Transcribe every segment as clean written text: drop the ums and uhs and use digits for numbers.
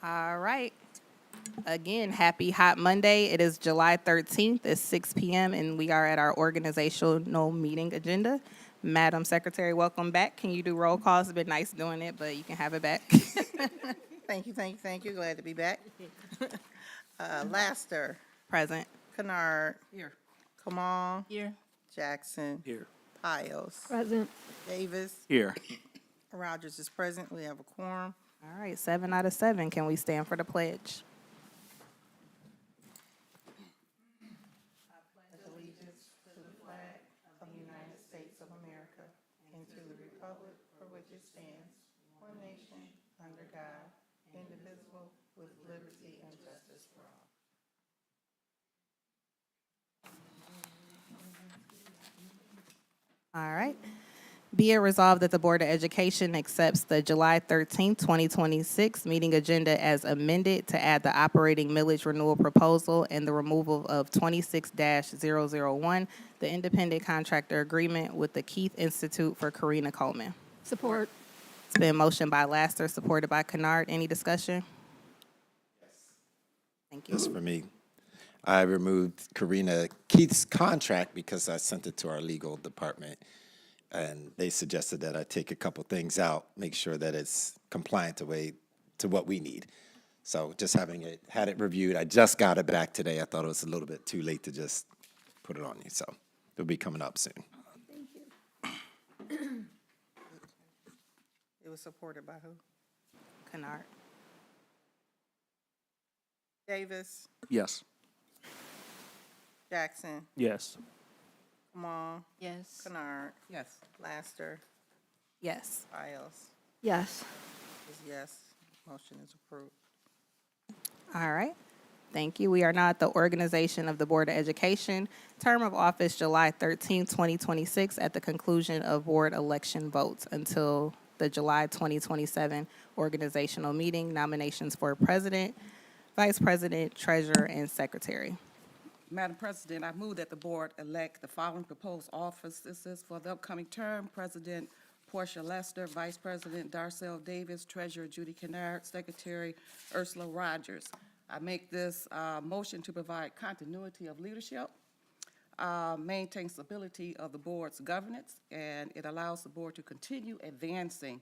All right. Again, happy Hot Monday. It is July 13th. It's 6 p.m. and we are at our organizational meeting agenda. Madam Secretary, welcome back. Can you do roll calls? It's been nice doing it, but you can have it back. Thank you. Glad to be back. Laster, Present. Kennard, Here. Kamal, Here. Jackson, Here. Piles, Present. Davis, Here. Rogers is present. We have a quorum. All right, 7 out of 7. Can we stand for the pledge? Allegiance to the flag of the United States of America and to the republic for which it stands, one nation, under God, indivisible, with liberty and justice for all. All right. Be it resolved that the Board of Education accepts the July 13th, 2026 meeting agenda as amended to add the operating millage renewal proposal and the removal of 26-001, the independent contractor agreement with the Keith Institute for Karina Coleman. Support. It's been motioned by Laster, supported by Kennard. Any discussion? Thank you. Just for me. I removed Karina Keith's contract because I sent it to our legal department. And they suggested that I take a couple things out, make sure that it's compliant to what we need. So just had it reviewed. I just got it back today. I thought it was a little bit too late to just put it on you. So it'll be coming up soon. It was supported by who? Kennard. Davis, Yes. Jackson, Yes. Kamal, Yes. Kennard, Yes. Laster, Yes. Piles Yes. is yes. Motion is approved. All right. Thank you. We are now at the organization of the Board of Education. Term of office July 13th, 2026, at the conclusion of board election votes until the July 2027 organizational meeting. Nominations for president, vice president, treasurer, and secretary. Madam President, I move that the board elect the following proposed offices for the upcoming term: President Portia Lester, Vice President Darcel Davis, Treasurer Judy Kennard, Secretary Ursula Rogers. I make this motion to provide continuity of leadership, maintain stability of the board's governance, and it allows the board to continue advancing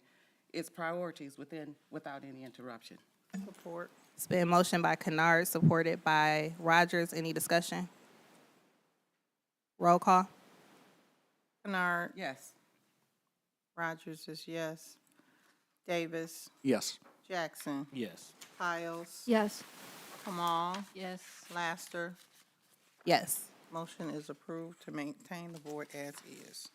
its priorities without any interruption. Support. It's been motioned by Kennard, supported by Rogers. Any discussion? Roll call. Kennard, Yes. Rogers is yes. Davis, Yes. Jackson, Yes. Piles, Yes. Kamal, Yes. Laster. Yes. Motion is approved to maintain the board as is.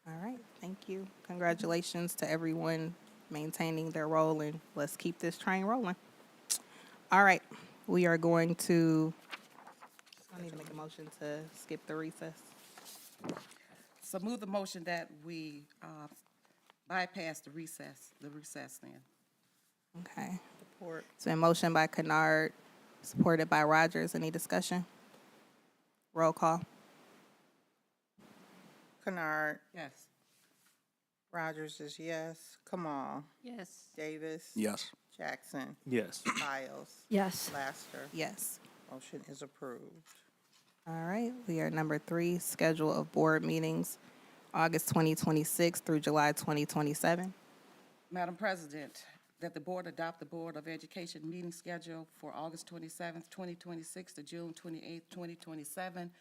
All right. Thank you. Congratulations to everyone maintaining their role, and let's keep this train rolling. All right. We are going to, I need to make a motion to skip the recess. So move the motion that we bypass the recess then. Okay. Support. It's been motioned by Kennard, supported by Rogers. Any discussion? Roll call. Kennard, Yes. Rogers is yes. Kamal, Yes. Davis. Yes. Jackson, Yes. Piles, Yes. Laster. Yes. Motion is approved. All right. We are number 3, schedule of board meetings, August 2026 through July 2027. Madam President, that the board adopt the Board of Education meeting schedule for August 27th, 2026 to June 28th, 2027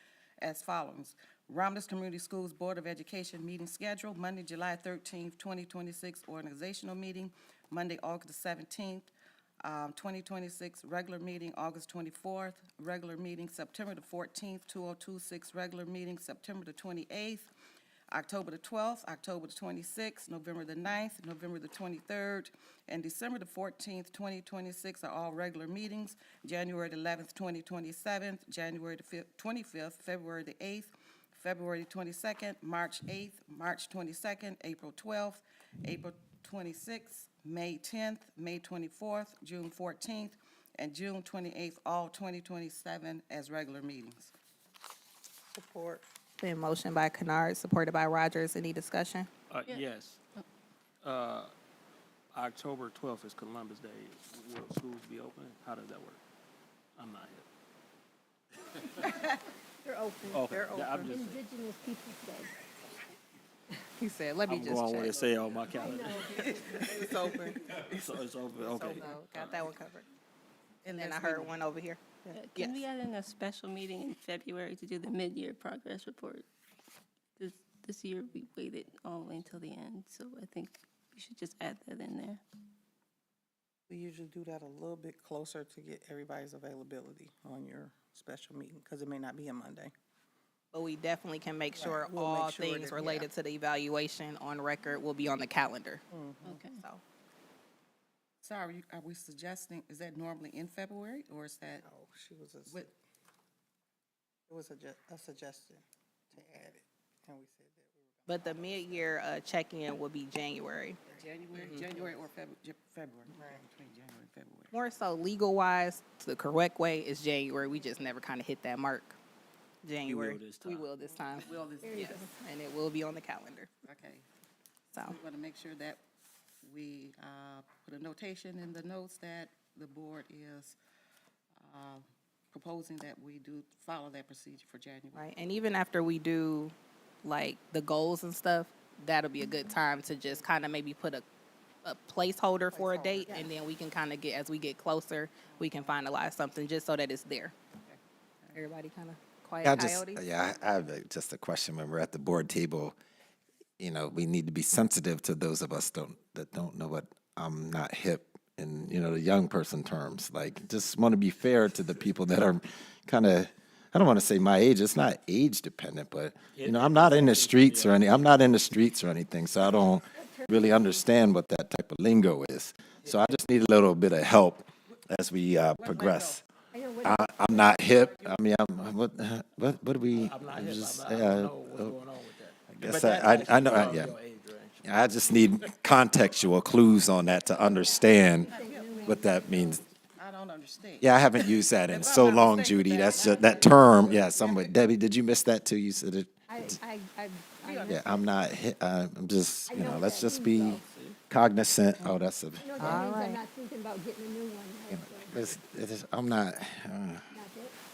as follows. Romulus Community Schools Board of Education meeting schedule, Monday, July 13th, 2026 organizational meeting, Monday, August 17th, 2026 regular meeting, August 24th, regular meeting, September the 14th, 2026 regular meeting, September the 28th, October the 12th, October the 26th, November the 9th, November the 23rd, and December the 14th, 2026 are all regular meetings. January the 11th, 2027, January the 25th, February the 8th, February the 22nd, March 8th, March 22nd, April 12th, April 26th, May 10th, May 24th, June 14th, and June 28th, all 2027 as regular meetings. Support. Been motioned by Kennard, supported by Rogers. Any discussion? Yes. October 12th is Columbus Day. Will schools be open? How does that work? I'm not here. They're open. Okay, They're yeah, I'm just, Indigenous Peoples' Day. He said, let me I'm just going with check. it say on my calendar. It's open. So it's open, okay. So, got that one covered. And then I next heard meeting. one over here. Can we add in a special meeting in February to do the mid-year progress report? This year, we waited all the way until the end, so I think we should just add that in there. We usually do that a little bit closer to get everybody's availability on your special meeting, because it may not be a Monday. But we definitely can make sure we'll all make sure things that- related to the evaluation on record will be on the calendar. Okay. So, So are we suggesting, is that normally in February, or is that, Oh, she was, What- it was a suggestion to add it, and we said that. but the mid-year check-in will be January. January, January or February? Between January and February. More so legal-wise, the correct way is January. We just never kind of hit that mark. January. this We time. will this time. Will this, Yes, and it will be on the calendar. okay. So, We want to make sure that we put a notation in the notes that the board is proposing that we do follow that procedure for January. right, and even after we do, like, the goals and stuff, that'll be a good time to just kind of maybe put a placeholder for a date, and then we can kind of get, as we get closer, we can finalize something just so that it's there. Everybody kind of quiet Yeah, coyote? I have just a question. When we're at the board table, you know, we need to be sensitive to those of us that don't know what I'm not hip in, you know, the young person terms. Like, just want to be fair to the people that are kind of, I don't want to say my age. It's not age dependent, but you know, I'm not in the streets or I'm not in the streets or anything, so I don't really understand what that type of lingo is. So I just need a little bit of help as we progress. I'm not hip. I mean, what do we? I'm not hip. just, I don't know what's going on with that. guess But that I actually know, falls yeah. your age range. I just need contextual clues on that to understand what that means. I don't understand. Yeah, I haven't used that in If so I'm not long, mistaken, Judy. that- That's just, that term. Yeah, somewhat. Debbie, did you miss that too? You said it. I Yeah, I'm not. I'm just. You know, let's just be cognizant. Oh, that's a. know what that means. I'm not thinking about getting a new one. Right? I'm not.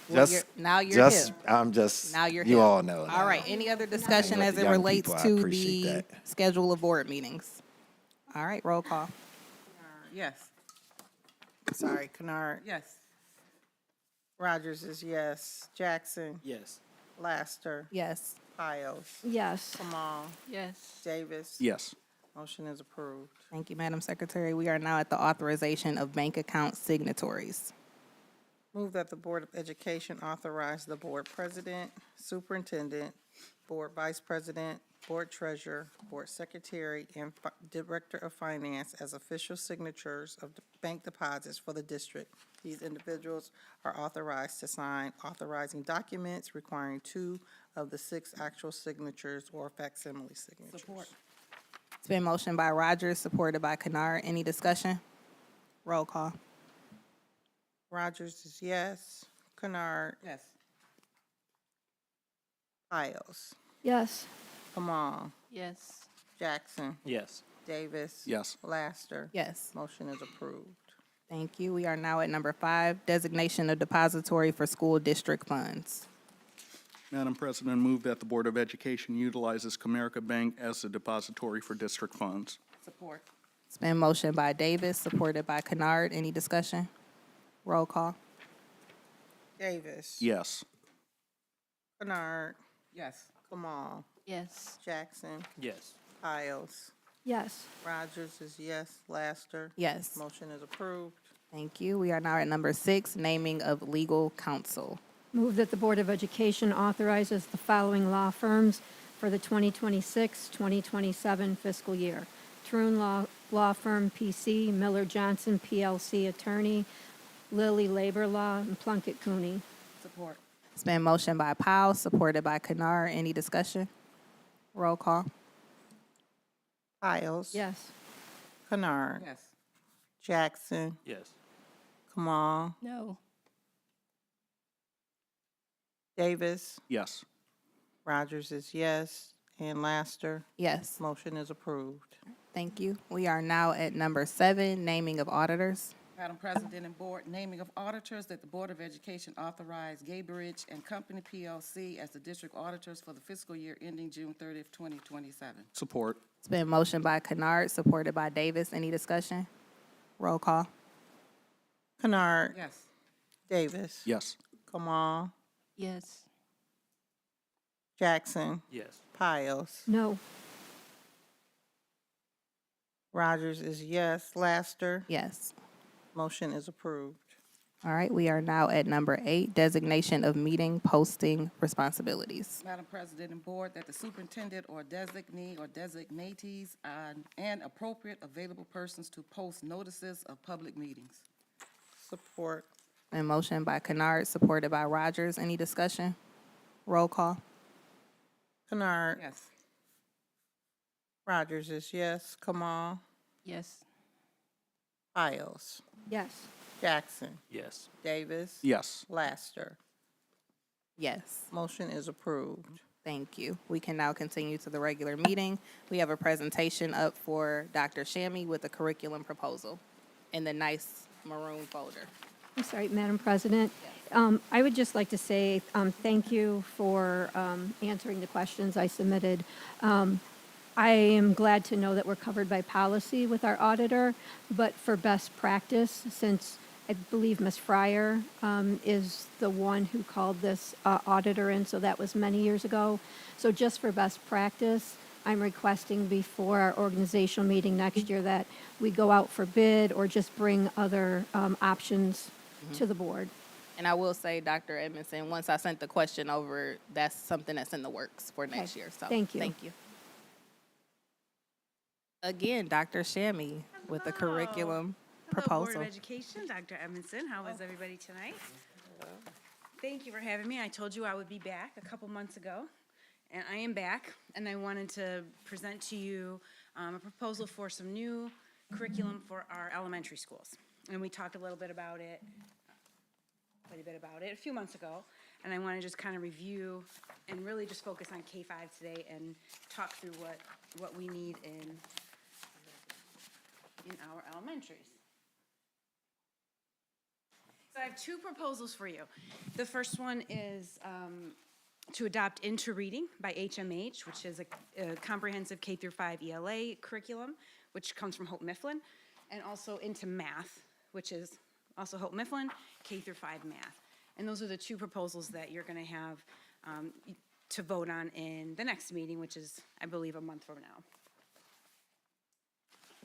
Well, Just. now you're just. hip. I'm just. Now you're You hip. all know. All right, any other discussion know as the it young relates people, I to appreciate the that. schedule of board meetings? All right, roll call. Yes, Sorry, Kennard. yes. Rogers is yes. Jackson, Yes. Laster, Yes. Piles, Yes. Kamal, Yes. Davis. Yes. Motion is approved. Thank you, Madam Secretary. We are now at the authorization of bank account signatories. Move that the Board of Education authorize the board president, superintendent, board vice president, board treasurer, board secretary, and director of finance as official signatures of the bank deposits for the district. These individuals are authorized to sign authorizing documents requiring 2 of the 6 actual signatures or facsimile signatures. Support. It's been motioned by Rogers, supported by Kennard. Any discussion? Roll call. Rogers is yes. Kennard, Yes. Piles, Yes. Kamal, Yes. Jackson, Yes. Davis. Yes. Laster. Yes. Motion is approved. Thank you. We are now at number 5, designation of depository for school district funds. Madam President, move that the Board of Education utilizes Comerica Bank as the depository for district funds. Support. It's been motioned by Davis, supported by Kennard. Any discussion? Roll call. Davis. Yes. Kennard, Yes. Kamal, Yes. Jackson, Yes. Piles. Yes. Rogers is yes. Laster. Yes. Motion is approved. Thank you. We are now at number 6, naming of legal counsel. Move that the Board of Education authorizes the following law firms for the 2026-2027 fiscal year. Troon Law Firm, P.C., Miller Johnson, P.L.C. Attorney, Lilly Labor Law, and Plunkett Cooney. Support. It's been motioned by Powell, supported by Kennard. Any discussion? Roll call. Piles. Yes. Kennard. Yes. Jackson, Yes. Kamal, No. Davis. Yes. Rogers is yes. And Laster. Yes. Motion is approved. Thank you. We are now at number 7, naming of auditors. Madam President and Board, naming of auditors, that the Board of Education authorize Gaybridge and Company, PLC as the district auditors for the fiscal year ending June 30th, 2027. Support. It's been motioned by Kennard, supported by Davis. Any discussion? Roll call. Kennard. Yes. Davis. Yes. Kamal. Yes. Jackson. Yes. Piles. No. Rogers is yes. Laster. Yes. Motion is approved. All right, we are now at number 8, designation of meeting posting responsibilities. Madam President and Board, that the superintendent or designee or designatees and appropriate available persons to post notices of public meetings. Support. And motion by Kennard, supported by Rogers. Any discussion? Roll call. Kennard. Yes. Rogers is yes. Kamal. Yes. Piles. Yes. Jackson. Yes. Davis. Yes. Laster. Yes. Motion is approved. Thank you. We can now continue to the regular meeting. We have a presentation up for Dr. Shammy with a curriculum proposal in the nice maroon folder. I'm sorry, Madam President. I would just like to say thank you for answering the questions I submitted. I am glad to know that we're covered by policy with our auditor, but for best practice, since I believe Ms. Fryer is the one who called this auditor in, so that was many years ago. So just for best practice, I'm requesting before our organizational meeting next year that we go out for bid or just bring other options to the board. And I will say, Dr. Edmondson, once I sent the question over, that's something that's in the works for next Okay. year. So Thank you. Thank you. Again, Dr. Shammy with the curriculum Hello, proposal. Board of Education, Dr. Edmondson. How is everybody tonight? Thank you for having me. I told you I would be back a couple months ago, and I am back, and I wanted to present to you a proposal for some new curriculum for our elementary schools. And we talked a little bit about it, quite a bit about it, a few months ago, and I want to just kind of review and really just focus on K-5 today and talk through what we need in our elementaries. So I have two proposals for you. The first one is to adopt Into Reading by HMH, which is a comprehensive K through 5 ELA curriculum, which comes from Hope Mifflin, and also Into Math, which is also Hope Mifflin, K through 5 math. And those are the two proposals that you're going to have to vote on in the next meeting, which is, I believe, a month from now.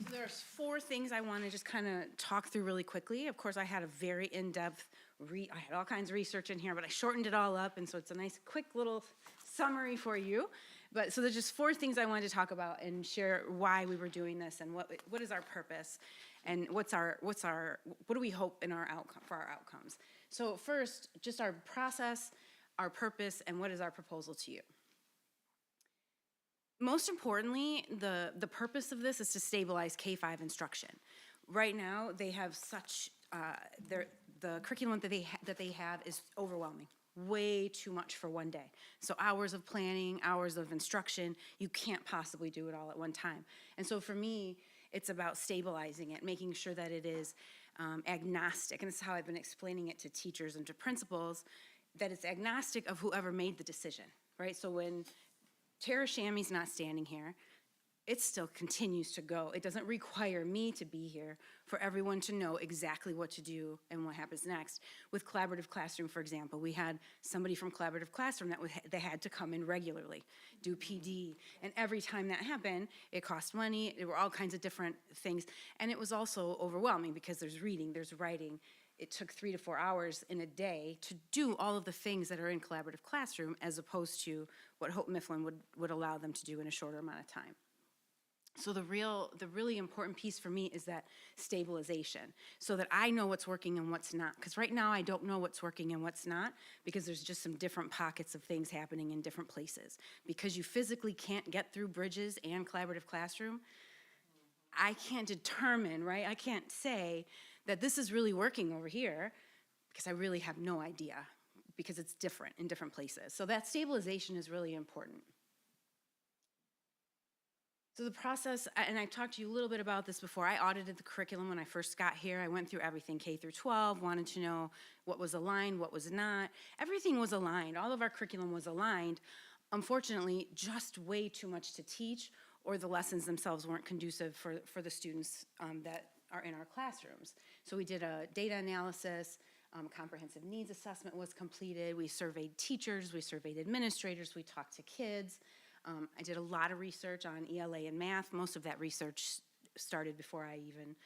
So there's 4 things I want to just kind of talk through really quickly. Of course, I had a very in-depth I had all kinds of research in here, but I shortened it all up, and so it's a nice, quick little summary for you. But so there's just 4 things I wanted to talk about and share why we were doing this and what is our purpose and what do we hope in our outcome for our outcomes. So first, just our process, our purpose, and what is our proposal to you. Most importantly, the purpose of this is to stabilize K-5 instruction. Right now, they have such, the curriculum that they have is overwhelming. Way too much for one day. So hours of planning, hours of instruction, you can't possibly do it all at one time. And so for me, it's about stabilizing it, making sure that it is agnostic, and this is how I've been explaining it to teachers and to principals, that it's agnostic of whoever made the decision, right? So when Tara Shammy's not standing here, it still continues to go. It doesn't require me to be here for everyone to know exactly what to do and what happens next. With Collaborative Classroom, for example, we had somebody from Collaborative Classroom that had to come in regularly, do PD, and every time that happened, it cost money, there were all kinds of different things, and it was also overwhelming because there's reading, there's writing. It took 3 to 4 hours in a day to do all of the things that are in Collaborative Classroom as opposed to what Hope Mifflin would allow them to do in a shorter amount of time. So the really important piece for me is that stabilization, so that I know what's working and what's not. Because right now I don't know what's working and what's not, because there's just some different pockets of things happening in different places. Because you physically can't get through Bridges and Collaborative Classroom, I can't determine, right? I can't say that this is really working over here, because I really have no idea, because it's different in different places. So that stabilization is really important. So the process, and I talked to you a little bit about this before, I audited the curriculum when I first got here. I went through everything K through 12, wanted to know what was aligned, what was not. Everything was aligned. All of our curriculum was aligned. Unfortunately, just way too much to teach, or the lessons themselves weren't conducive for the students that are in our classrooms. So we did a data analysis, comprehensive needs assessment was completed. We surveyed teachers, we surveyed administrators, we talked to kids. I did a lot of research on ELA and math. Most of that research started before I even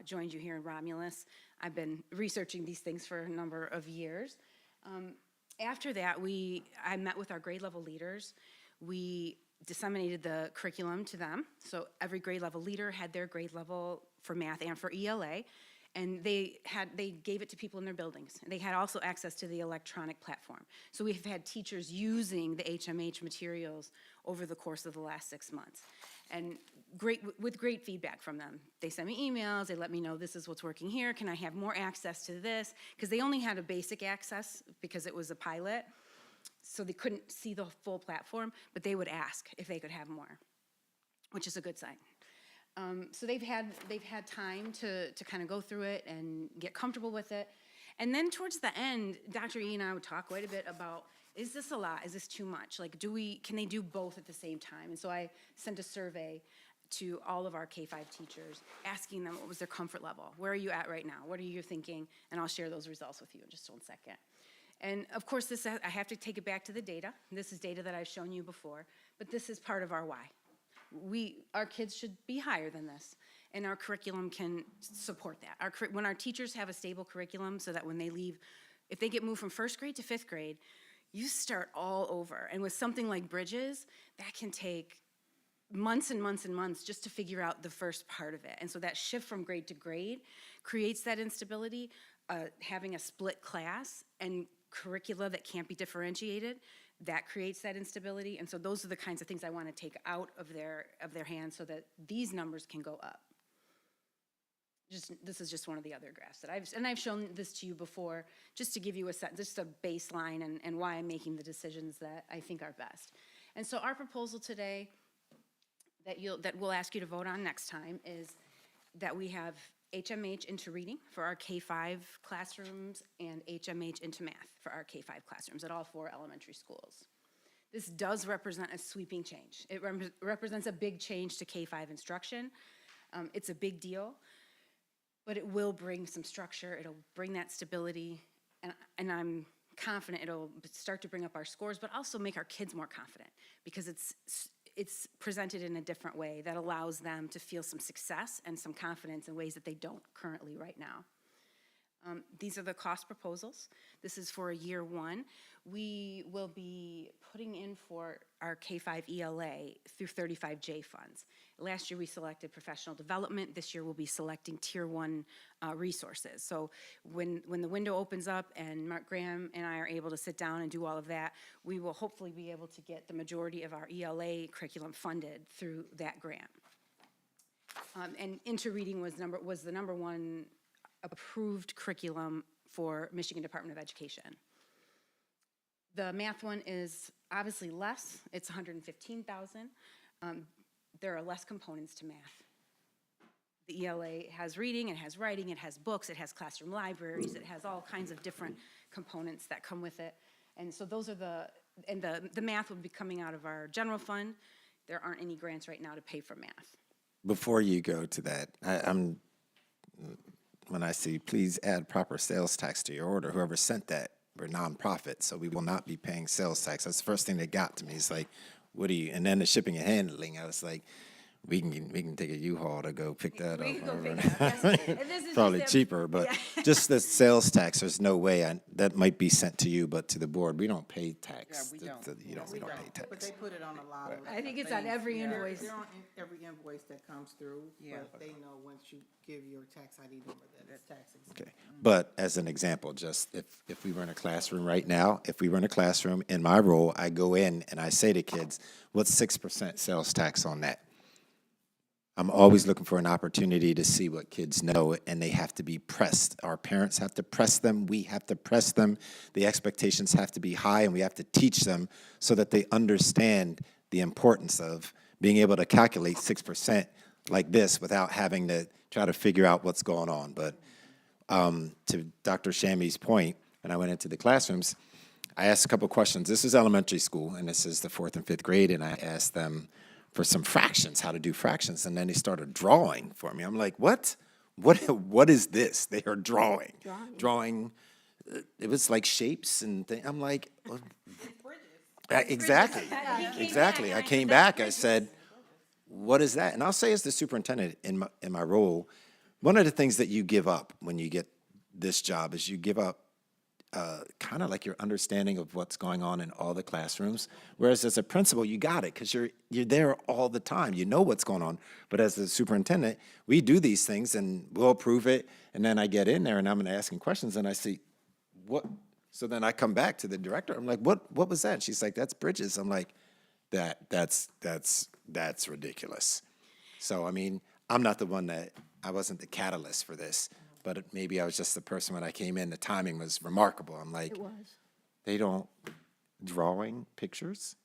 joined you here in Romulus. I've been researching these things for a number of years. After that, I met with our grade level leaders. We disseminated the curriculum to them. So every grade level leader had their grade level for math and for ELA. And they gave it to people in their buildings. They had also access to the electronic platform. So we've had teachers using the HMH materials over the course of the last 6 months. And with great feedback from them. They sent me emails, they let me know this is what's working here, can I have more access to this? Because they only had a basic access because it was a pilot. So they couldn't see the full platform, but they would ask if they could have more, which is a good sign. So they've had time to kind of go through it and get comfortable with it. And then towards the end, Dr. E and I would talk quite a bit about, is this a lot? Is this too much? Like, can they do both at the same time? And so I sent a survey to all of our K-5 teachers, asking them what was their comfort level. Where are you at right now? What are you thinking? And I'll share those results with you in just 1 second. And of course, I have to take it back to the data. This is data that I've shown you before, but this is part of our why. Our kids should be higher than this, and our curriculum can support that. When our teachers have a stable curriculum so that when they leave, if they get moved from 1st grade to 5th grade, you start all over. And with something like Bridges, that can take months and months and months just to figure out the first part of it. And so that shift from grade to grade creates that instability. Having a split class and curricula that can't be differentiated, that creates that instability. And so those are the kinds of things I want to take out of their hands so that these numbers can go up. This is just one of the other graphs that I've shown this to you before, just to give you just a baseline and why I'm making the decisions that I think are best. And so our proposal today that we'll ask you to vote on next time is that we have HMH into reading for our K-5 classrooms and HMH into math for our K-5 classrooms at all 4 elementary schools. This does represent a sweeping change. It represents a big change to K-5 instruction. It's a big deal, but it will bring some structure. It'll bring that stability, and I'm confident it'll start to bring up our scores, but also make our kids more confident because it's presented in a different way that allows them to feel some success and some confidence in ways that they don't currently right now. These are the cost proposals. This is for year 1. We will be putting in for our K-5 ELA through 35J funds. Last year we selected professional development. This year we'll be selecting tier 1 resources. So when the window opens up and Mark Graham and I are able to sit down and do all of that, we will hopefully be able to get the majority of our ELA curriculum funded through that grant. And Into Reading was the number 1 approved curriculum for Michigan Department of Education. The math one is obviously less. It's $115,000. There are less components to math. The ELA has reading, it has writing, it has books, it has classroom libraries, it has all kinds of different components that come with it. And so those are the math will be coming out of our general fund. There aren't any grants right now to pay for math. Before you go to that, when I see, please add proper sales tax to your order, whoever sent that, we're nonprofit, so we will not be paying sales tax. That's the first thing that got to me. It's like, what do you, and then the shipping and handling, I was like, we can take a U-Haul to go pick that We can go up. pick it up, yes. And this is Probably just cheaper, but yeah. just the sales tax, there's no way, that might be sent to you, but to the board, we don't pay tax. Yeah, we don't. We don't pay But tax. they put it on a lot of. I think it's on every invoice. They're on every invoice that comes through, Yeah. but they know once you give your tax ID number that it's tax exempt. Okay, but as an example, just if we were in a classroom right now, if we were in a classroom, in my role, I go in and I say to kids, what's 6% sales tax on that? I'm always looking for an opportunity to see what kids know, and they have to be pressed. Our parents have to press them. We have to press them. The expectations have to be high, and we have to teach them so that they understand the importance of being able to calculate 6% like this without having to try to figure out what's going on. But to Dr. Shamy's point, when I went into the classrooms, I asked a couple questions. This is elementary school, and this is the 4th and 5th grade, and I asked them for some fractions, how to do fractions, and then they started drawing for me. I'm like, what? What is this? They are drawing. Drawing. It was like shapes and things. I'm like, well, exactly. Exactly. I came back, I said, what is that? And I'll say as the superintendent in my role, one of the things that you give up when you get this job is you give up kind of like your understanding of what's going on in all the classrooms. Whereas as a principal, you got it because you're there all the time. You know what's going on. But as the superintendent, we do these things and we'll approve it. And then I get in there and I'm asking questions and I see, what? So then I come back to the director. I'm like, what was that? She's like, that's Bridges. I'm like, that's ridiculous. So, I mean, I'm not the one I wasn't the catalyst for this. But maybe I was just the person when I came in, the timing was remarkable. I'm like, It was. they don't drawing pictures?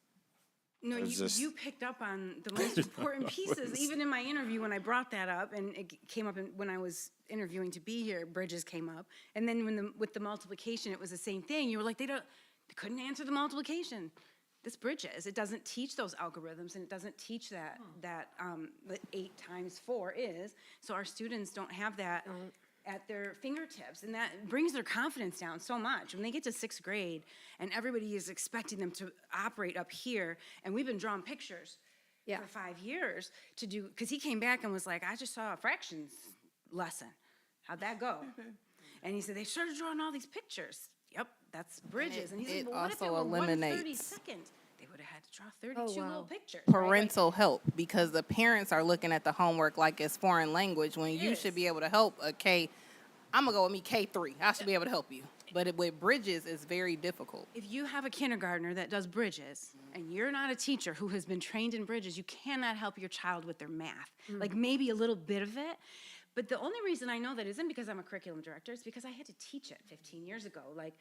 No, Or is this- you picked up on the most important pieces, even in my interview when I brought that up, and it came up when I was interviewing to be here, Bridges came up. And then with the multiplication, it was the same thing. You were like, they couldn't answer the multiplication. This Bridges, it doesn't teach those algorithms, and it doesn't teach that 8 times 4 is. So our students don't have that at their fingertips, and that brings their confidence down so much. When they get to 6th grade and everybody is expecting them to operate up here, and we've been drawing pictures for 5 years to do, because he came back and was like, I just saw a fractions lesson. How'd that go? And he said, they started drawing all these pictures. Yep, that's Bridges. And he said, it well, what if it also were 1/32? eliminates They would have had to draw 32 little pictures. parental help because the parents are looking at the homework like it's foreign language when you should be able to help a K. I'm going to go with me K3. I should be able to help you. But with Bridges, it's very difficult. If you have a kindergartner that does Bridges, and you're not a teacher who has been trained in Bridges, you cannot help your child with their math. Like maybe a little bit of it. But the only reason I know that isn't because I'm a curriculum director, it's because I had to teach it 15 years ago. Like,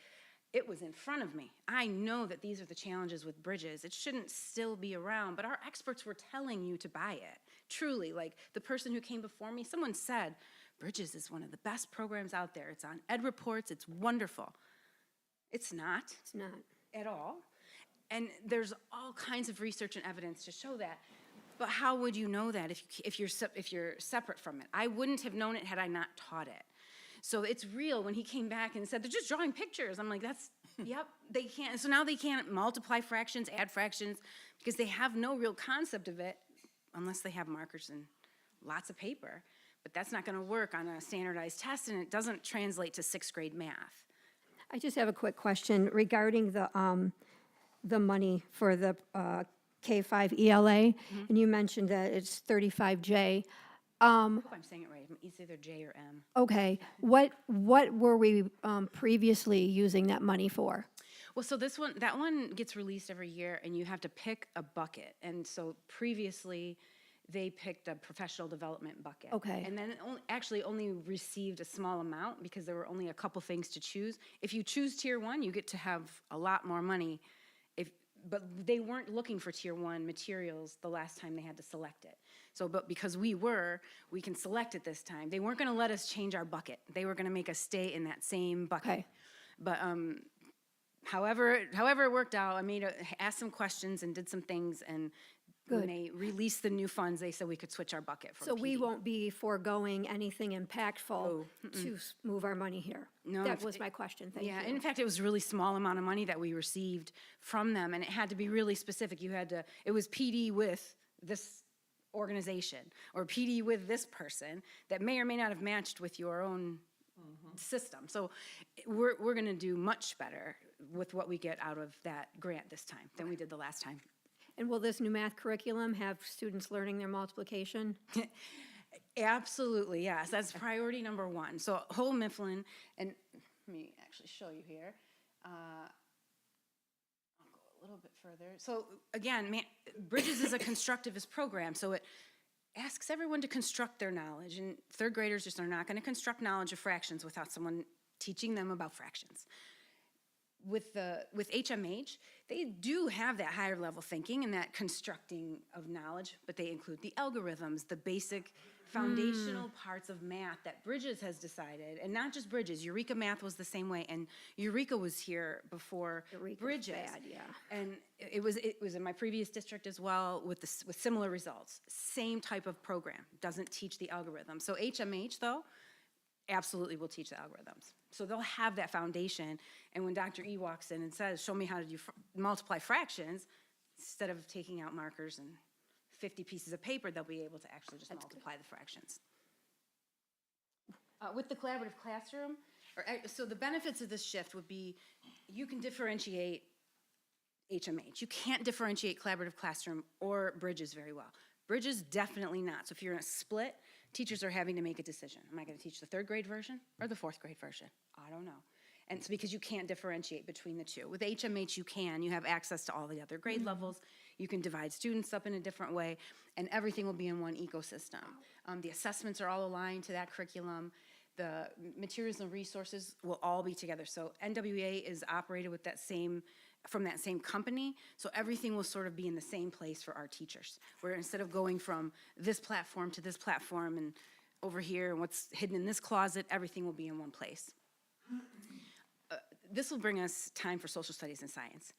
it was in front of me. I know that these are the challenges with Bridges. It shouldn't still be around, but our experts were telling you to buy it. Truly, like the person who came before me, someone said, Bridges is one of the best programs out there. It's on Ed Reports. It's wonderful. It's not. It's not. At all. And there's all kinds of research and evidence to show that. But how would you know that if you're separate from it? I wouldn't have known it had I not taught it. So it's real. When he came back and said, they're just drawing pictures. I'm like, yep, they can't. So now they can't multiply fractions, add fractions, because they have no real concept of it unless they have markers and lots of paper. But that's not going to work on a standardized test, and it doesn't translate to 6th grade math. I just have a quick question regarding the money for the K-5 ELA, and you mentioned that it's 35J. I hope I'm saying it right. It's either J or M. Okay, what were we previously using that money for? Well, so that one gets released every year, and you have to pick a bucket. And so previously, they picked a professional development bucket. Okay. And then only received a small amount because there were only a couple things to choose. If you choose Tier 1, you get to have a lot more money. But they weren't looking for Tier 1 materials the last time they had to select it. So, but because we can select it this time. They weren't going to let us change our bucket. They were going to make us stay in that same bucket. Okay. But however it worked out, I asked some questions and did some things, and when Good. they released the new funds, they said we could switch our bucket from So we PD. won't be foregoing anything impactful Oh, to move our money here? No, That if was it- my question, thank you. Yeah, and in fact, it was a really small amount of money that we received from them, and it had to be really specific. It was PD with this organization, or PD with this person, that may or may not have matched with your own system. So we're gonna do much better with what we get out of that grant this time than we did the last time. And will this new math curriculum have students learning their multiplication? Absolutely, yes. That's priority number 1. So whole Mifflin, and let me actually show you here. I'll go a little bit further. So again, Bridges is a constructivist program, so it asks everyone to construct their knowledge. And 3rd graders just are not going to construct knowledge of fractions without someone teaching them about fractions. with HMH, they do have that higher level thinking and that constructing of knowledge, but they include the algorithms, the basic foundational parts of math that Bridges has decided, and not just Bridges, Eureka Math was the same way, and Eureka was here before Eureka's Bridges. bad, yeah. And it was in my previous district as well with similar results. Same type of program, doesn't teach the algorithm. So HMH though, absolutely will teach the algorithms. So they'll have that foundation, and when Dr. E walks in and says, show me how to do multiply fractions, instead of taking out markers and 50 pieces of paper, they'll be able to actually just multiply the fractions. With the collaborative classroom, so the benefits of this shift would be you can differentiate HMH. You can't differentiate collaborative classroom or Bridges very well. Bridges, definitely not. So if you're in a split, teachers are having to make a decision. Am I going to teach the 3rd grade version or the 4th grade version? I don't know. And it's because you can't differentiate between the two. With HMH, you can. You have access to all the other grade levels. You can divide students up in a different way, and everything will be in one ecosystem. The assessments are all aligned to that curriculum. The materials and resources will all be together. So NWA is operated with from that same company, so everything will sort of be in the same place for our teachers. Where instead of going from this platform to this platform and over here and what's hidden in this closet, everything will be in one place. This will bring us time for social studies and science.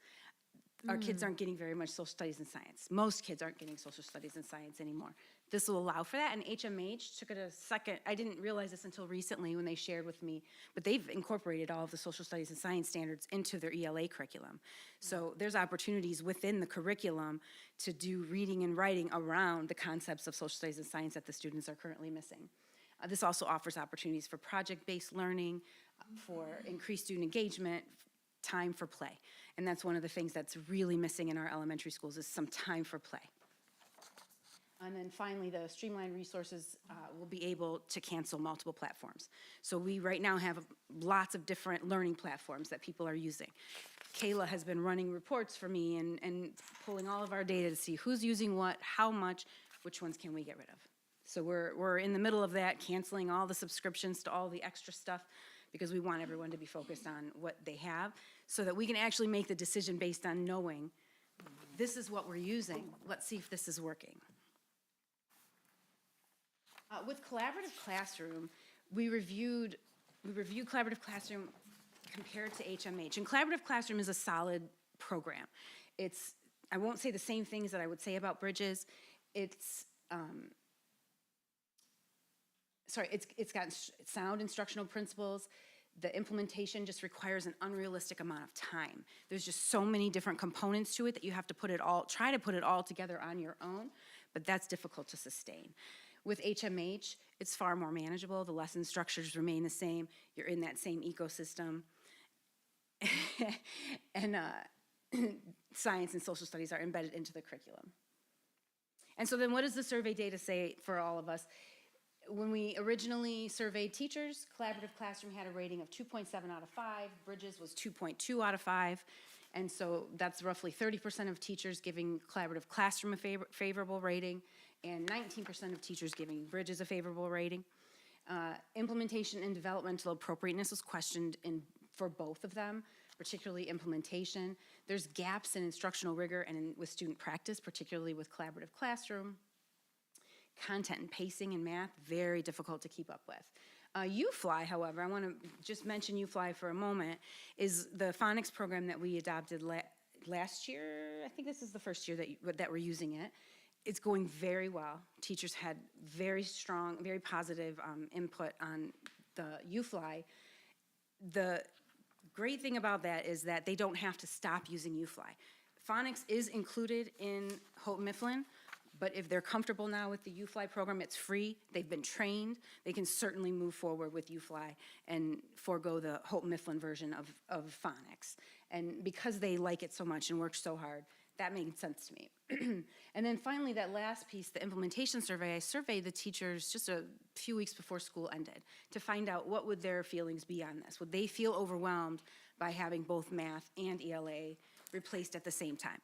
Our kids aren't getting very much social studies and science. Most kids aren't getting social studies and science anymore. This will allow for that, and HMH took it a second. I didn't realize this until recently when they shared with me, but they've incorporated all of the social studies and science standards into their ELA curriculum. So there's opportunities within the curriculum to do reading and writing around the concepts of social studies and science that the students are currently missing. This also offers opportunities for project-based learning, for increased student engagement, time for play. And that's one of the things that's really missing in our elementary schools is some time for play. And then finally, the streamlined resources will be able to cancel multiple platforms. So we right now have lots of different learning platforms that people are using. Kayla has been running reports for me and pulling all of our data to see who's using what, how much, which ones can we get rid of. So we're in the middle of that, canceling all the subscriptions to all the extra stuff because we want everyone to be focused on what they have so that we can actually make the decision based on knowing this is what we're using. Let's see if this is working. With Collaborative Classroom, we reviewed Collaborative Classroom compared to HMH. And Collaborative Classroom is a solid program. I won't say the same things that I would say about Bridges. It's got sound instructional principles. The implementation just requires an unrealistic amount of time. There's just so many different components to it that you have to try to put it all together on your own, but that's difficult to sustain. With HMH, it's far more manageable. The lesson structures remain the same. You're in that same ecosystem. And science and social studies are embedded into the curriculum. And so then what does the survey data say for all of us? When we originally surveyed teachers, Collaborative Classroom had a rating of 2.7 out of 5. Bridges was 2.2 out of 5. And so that's roughly 30% of teachers giving Collaborative Classroom a favorable rating and 19% of teachers giving Bridges a favorable rating. Implementation and developmental appropriateness was questioned for both of them, particularly implementation. There's gaps in instructional rigor and with student practice, particularly with Collaborative Classroom. Content and pacing in math, very difficult to keep up with. UFly, however, I want to just mention UFly for a moment, is the phonics program that we adopted last year. I think this is the first year that we're using it. It's going very well. Teachers had very strong, very positive input on the UFly. The great thing about that is that they don't have to stop using UFly. Phonics is included in Houghton Mifflin, but if they're comfortable now with the UFly program, it's free, they've been trained, they can certainly move forward with UFly and forego the Houghton Mifflin version of phonics. And because they like it so much and work so hard, that made sense to me. And then finally, that last piece, the implementation survey, I surveyed the teachers just a few weeks before school ended to find out what would their feelings be on this. Would they feel overwhelmed by having both math and ELA replaced at the same time?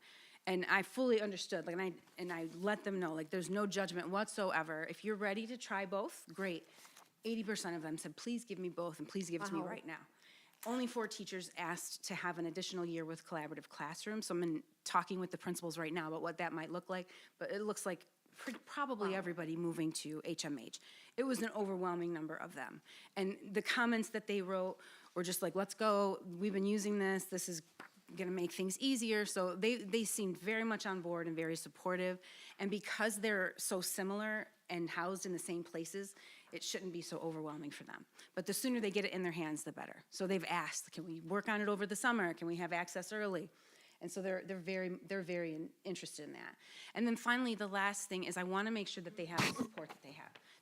And I fully understood, and I let them know, there's no judgment whatsoever. If you're ready to try both, great. 80% of them said, please give me both and please give it to me right now. only 4 teachers asked to have an additional year with collaborative classroom. So I'm talking with the principals right now about what that might look like, but it looks like probably everybody moving to HMH. It was an overwhelming number of them. And the comments that they wrote were just like, let's go, we've been using this is gonna make things easier. So they seemed very much on board and very supportive. And because they're so similar and housed in the same places, it shouldn't be so overwhelming for them. But the sooner they get it in their hands, the better. So they've asked, can we work on it over the summer? Can we have access early? And so they're very interested in that. And then finally, the last thing is I want to make sure that they have the support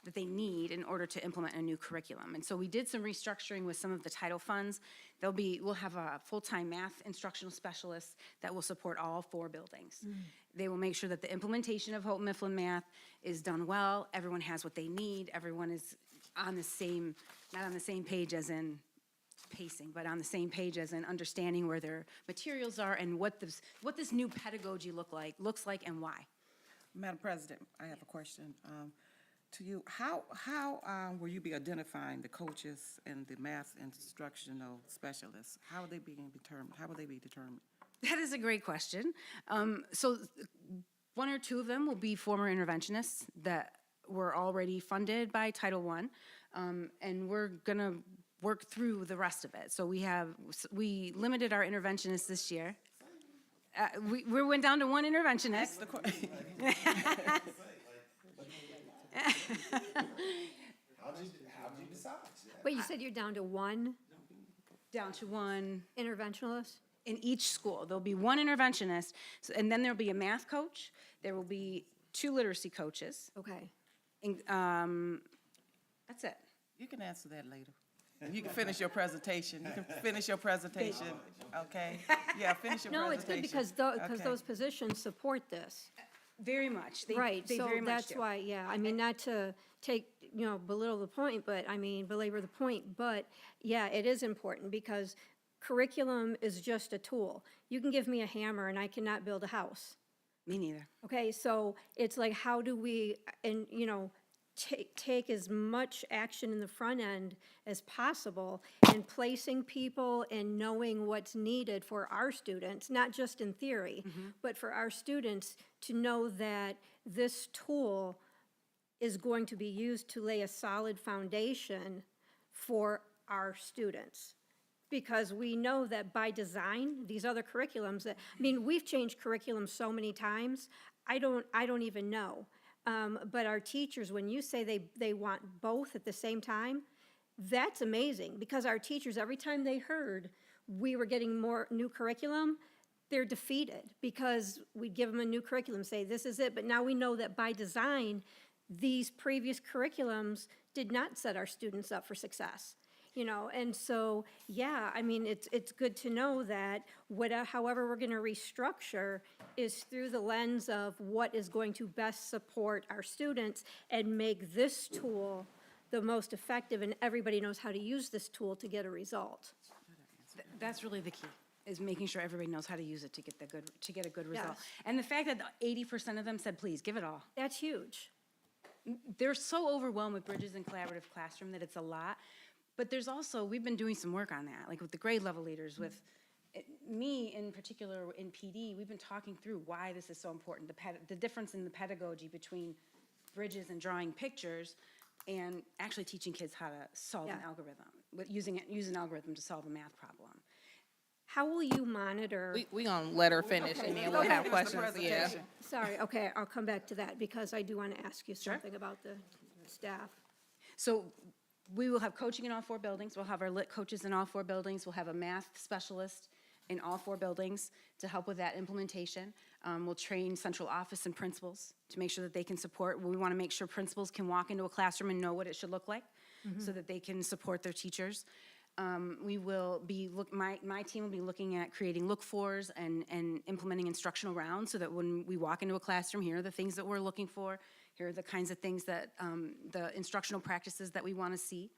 that they need in order to implement a new curriculum. And so we did some restructuring with some of the title funds. We'll have a full-time math instructional specialist that will support all 4 buildings. They will make sure that the implementation of Houghton Mifflin Math is done well, everyone has what they need, everyone is on the same, not on the same page as in pacing, but on the same page as in understanding where their materials are and what this new pedagogy looks like and why. Madam President, I have a question to you. How will you be identifying the coaches and the math instructional specialists? How are they being determined? How will they be determined? That is a great question. So 1 or 2 of them will be former interventionists that were already funded by Title I, and we're gonna work through the rest of it. So we limited our interventionists this year. We went down to 1 interventionist. Wait, you said you're down to 1 Down to 1 interventionalist? in each school. There'll be 1 interventionist, and then there'll be a math coach. There will be 2 literacy coaches. Okay. And, that's it. You can answer that later. You can finish your presentation. You can finish your presentation, okay? Yeah, finish your presentation. No, it's good because Okay. those positions support this. Very much. Right, They so very much that's do. why, yeah, I mean, not to take, belittle the point, but, I mean, belabor the point, but, yeah, it is important because curriculum is just a tool. You can give me a hammer and I cannot build a house. Me neither. Okay, so it's like, how do we, and, take as much action in the front end as possible and placing people and knowing what's needed for our students, not just in theory, but for our students to know that this tool is going to be used to lay a solid foundation for our students. Because we know that by design, these other curriculums that, I mean, we've changed curriculum so many times, I don't even know. But our teachers, when you say they want both at the same time, that's amazing, because our teachers, every time they heard we were getting more new curriculum, they're defeated, because we give them a new curriculum, say, this is it, but now we know that by design, these previous curriculums did not set our students up for success. And so, yeah, I mean, it's good to know that however we're gonna restructure is through the lens of what is going to best support our students and make this tool the most effective, and everybody knows how to use this tool to get a result. That's really the key, is making sure everybody knows how to use it to get a good result. Yes. And the fact that 80% of them said, please, give it all. That's huge. They're so overwhelmed with Bridges and Collaborative Classroom that it's a lot. But there's also, we've been doing some work on that, like with the grade level leaders, with me in particular in PD, we've been talking through why this is so important, the difference in the pedagogy between Bridges and drawing pictures and actually teaching kids how to solve an Yeah. algorithm, use an algorithm to solve a math problem. How will you monitor? We gonna let her finish and then we'll have questions, yeah. Sorry, okay, I'll come back to that, because I do want to ask you something about the staff. So we will have coaching in all 4 buildings. We'll have our lit coaches in all 4 buildings. We'll have a math specialist in all 4 buildings to help with that implementation. We'll train central office and principals to make sure that they can support. We want to make sure principals can walk into a classroom and know what it should look like so that they can support their teachers. We will be, my team will be looking at creating look-fors and implementing instructional rounds so that when we walk into a classroom, here are the things that we're looking for. Here are the kinds of things that, the instructional practices that we want to see.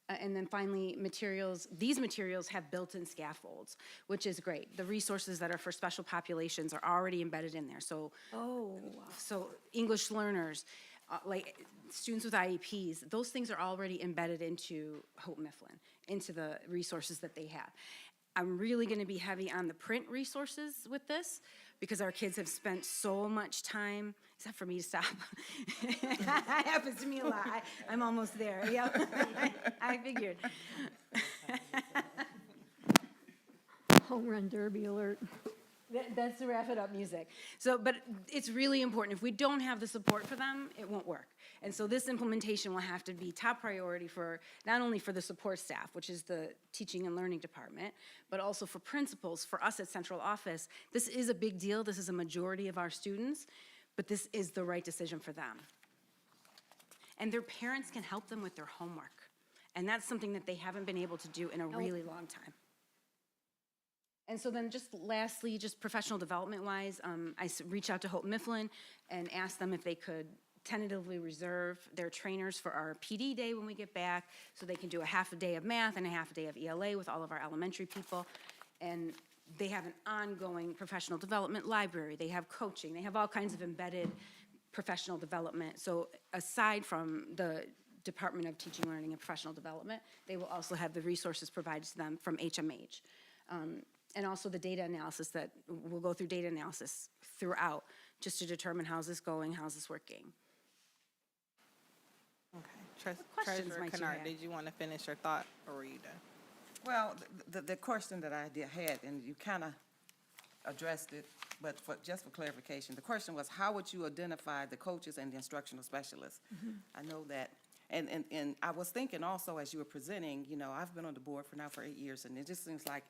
And then finally, materials. These materials have built-in scaffolds, which is great. The resources that are for special populations are already embedded in there. So, Oh, wow. so English learners, like students with IEPs, those things are already embedded into Hope Mifflin, into the resources that they have. I'm really gonna be heavy on the print resources with this, because our kids have spent so much time, is that for me to stop? That happens to me a lot. I'm almost there, yep. I figured. Home run derby alert. That's the wrap it up music. So, but it's really important. If we don't have the support for them, it won't work. And so this implementation will have to be top priority for, not only for the support staff, which is the teaching and learning department, but also for principals, for us at central office. This is a big deal. This is a majority of our students, but this is the right decision for them. And their parents can help them with their homework. And that's something that they haven't been able to do in a really long time. And so then just lastly, just professional development wise, reached out to Hope Mifflin and asked them if they could tentatively reserve their trainers for our PD day when we get back, so they can do a half a day of math and a half a day of ELA with all of our elementary people. And they have an ongoing professional development library. They have coaching. They have all kinds of embedded professional development. So aside from the Department of Teaching, Learning, and Professional Development, they will also have the resources provided to them from HMH. And also the data analysis that, we'll go through data analysis throughout, just to determine how's this going, how's this working. Okay. questions Treasurer might you Kennard, have? did you want to finish your thought, or were you done? Well, the question that I had, and you kind of addressed it, but just for clarification, the question was, how would you identify the coaches and the instructional specialists? I know that, and I was thinking also as you were presenting, you know, I've been on the board for 8 years, and it just seems like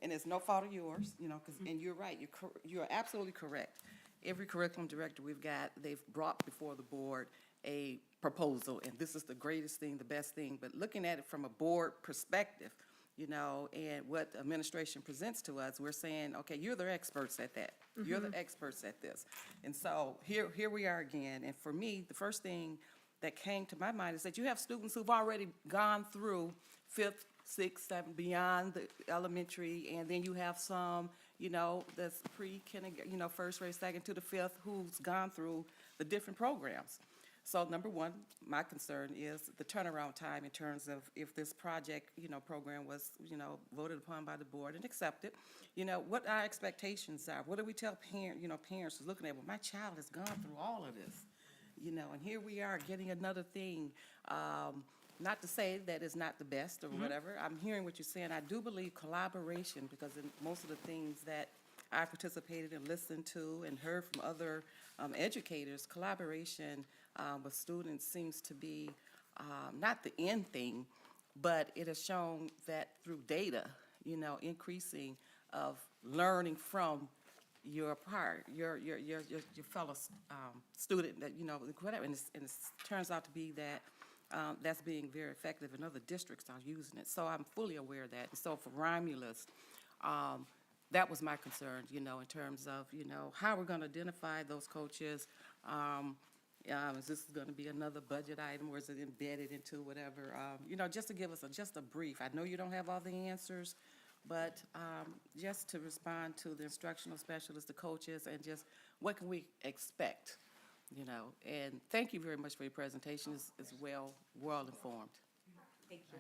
and it's no fault of yours, you know, and you're right, you're absolutely correct. Every curriculum director we've got, they've brought before the board a proposal, and this is the greatest thing, the best thing, but looking at it from a board perspective, you know, and what the administration presents to us, we're saying, okay, you're the experts at that. You're the experts at this. And so here we are again, and for me, the first thing that came to my mind is that you have students who've already gone through 5th, 6th, 7th, beyond the elementary, and then you have some, you know, that's pre-kindergarten, you know, 1st grade, 2nd to the 5th, who's gone through the different programs. So number one, my concern is the turnaround time in terms of if this project, you know, program was, you know, voted upon by the board and accepted, you know, what our expectations are. What do we tell parents who's looking at, well, my child has gone through all of this, you know, and here we are getting another thing. Not to say that it's not the best or whatever. I'm hearing what you're saying. I do believe collaboration, because in most of the things that I participated and listened to and heard from other educators, collaboration with students seems to be not the end thing, but it has shown that through data, you know, increasing of learning from your fellow student, that, you know, whatever, and it turns out to be that that's being very effective, and other districts are using it. So I'm fully aware of that. And so for Romulus, that was my concern, you know, in terms of, you know, how we're going to identify those coaches. Is this going to be another budget item, or is it embedded into whatever? You know, just to give us just a brief. I know you don't have all the answers, but just to respond to the instructional specialists, the coaches, and just what can we expect, you know? And thank you very much for your presentation. It's well informed. Thank you.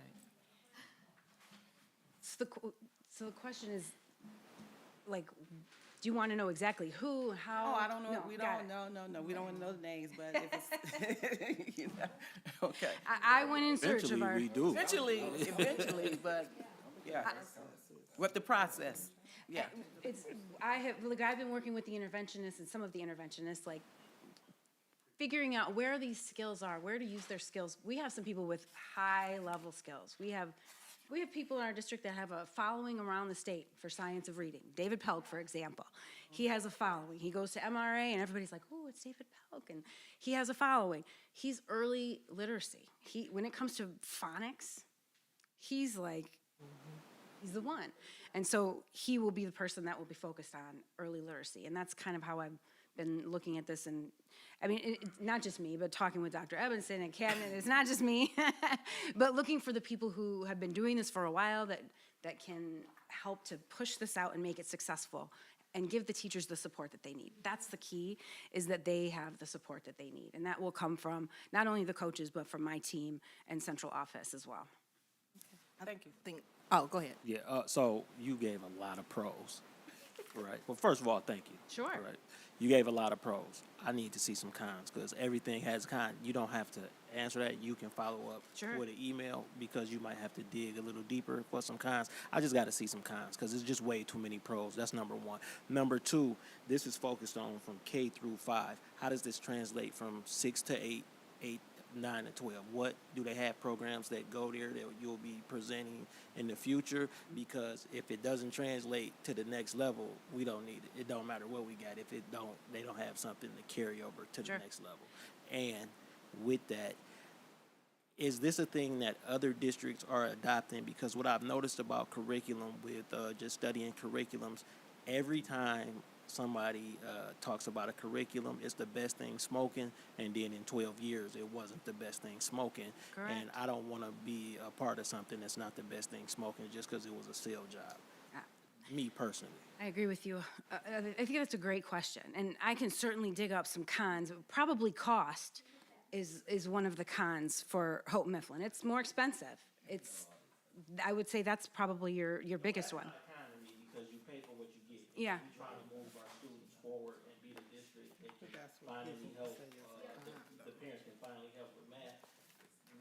So the question is, like, do you want to know exactly who, how? Oh, I don't know. No, We got don't. it. No. We don't want to know the names, but if it's, you know, okay. I went in search of our. do. Eventually, but yeah. With the process, yeah. I've been working with the interventionists and some of the interventionists, like, figuring out where these skills are, where to use their skills. We have some people with high-level skills. We have people in our district that have a following around the state for science of reading. David Pelk, for example. He has a following. He goes to MRA, and everybody's like, oh, it's David Pelk, and he has a following. He's early literacy. When it comes to phonics, he's the one. And so he will be the person that will be focused on early literacy, and that's kind of how I've been looking at this. And I mean, not just me, but talking with Dr. Evanson and cabinet, it's not just me, but looking for the people who have been doing this for a while that can help to push this out and make it successful and give the teachers the support that they need. That's the key, is that they have the support that they need. And that will come from not only the coaches, but from my team and central office as well. Thank you. Oh, go ahead. Yeah, so you gave a lot of pros, right? Well, first of all, thank you. Sure. Right. You gave a lot of pros. I need to see some cons because everything has con. You don't have to answer that. You can follow up Sure. with an email because you might have to dig a little deeper for some cons. I just got to see some cons because it's just way too many pros. That's number one. Number two, this is focused on from K through 5. How does this translate from 6 to 8, 9 to 12? What do they have programs that go there that you'll be presenting in the future? Because if it doesn't translate to the next level, we don't need it. It don't matter what we got. If they don't have something to carry over to Sure. the next level. And with that, is this a thing that other districts are adopting? Because what I've noticed about curriculum with just studying curriculums, every time somebody talks about a curriculum, it's the best thing smoking, and then in 12 years, it wasn't the best thing smoking. Correct. And I don't want to be a part of something that's not the best thing smoking just because it was a sale job. Me personally. I agree with you. I think that's a great question, and I can certainly dig up some cons. Probably cost is one of the cons for Houghton Mifflin. It's more expensive. I would say that's probably your biggest one. Economy, because you pay for what you get. Yeah. We're trying to move our students forward and be the district that can finally help, the parents can finally help with math.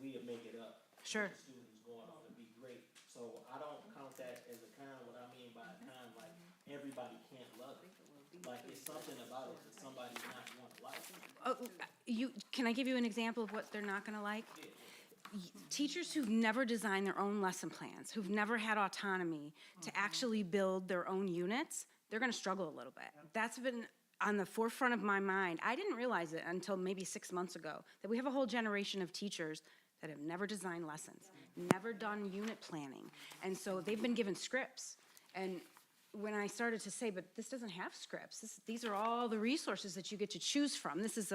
We'll make it up. Sure. The students going on to be great. So I don't count that as a con. What I mean by a con, like, everybody can't love it. Like, it's something about it that somebody's not going to like. Can I give you an example of what they're not going to like? Teachers who've never designed their own lesson plans, who've never had autonomy to actually build their own units, they're going to struggle a little bit. That's been on the forefront of my mind. I didn't realize it until maybe 6 months ago, that we have a whole generation of teachers that have never designed lessons, never done unit planning. And so they've been given scripts. And when I started to say, but this doesn't have scripts, these are all the resources that you get to choose from. This is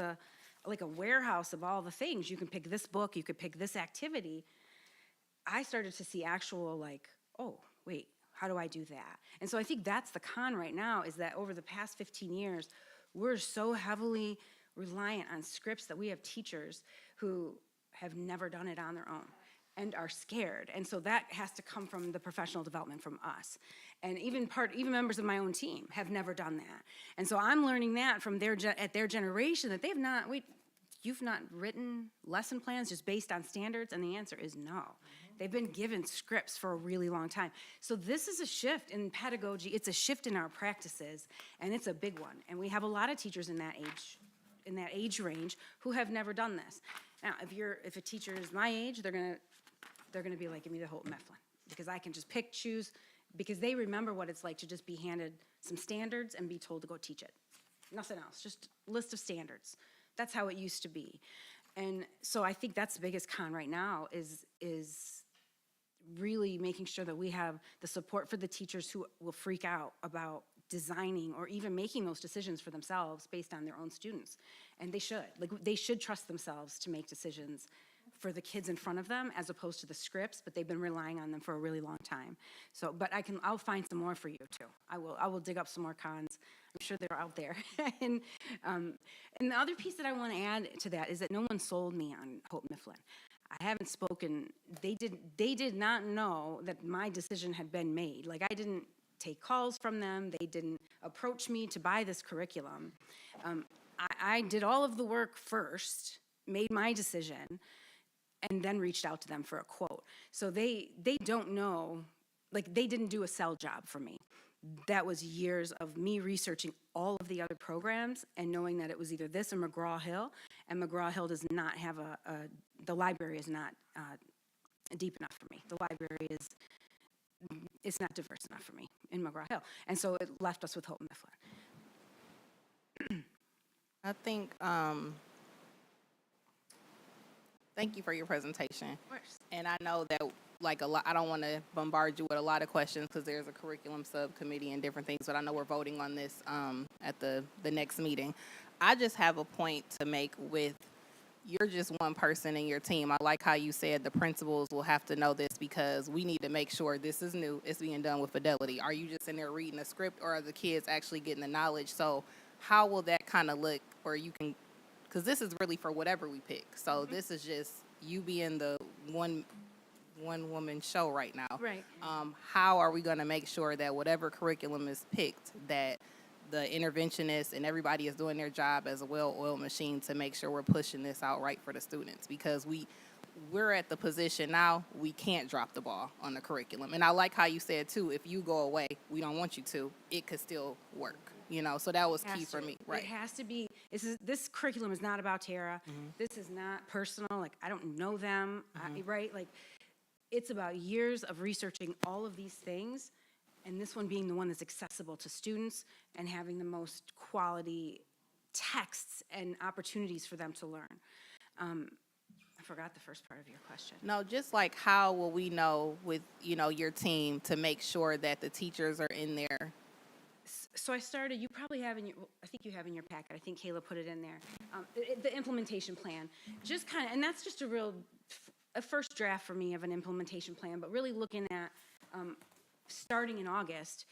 like a warehouse of all the things. You can pick this book, you could pick this activity. I started to see actual like, oh, wait, how do I do that? And so I think that's the con right now, is that over the past 15 years, we're so heavily reliant on scripts that we have teachers who have never done it on their own and are scared. And so that has to come from the professional development from us. And even members of my own team have never done that. And so I'm learning that from their generation, that you've not written lesson plans just based on standards, and the answer is no. They've been given scripts for a really long time. So this is a shift in pedagogy. It's a shift in our practices, and it's a big one. And we have a lot of teachers in that age range who have never done this. Now, if a teacher is my age, they're gonna be like, give me the Houghton Mifflin, because I can just pick, choose, because they remember what it's like to just be handed some standards and be told to go teach it. Nothing else, just a list of standards. That's how it used to be. And so I think that's the biggest con right now, is really making sure that we have the support for the teachers who will freak out about designing or even making those decisions for themselves based on their own students. And they should trust themselves to make decisions for the kids in front of them as opposed to the scripts, but they've been relying on them for a really long time. So, but I'll find some more for you too. I will dig up some more cons. I'm sure they're out there. And the other piece that I want to add to that is that no one sold me on Houghton Mifflin. I haven't spoken, they did not know that my decision had been made. Like, I didn't take calls from them. They didn't approach me to buy this curriculum. I did all of the work first, made my decision, and then reached out to them for a quote. So they don't know, like, they didn't do a sell job for me. That was years of me researching all of the other programs and knowing that it was either this or McGraw-Hill, and McGraw-Hill does not have the library is not deep enough for me. The library it's not diverse enough for me in McGraw-Hill. And so it left us with Houghton Mifflin. I think, thank you for your presentation. Of course. And I know that, like, I don't want to bombard you with a lot of questions because there's a curriculum subcommittee and different things, but I know we're voting on this at the next meeting. I just have a point to make with you're just one person in your team. I like how you said the principals will have to know this because we need to make sure this is new, it's being done with fidelity. Are you just in there reading a script, or are the kids actually getting the knowledge? So how will that kind of look, or you can, because this is really for whatever we pick. So this is just you being the one woman show right now. Right. How are we going to make sure that whatever curriculum is picked, that the interventionists and everybody is doing their job as a well-oiled machine to make sure we're pushing this out right for the students? Because we're at the position now, we can't drop the ball on the curriculum. And I like how you said too, if you go away, we don't want you to, it could still work. You know, so that was key Has for to. me. Right. It has to be, this curriculum is not about Tara. This is not personal, like, I don't know them, right? Like, it's about years of researching all of these things, and this one being the one that's accessible to students and having the most quality texts and opportunities for them to learn. I forgot the first part of your question. No, just like how will we know with, your team to make sure that the teachers are in there? So I started, you probably have I think you have in your packet, I think Kayla put it in there, the implementation plan. Just kind of, and that's just a first draft for me of an implementation plan, but really looking at, starting in August,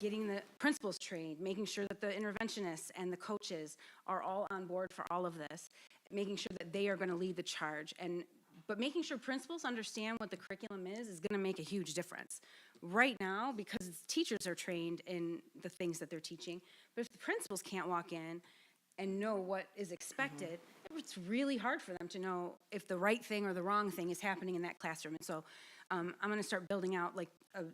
getting the principals trained, making sure that the interventionists and the coaches are all on board for all of this, making sure that they are going to lead the charge, but making sure principals understand what the curriculum is going to make a huge difference. Right now, because teachers are trained in the things that they're teaching, but if the principals can't walk in and know what is expected, it's really hard for them to know if the right thing or the wrong thing is happening in that classroom. And so I'm going to start building out like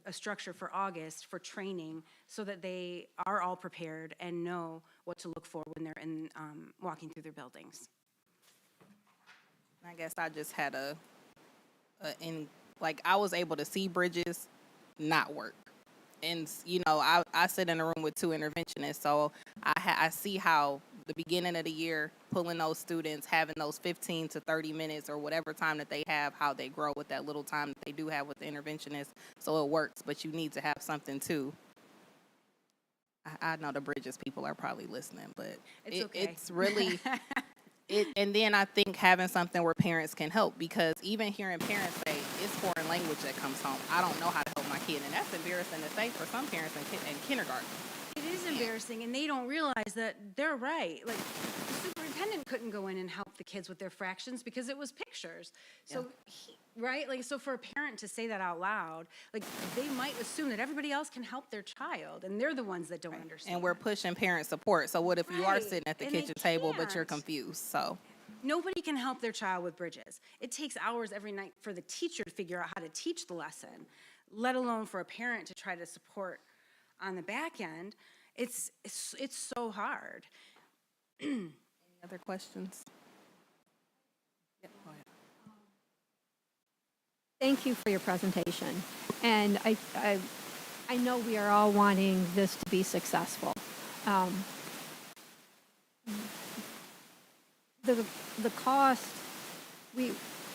a structure for August for training so that they are all prepared and know what to look for when they're walking through their buildings. I guess I just had I was able to see Bridges not work. And, I sit in a room with two interventionists, so I see how the beginning of the year, pulling those students, having those 15 to 30 minutes or whatever time that they have, how they grow with that little time that they do have with the interventionist. So it works, but you need to have something too. I know the Bridges people are probably listening, but It's okay. it's really... And then I think having something where parents can help, because even hearing parents say it's foreign language that comes home, I don't know how to help my kid, and that's embarrassing to say for some parents in kindergarten. It is embarrassing, and they don't realize that they're right. Like, the superintendent couldn't go in and help the kids with their fractions because it was pictures. So, right? Like, so for a parent to say that out loud, like, they might assume that everybody else can help their child, and they're the ones that don't understand. And we're pushing parent support. So what if you are Right, sitting at the and they kitchen table, but you're can't. confused? So Nobody can help their child with Bridges. It takes hours every night for the teacher to figure out how to teach the lesson, let alone for a parent to try to support on the back end. It's so hard. any other questions? Yep, go ahead. Thank you for your presentation. And I know we are all wanting this to be successful. The cost,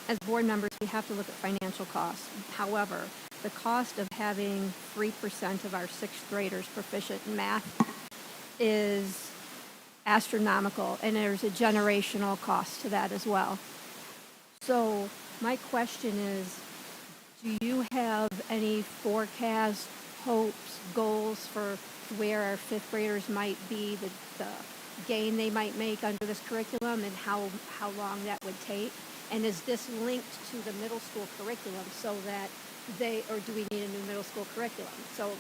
as board members, we have to look at financial costs. However, the cost of having 3% of our sixth graders proficient in math is astronomical, and there's a generational cost to that as well. So my question is, do you have any forecast, hopes, goals for where our fifth graders might be, the gain they might make under this curriculum, and how long that would take? And is this linked to the middle school curriculum so that or do we need a new middle school curriculum? So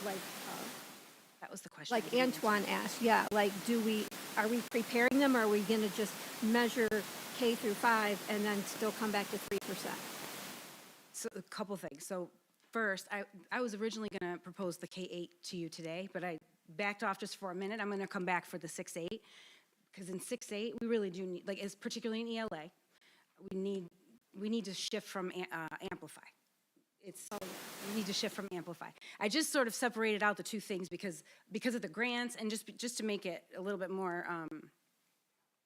That was the question. like Antoine asked, yeah, like are we preparing them, or are we going to just measure K through 5 and then still come back to 3%? So a couple things. So first, I was originally going to propose the K-8 to you today, but I backed off just for a minute. I'm going to come back for the 6-8, because in 6-8, we really do need, like, particularly in ELA, we need to shift from Amplify. We need to shift from Amplify. I just sort of separated out the two things because of the grants, and just to make it a little bit more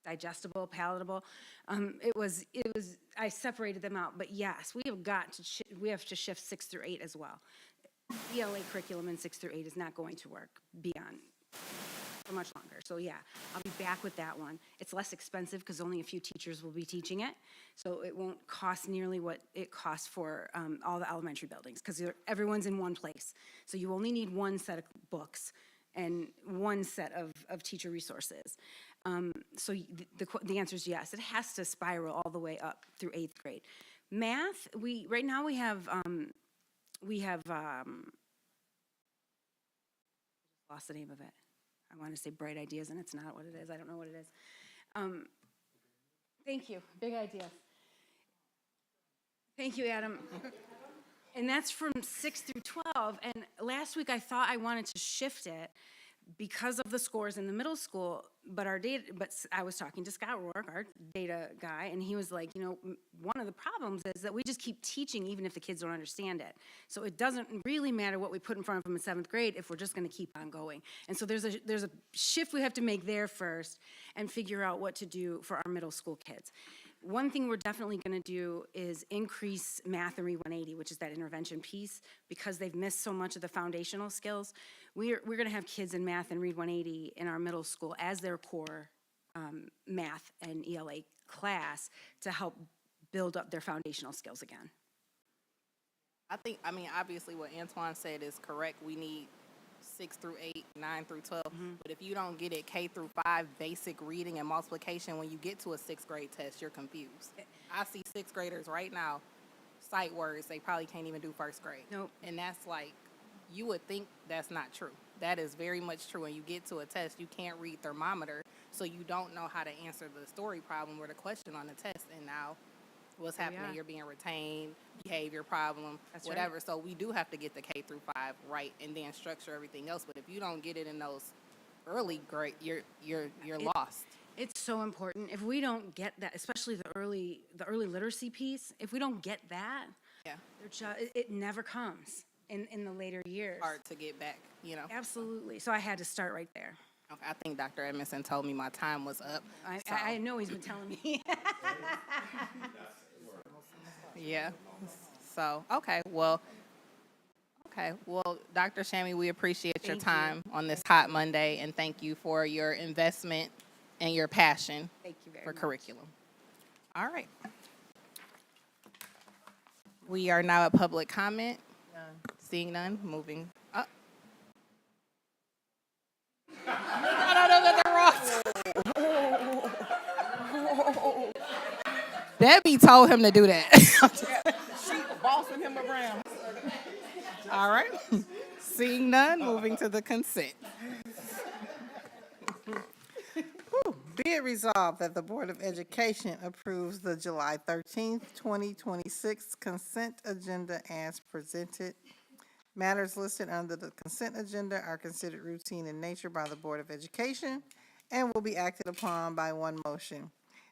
digestible, palatable. I separated them out, but yes, we have to shift 6 through 8 as well. ELA curriculum in 6 through 8 is not going to work beyond for much longer. So yeah, I'll be back with that one. It's less expensive because only a few teachers will be teaching it. So it won't cost nearly what it costs for all the elementary buildings because everyone's in one place. So you only need one set of books and one set of teacher resources. So the answer is yes. It has to spiral all the way up through 8th grade. Math, right now we have lost the name of it. I want to say Bright Ideas, and it's not what it is. I don't know what it is. Thank you. Big Ideas. Thank you, Adam. And that's from 6 through 12. And last week I thought I wanted to shift it because of the scores in the middle school, but I was talking to Scott Rourke, our data guy, and he was like, one of the problems is that we just keep teaching even if the kids don't understand it. So it doesn't really matter what we put in front of them in 7th grade if we're just gonna keep on going. And so there's a shift we have to make there first and figure out what to do for our middle school kids. One thing we're definitely going to do is increase math and Read 180, which is that intervention piece, because they've missed so much of the foundational skills. We're going to have kids in math and Read 180 in our middle school as their core math and ELA class to help build up their foundational skills again. Obviously what Antoine said is correct. We need 6 through 8, 9 through 12. But if you don't get it K through 5 basic reading and multiplication, when you get to a 6th grade test, you're confused. I see 6th graders right now, sight words, they probably can't even do 1st grade. Nope. And that's like, you would think that's not true. That is very much true. When you get to a test, you can't read thermometer, so you don't know how to answer the story problem or the question on the test. And now what's happening? yeah. You're being retained, behavior problem, That's right. whatever. So we do have to get the K through 5 right and then structure everything else. But if you don't get it in those early grade, you're lost. It's so important. If we don't get that, especially the early literacy piece, if we don't get that, Yeah, it never comes in the later years. hard to get back. Absolutely. So I had to start right there. Okay, I think Dr. Edmondson told me my time was up. I know he's been telling me. Yeah. So, okay, well, Dr. Shammy, we appreciate your Thank you. time on this hot Monday, and thank you for your investment and your passion Thank you very for much. curriculum. All right. We are now at public comment. Seeing none, moving up. Debbie told him to do that. Bossing him around. All right. Seeing none, moving to the consent. Be it resolved that the Board of Education approves the July 13th, 2026 consent agenda as presented. Matters listed under the consent agenda are considered routine in nature by the Board of Education and will be acted upon by one motion.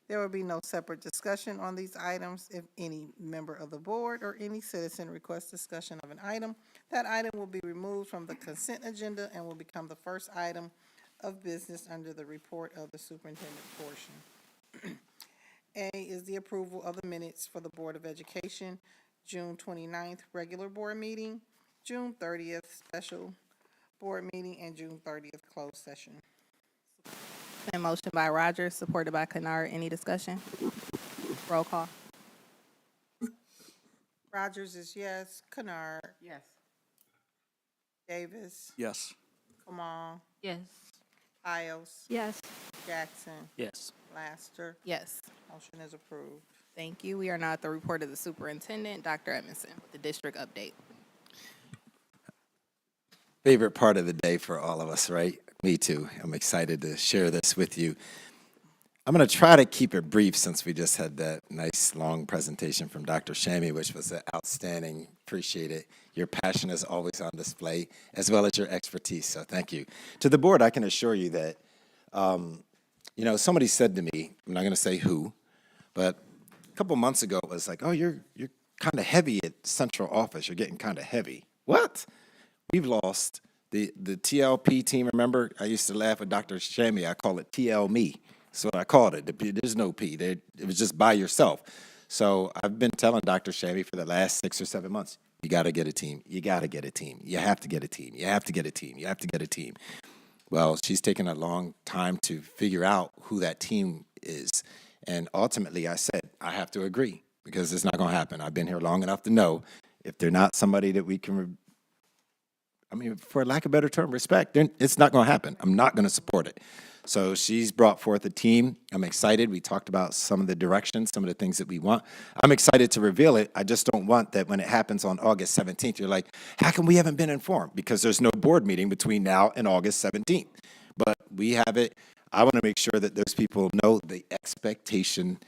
There will be no separate discussion on these items. If any member of the board or any citizen requests discussion of an item, that item will be removed from the consent agenda and will become the first item of business under the report of the superintendent portion. A is the approval of the minutes for the Board of Education, June 29th regular board meeting, June 30th special board meeting, and June 30th closed session. And motion by Rogers, supported by Kennard. Any discussion? Roll call. Rogers is yes. Kennard. Yes. Davis. Yes. Kamal. Yes. Piles. Yes. Jackson. Yes. Laster. Yes. Motion is approved. Thank you. We are now at the report of the superintendent, Dr. Edmondson, the district update. Favorite part of the day for all of us, right? Me too. I'm excited to share this with you. I'm going to try to keep it brief since we just had that nice long presentation from Dr. Shammy, which was outstanding. Appreciate it. Your passion is always on display, as well as your expertise, so thank you. To the board, I can assure you that, somebody said to me, I'm not going to say who, but a couple months ago, it was like, oh, you're kind of heavy at central office. You're getting kind of heavy. What? We've lost the TLP team. Remember, I used to laugh with Dr. Shammy. I call it TL me. That's what I called it. There's no P. It was just by yourself. So I've been telling Dr. Shammy for the last 6 or 7 months, you got to get a team. You got to get a team. You have to get a team. You have to get a team. You have to get a team. Well, she's taken a long time to figure out who that team is. And ultimately, I said, I have to agree because it's not going to happen. I've been here long enough to know if they're not somebody that we can, for lack of a better term, respect, then it's not going to happen. I'm not going to support it. So she's brought forth a team. I'm excited. We talked about some of the directions, some of the things that we want. I'm excited to reveal it. I just don't want that when it happens on August 17th, you're like, how come we haven't been informed? Because there's no board meeting between now and August 17th. But we have it. I want to make sure that those people know the expectation,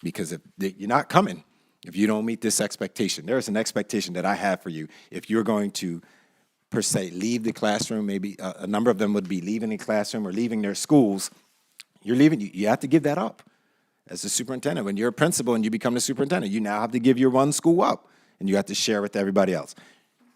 because if you're not coming, if you don't meet this expectation, there is an expectation that I have for you. If you're going to, per se, leave the classroom, maybe a number of them would be leaving the classroom or leaving their schools, you're leaving, you have to give that up. As a superintendent, when you're a principal and you become the superintendent, you now have to give your one school up, and you have to share with everybody else.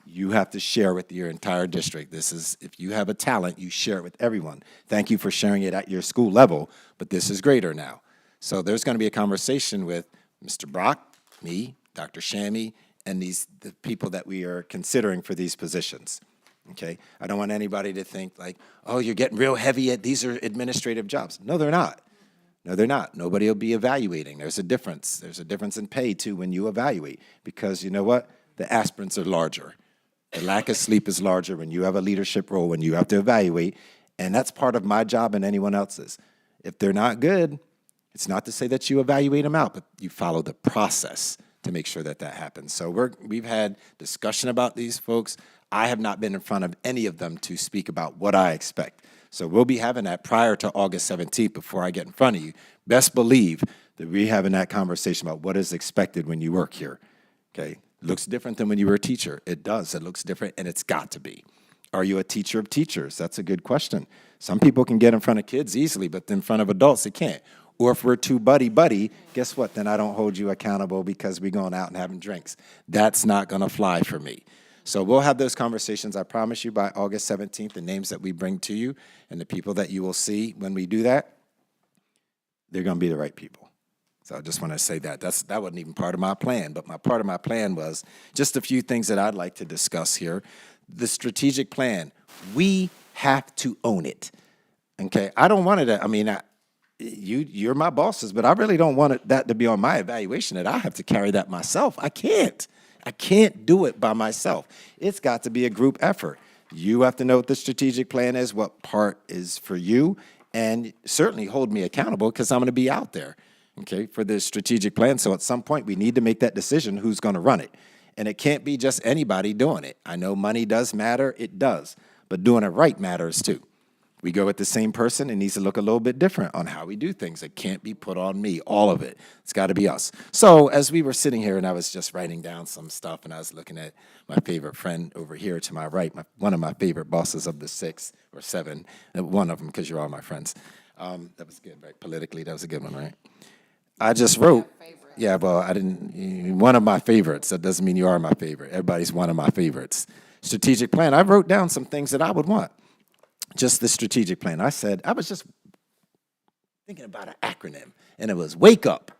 You have to share with your entire district. This is, if you have a talent, you share it with everyone. Thank you for sharing it at your school level, but this is greater now. So there's going to be a conversation with Mr. Brock, me, Dr. Shammy, and the people that we are considering for these positions. Okay? I don't want anybody to think like, oh, you're getting real heavy at these are administrative jobs. No, they're not. No, they're not. Nobody will be evaluating. There's a difference. There's a difference in pay, too, when you evaluate. Because you know what? The aspirants are larger. The lack of sleep is larger when you have a leadership role, when you have to evaluate. And that's part of my job and anyone else's. If they're not good, it's not to say that you evaluate them out, but you follow the process to make sure that that happens. So we've had discussion about these folks. I have not been in front of any of them to speak about what I expect. So we'll be having that prior to August 17th before I get in front of you. Best believe that we're having that conversation about what is expected when you work here, okay? Looks different than when you were a teacher. It does. It looks different, and it's got to be. Are you a teacher of teachers? That's a good question. Some people can get in front of kids easily, but in front of adults, they can't. Or if we're too buddy-buddy, guess what? Then I don't hold you accountable because we're going out and having drinks. That's not going to fly for me. So we'll have those conversations, I promise you, by August 17th, the names that we bring to you and the people that you will see when we do that, they're going to be the right people. So I just want to say that. That wasn't even part of my plan, but part of my plan was just a few things that I'd like to discuss here. The strategic plan, we have to own it, okay? I don't want it to, you're my bosses, but I really don't want that to be on my evaluation, that I have to carry that myself. I can't do it by myself. It's got to be a group effort. You have to know what the strategic plan is, what part is for you, and certainly hold me accountable because I'm going to be out there, okay, for the strategic plan. So at some point, we need to make that decision who's going to run it. And it can't be just anybody doing it. I know money does matter. It does. But doing it right matters, too. We go with the same person. It needs to look a little bit different on how we do things. It can't be put on me, all of it. It's got to be us. So as we were sitting here and I was just writing down some stuff and I was looking at my favorite friend over here to my right, one of my favorite bosses of the 6 or 7, one of them because you're all my friends. That was good, right? Politically, that was a good one, right? I just wrote, yeah, well, I didn't, one of my favorites. That doesn't mean you are my favorite. Everybody's one of my favorites. Strategic plan. I wrote down some things that I would want. Just the strategic plan. I was just thinking about an acronym, and it was WAKE UP,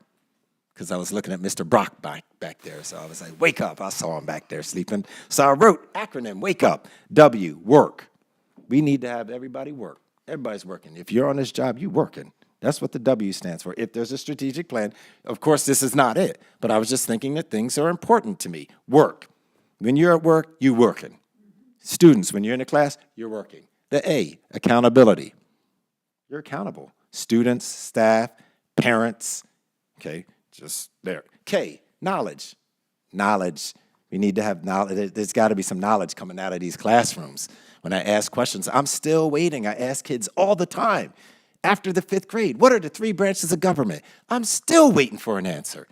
because I was looking at Mr. Brock back there. So I was like, wake up. I saw him back there sleeping. So I wrote acronym, WAKE UP. W, work. We need to have everybody work. Everybody's working. If you're on this job, you're working. That's what the W stands for. If there's a strategic plan, of course, this is not it. But I was just thinking that things are important to me. Work. When you're at work, you're working. Students, when you're in the class, you're working. The A, accountability. You're accountable. Students, staff, parents, okay, just there. K, knowledge. Knowledge. We need to have knowledge. There's got to be some knowledge coming out of these classrooms. When I ask questions, I'm still waiting. I ask kids all the time. After the 5th grade, what are the 3 branches of government? I'm still waiting for an answer.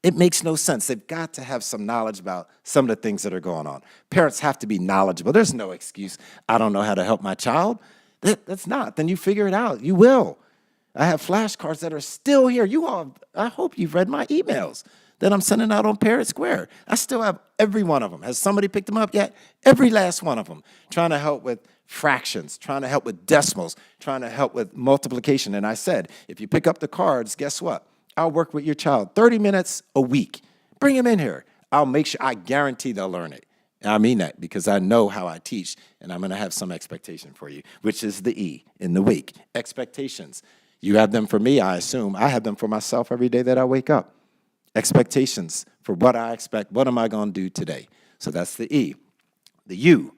It makes no sense. They've got to have some knowledge about some of the things that are going on. Parents have to be knowledgeable. There's no excuse. I don't know how to help my child. That's not. Then you figure it out. You will. I have flashcards that are still here. You all, I hope you've read my emails that I'm sending out on Parrott Square. I still have every one of them. Has somebody picked them up yet? Every last one of them. Trying to help with fractions, trying to help with decimals, trying to help with multiplication. And I said, if you pick up the cards, guess what? I'll work with your child 30 minutes a week. Bring them in here. I'll make sure, I guarantee they'll learn it. And I mean that because I know how I teach, and I'm going to have some expectation for you, which is the E in the week. Expectations. You have them for me, I assume. I have them for myself every day that I wake up. Expectations for what I expect. What am I going to do today? So that's the E. The U,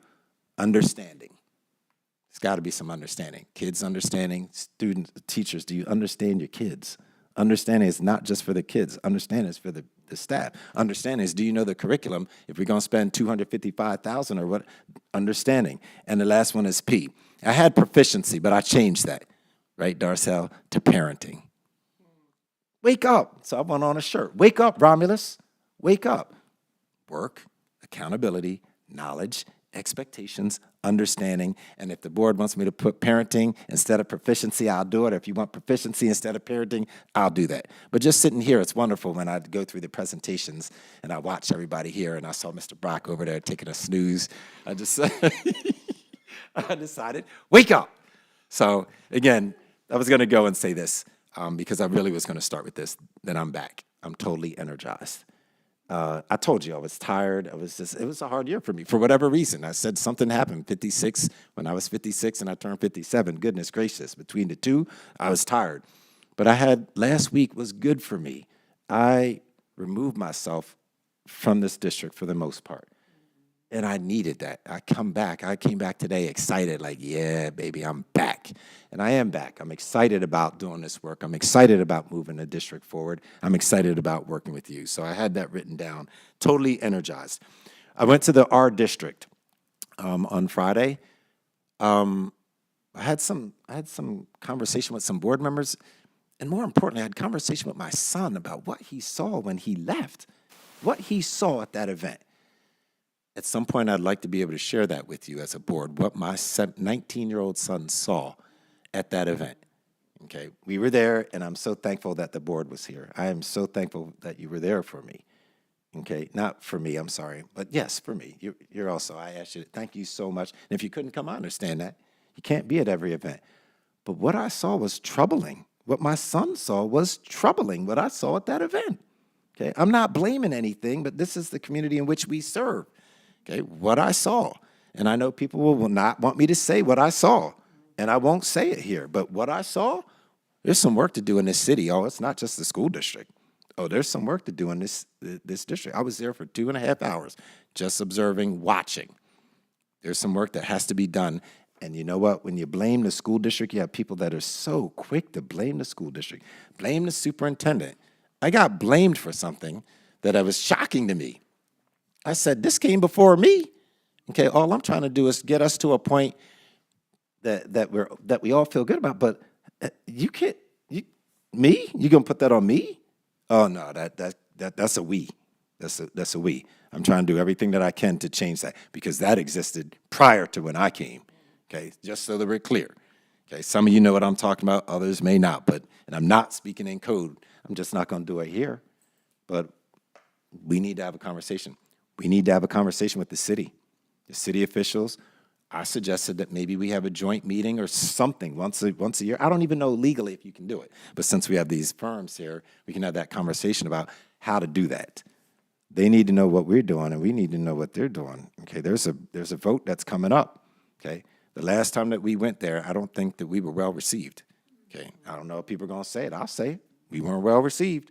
understanding. There's got to be some understanding. Kids understanding, students, teachers, do you understand your kids? Understanding is not just for the kids. Understanding is for the staff. Understanding is, do you know the curriculum? If we're going to spend $255,000 or what? Understanding. And the last one is P. I had proficiency, but I changed that, right, Darcel, to parenting. Wake up. So I went on a shirt. Wake up, Romulus. Wake up. Work, accountability, knowledge, expectations, understanding, and if the board wants me to put parenting instead of proficiency, I'll do it. Or if you want proficiency instead of parenting, I'll do that. But just sitting here, it's wonderful when I go through the presentations and I watch everybody here, and I saw Mr. Brock over there taking a snooze. I decided, wake up. So again, I was going to go and say this because I really was going to start with this. Then I'm back. I'm totally energized. I told you I was tired. It was a hard year for me for whatever reason. I said something happened. 56, when I was 56 and I turned 57, goodness gracious, between the two, I was tired. But last week was good for me. I removed myself from this district for the most part. And I needed that. I came back today excited, like, yeah, baby, I'm back. And I am back. I'm excited about doing this work. I'm excited about moving the district forward. I'm excited about working with you. So I had that written down, totally energized. I went to the R district on Friday. I had some conversation with some board members, and more importantly, I had conversation with my son about what he saw when he left, what he saw at that event. At some point, I'd like to be able to share that with you as a board, what my 19-year-old son saw at that event. Okay, we were there, and I'm so thankful that the board was here. I am so thankful that you were there for me. Okay, not for me, I'm sorry, but yes, for me. You're also, I asked you, thank you so much. And if you couldn't come, I understand that. You can't be at every event. But what I saw was troubling. What my son saw was troubling, what I saw at that event. Okay, I'm not blaming anything, but this is the community in which we serve. Okay, what I saw. And I know people will not want me to say what I saw, and I won't say it here. But what I saw, there's some work to do in this city. Oh, it's not just the school district. Oh, there's some work to do in this district. I was there for 2.5 hours just observing, watching. There's some work that has to be done. And you know what? When you blame the school district, you have people that are so quick to blame the school district, blame the superintendent. I got blamed for something that was shocking to me. I said, this came before me. Okay, all I'm trying to do is get us to a point that we all feel good about. But you can't, me? You gonna put that on me? Oh no, that's a we. That's a we. I'm trying to do everything that I can to change that because that existed prior to when I came. Okay, just so that we're clear. Okay, some of you know what I'm talking about, others may not. And I'm not speaking in code. I'm just not gonna do it here. But we need to have a conversation. We need to have a conversation with the city officials. I suggested that maybe we have a joint meeting or something once a year. I don't even know legally if you can do it. But since we have these firms here, we can have that conversation about how to do that. They need to know what we're doing, and we need to know what they're doing. Okay, there's a vote that's coming up. Okay, the last time that we went there, I don't think that we were well received. Okay, I don't know if people are going to say it. I'll say it. We weren't well received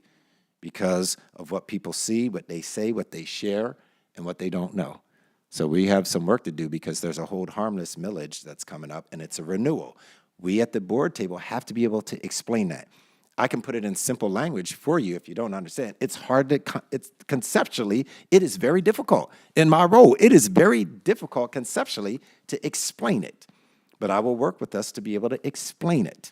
because of what people see, what they say, what they share, and what they don't know. So we have some work to do because there's a hold harmless millage that's coming up, and it's a renewal. We at the board table have to be able to explain that. I can put it in simple language for you if you don't understand. It's hard to, conceptually, it is very difficult. In my role, it is very difficult conceptually to explain it. But I will work with us to be able to explain it.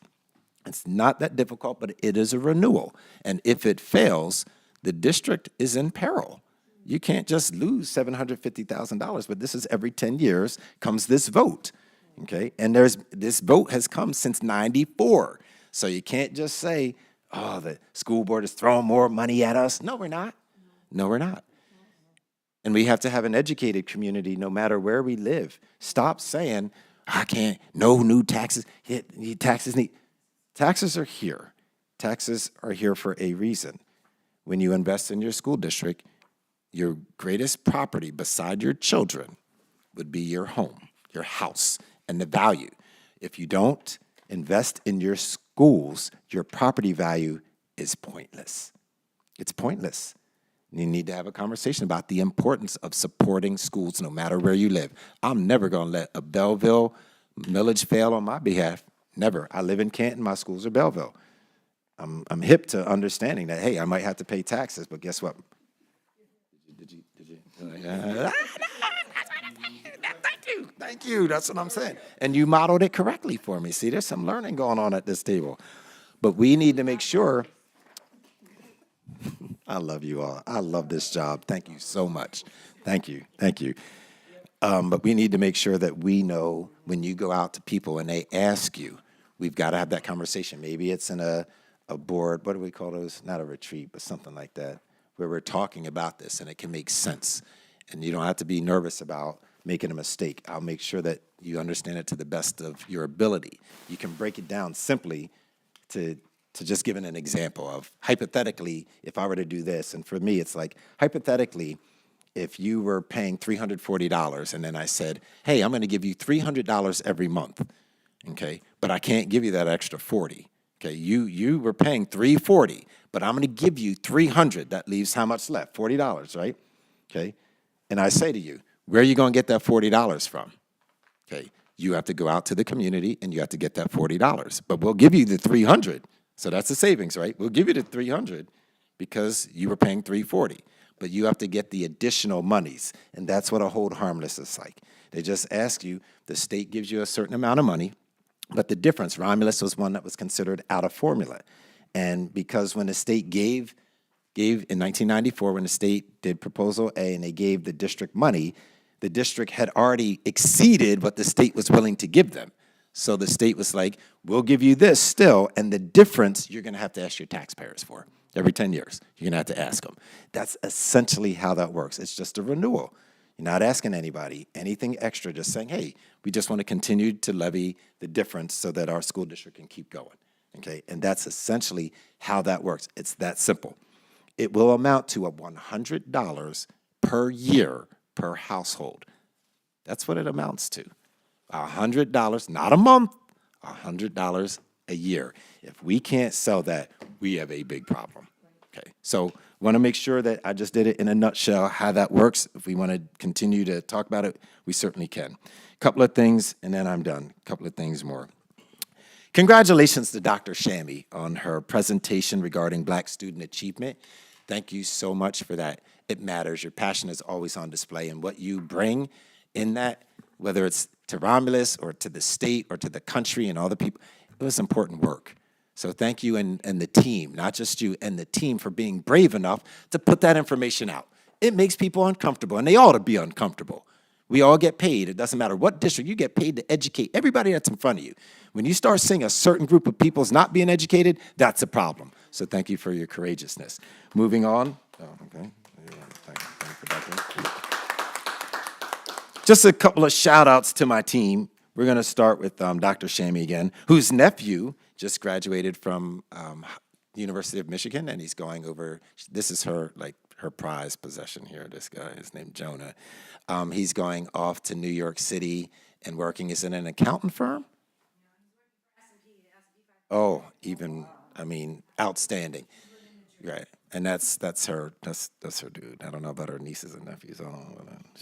It's not that difficult, but it is a renewal. And if it fails, the district is in peril. You can't just lose $750,000, but this is every 10 years comes this vote, okay? And this vote has come since '94. So you can't just say, oh, the school board is throwing more money at us. No, we're not. No, we're not. And we have to have an educated community no matter where we live. Stop saying, I can't, no new taxes, taxes are here. Taxes are here for a reason. When you invest in your school district, your greatest property beside your children would be your home, your house, and the value. If you don't invest in your schools, your property value is pointless. It's pointless. You need to have a conversation about the importance of supporting schools no matter where you live. I'm never going to let a Belleville millage fail on my behalf. Never. I live in Canton. My schools are Belleville. I'm hip to understanding that, hey, I might have to pay taxes, but guess what? Did you? Thank you. That's what I'm saying. And you modeled it correctly for me. See, there's some learning going on at this table. But we need to make sure. I love you all. I love this job. Thank you so much. Thank you. Thank you. But we need to make sure that we know when you go out to people and they ask you, we've got to have that conversation. Maybe it's in a board, what do we call those? Not a retreat, but something like that, where we're talking about this and it can make sense. And you don't have to be nervous about making a mistake. I'll make sure that you understand it to the best of your ability. You can break it down simply to just giving an example of, hypothetically, if I were to do this, and for me, it's like, hypothetically, if you were paying $340 and then I said, hey, I'm going to give you $300 every month, okay, but I can't give you that extra $40. Okay, you were paying $340, but I'm going to give you $300. That leaves how much left? $40, right? Okay, and I say to you, where are you going to get that $40 from? Okay, you have to go out to the community and you have to get that $40, but we'll give you the $300. So that's the savings, right? We'll give you the $300 because you were paying $340, but you have to get the additional monies, and that's what a hold harmless is like. They just ask you, the state gives you a certain amount of money, but the difference, Romulus was one that was considered out of formula, and because when the state gave in 1994, when the state did Proposal A and they gave the district money, the district had already exceeded what the state was willing to give them. So the state was like, we'll give you this still, and the difference you're going to have to ask your taxpayers for. Every 10 years, you're going to have to ask them. That's essentially how that works. It's just a renewal. You're not asking anybody anything extra, just saying, hey, we just want to continue to levy the difference so that our school district can keep going, okay? And that's essentially how that works. It's that simple. It will amount to $100 per year per household. That's what it amounts to. $100, not a month, $100 a year. If we can't sell that, we have a big problem. Okay, so want to make sure that I just did it in a nutshell, how that works. If we want to continue to talk about it, we certainly can. A couple of things, and then I'm done. A couple of things more. Congratulations to Dr. Shammy on her presentation regarding Black student achievement. Thank you so much for that. It matters. Your passion is always on display, and what you bring in that, whether it's to Romulus or to the state or to the country and all the people, it was important work. So thank you and the team, not just you, and the team for being brave enough to put that information out. It makes people uncomfortable, and they ought to be uncomfortable. We all get paid. It doesn't matter what district, you get paid to educate everybody that's in front of you. When you start seeing a certain group of people is not being educated, that's a problem. So thank you for your courageousness. Moving on. Oh, okay. Yeah, thank you for that. Just a couple of shout outs to my team. We're going to start with Dr. Shammy again, whose nephew just graduated from University of Michigan, and he's going over, this is her prized possession here, this guy is named Jonah. He's going off to New York City and working, is in an accountant firm? Oh, even, I mean, outstanding. Right, and that's her dude. I don't know about her nieces and nephews.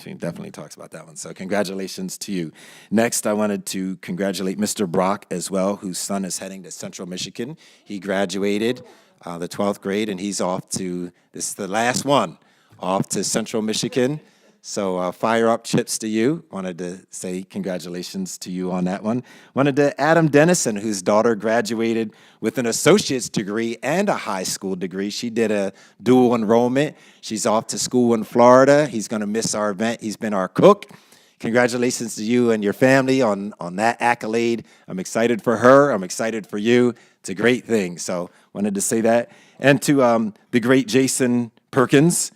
She definitely talks about that one. So congratulations to you. Next, I wanted to congratulate Mr. Brock as well, whose son is heading to Central Michigan. He graduated the 12th grade, and he's off to, this is the last one, off to Central Michigan. So fire up chips to you. Wanted to say congratulations to you on that one. Wanted to Adam Dennison, whose daughter graduated with an associate's degree and a high school degree. She did a dual enrollment. She's off to school in Florida. He's going to miss our event. He's been our cook. Congratulations to you and your family on that accolade. I'm excited for her. I'm excited for you. It's a great thing. So wanted to say that. And to the great Jason Perkins,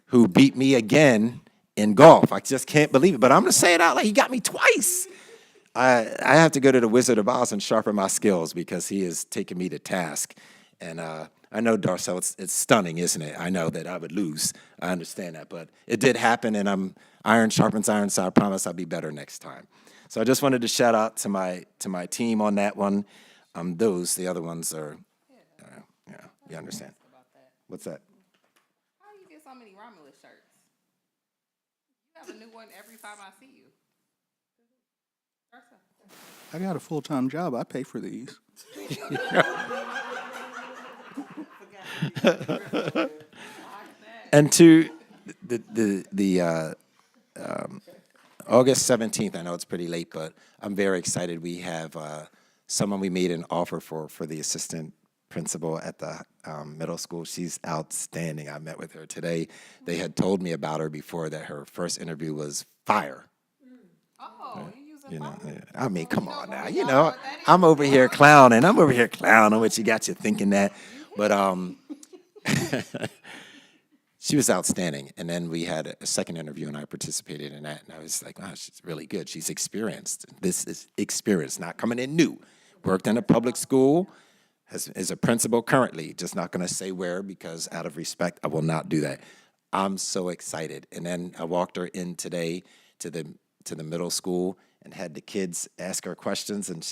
who beat me again in golf. I just can't believe it, but I'm going to say it out loud. He got me twice. I have to go to the Wizard of Oz and sharpen my skills because he has taken me to task. And I know, Darcel, it's stunning, isn't it? I know that I would lose. I understand that, but it did happen, and iron sharpens iron, so I promise I'll be better next time. So I just wanted to shout out to my team on that one. The other ones are, yeah, you understand. What's that? How do you get so many Romulus shirts? You have a new one every time I see you. I got a full-time job. I pay for these. And to the August 17th, I know it's pretty late, but I'm very excited. We have someone we made an offer for the assistant principal at the middle school. She's outstanding. I met with her today. They had told me about her before that her first interview was fire. Oh, you using You know, phone? I mean, come on now. You know, I'm over here clowning. I'm over here clowning what you got you thinking that. But she was outstanding. And then we had a second interview, and I participated in that. And I was like, wow, she's really good. She's experienced. This is experience, not coming in new. Worked in a public school, is a principal currently. Just not going to say where because out of respect, I will not do that. I'm so excited. And then I walked her in today to the middle school and had the kids ask her questions, and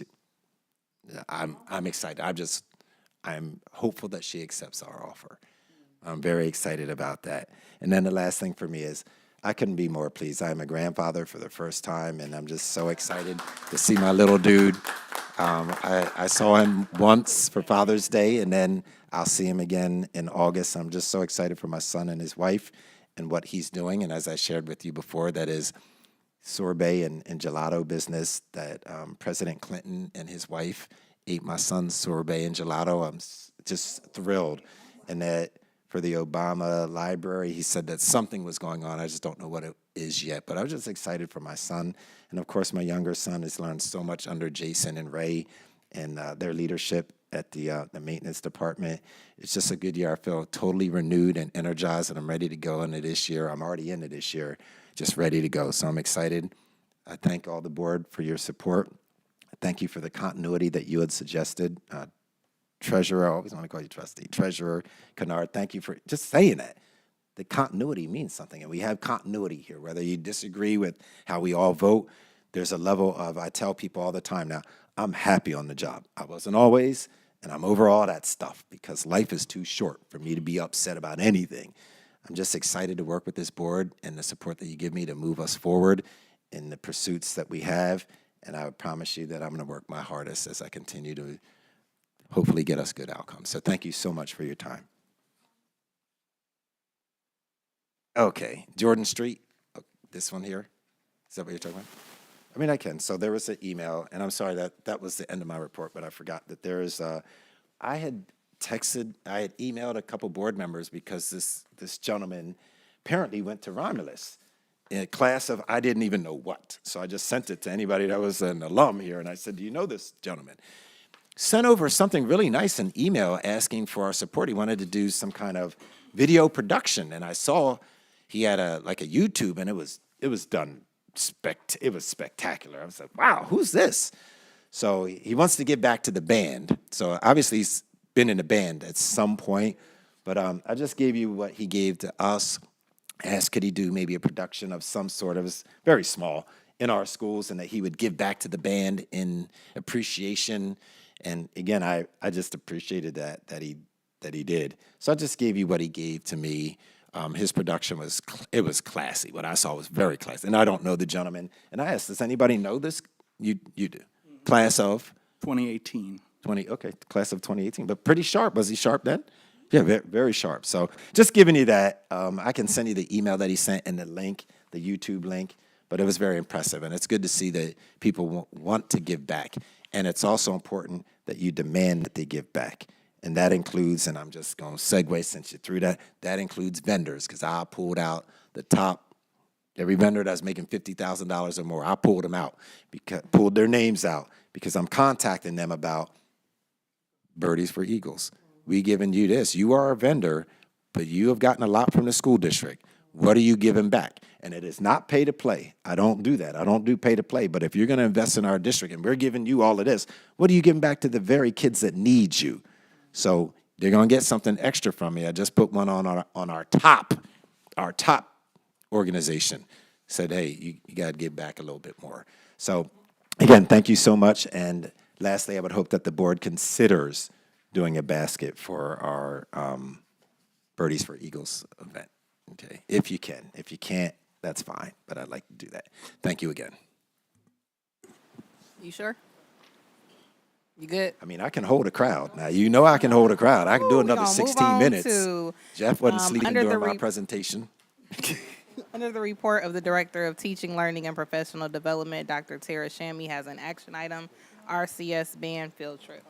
I'm excited. I'm hopeful that she accepts our offer. I'm very excited about that. And then the last thing for me is I couldn't be more pleased. I'm a grandfather for the first time, and I'm just so excited to see my little dude. I saw him once for Father's Day, and then I'll see him again in August. I'm just so excited for my son and his wife and what he's doing. And as I shared with you before, that is sorbet and gelato business that President Clinton and his wife ate my son's sorbet and gelato. I'm just thrilled. And that for the Obama Library, he said that something was going on. I just don't know what it is yet. But I was just excited for my son. And of course, my younger son has learned so much under Jason and Ray and their leadership at the maintenance department. It's just a good year. I feel totally renewed and energized, and I'm ready to go into this year. I'm already into this year, just ready to go. So I'm excited. I thank all the board for your support. Thank you for the continuity that you had suggested. Treasurer, I always want to call you trustee. Treasurer Kennard, thank you for just saying that. The continuity means something, and we have continuity here. Whether you disagree with how we all vote, there's a level of, I tell people all the time now, I'm happy on the job. I wasn't always, and I'm over all that stuff because life is too short for me to be upset about anything. I'm just excited to work with this board and the support that you give me to move us forward in the pursuits that we have. And I would promise you that I'm going to work my hardest as I continue to hopefully get us good outcomes. So thank you so much for your time. Okay, Jordan Street, this one here. Is that what you're talking about? I mean, I can. So there was an email, and I'm sorry that was the end of my report, but I forgot that there is, I had emailed a couple board members because this gentleman apparently went to Romulus in a class of I didn't even know what. So I just sent it to anybody that was an alum here, and I said, do you know this gentleman? Sent over something really nice, an email asking for our support. He wanted to do some kind of video production, and I saw he had a YouTube, and it was done. It was spectacular. I was like, wow, who's this? So he wants to get back to the band. So obviously he's been in a band at some point, but I just gave you what he gave to us. Asked could he do maybe a production of some sort of, very small, in our schools, and that he would give back to the band in appreciation. And again, I just appreciated that he did. So I just gave you what he gave to me. His production was classy. What I saw was very classy. And I don't know the gentleman. And I asked, does anybody know this? You do. Class of? 2018. Class of 2018. But pretty sharp. Was he sharp then? Yeah, very, very sharp. So just giving you that. I can send you the email that he sent and the link, the YouTube link. But it was very impressive. And it's good to see that people want to give back. And it's also important that you demand that they give back. And that includes, and I'm just going to segue since you threw that includes vendors, because I pulled out the top, every vendor that's making $50,000 or more, I pulled them out, pulled their names out, because I'm contacting them about Birdies for Eagles. We giving you this. You are a vendor, but you have gotten a lot from the school district. What are you giving back? And it is not pay to play. I don't do that. I don't do pay to play. But if you're going to invest in our district and we're giving you all of this, what are you giving back to the very kids that need you? So they're going to get something extra from me. I just put one on our top organization. Said, hey, you got to give back a little bit more. So, again, thank you so much. And lastly, I would hope that the board considers doing a basket for our Birdies for Eagles event. Okay, if you can. If you can't, that's fine. But I'd like to do that. Thank you again. You sure? You good? I mean, I can hold a crowd. Now, you know I can hold a crowd. I can do Ooh, another we gonna move 16 on minutes. to, Jeff wasn't sleeping under the during my re- presentation. Under the report of the Director of Teaching, Learning, and Professional Development, Dr. Tara Shammy has an action item, RCS band field trip.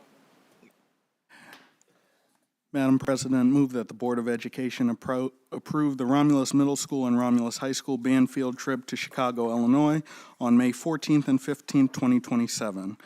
Madam President, move that the Board of Education approve the Romulus Middle School and Romulus High School band field trip to Chicago, Illinois on May 14th and 15th, 2027.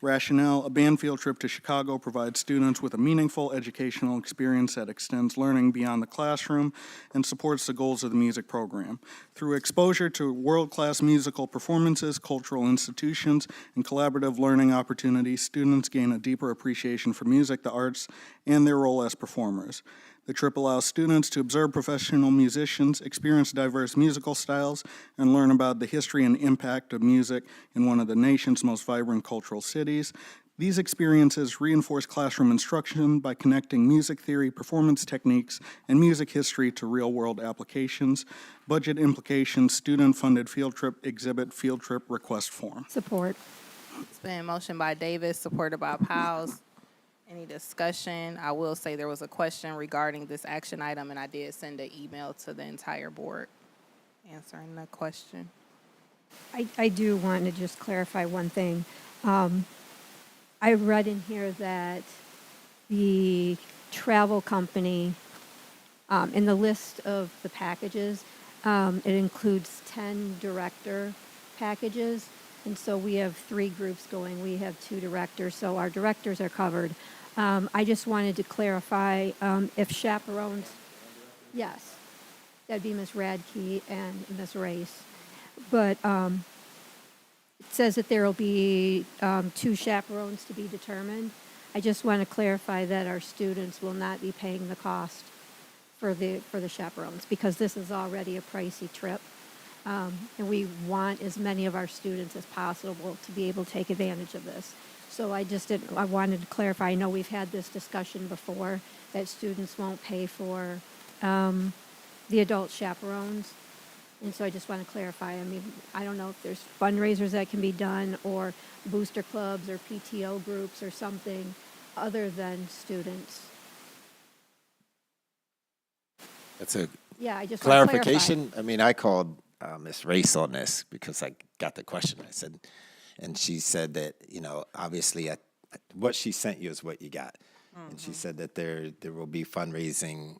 Rationale, a band field trip to Chicago provides students with a meaningful educational experience that extends learning beyond the classroom and supports the goals of the music program. Through exposure to world-class musical performances, cultural institutions, and collaborative learning opportunities, students gain a deeper appreciation for music, the arts, and their role as performers. The trip allows students to observe professional musicians, experience diverse musical styles, and learn about the history and impact of music in one of the nation's most vibrant cultural cities. These experiences reinforce classroom instruction by connecting music theory, performance techniques, and music history to real-world applications. Budget implications, student-funded field trip exhibit field trip request form. Support. It's been motion by Davis, supported by Powles. Any discussion? I will say there was a question regarding this action item, and I did send an email to the entire board answering the question. I do want to just clarify one thing. I read in here that the travel company, in the list of the packages, it includes 10 director packages. And so we have 3 groups going. We have 2 directors, so our directors are covered. I just wanted to clarify if chaperones, yes, that'd be Ms. Radke and Ms. Race. But it says that there will be 2 chaperones to be determined. I just want to clarify that our students will not be paying the cost for the chaperones, because this is already a pricey trip. And we want as many of our students as possible to be able to take advantage of this. So I wanted to clarify, I know we've had this discussion before, that students won't pay for the adult chaperones. And so I just want to clarify, I mean, I don't know if there's fundraisers that can be done, or booster clubs or PTO groups or something other than students. That's a Yeah, I just want to clarify. clarification. I mean, I called Ms. Race on this because I got the question. I said, and she said that, obviously what she sent you is what you got. And she said that there will be fundraising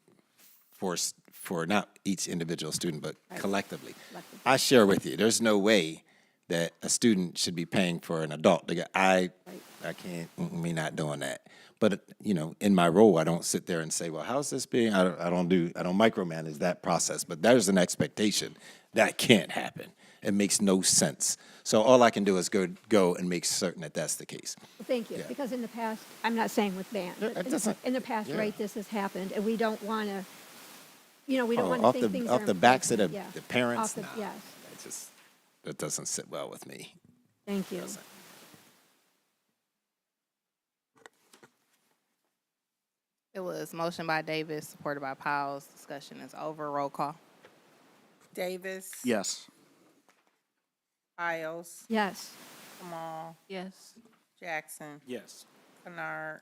for not each individual student, but collectively. I share with you, there's no way that a student should be paying for an adult. I can't, me not doing that. But, in my role, I don't sit there and say, well, how's this being? I don't micromanage that process. But there's an expectation that can't happen. It makes no sense. So all I can do is go and make certain that that's the case. Thank you, Yeah. because in the past, I'm not saying with band, Yeah, but it doesn't- in the past, yeah. right, this has happened, and we don't want to, we don't want off to the think things off are the backs of the, yeah. the parents. Off the- Nah, Yes, that doesn't sit well with me. thank you. It was motion by Davis, supported by Powles. Discussion is over. Roll call. Davis. Yes. Piles. Yes, Kamal. Yes. Jackson. Yes. Kennard.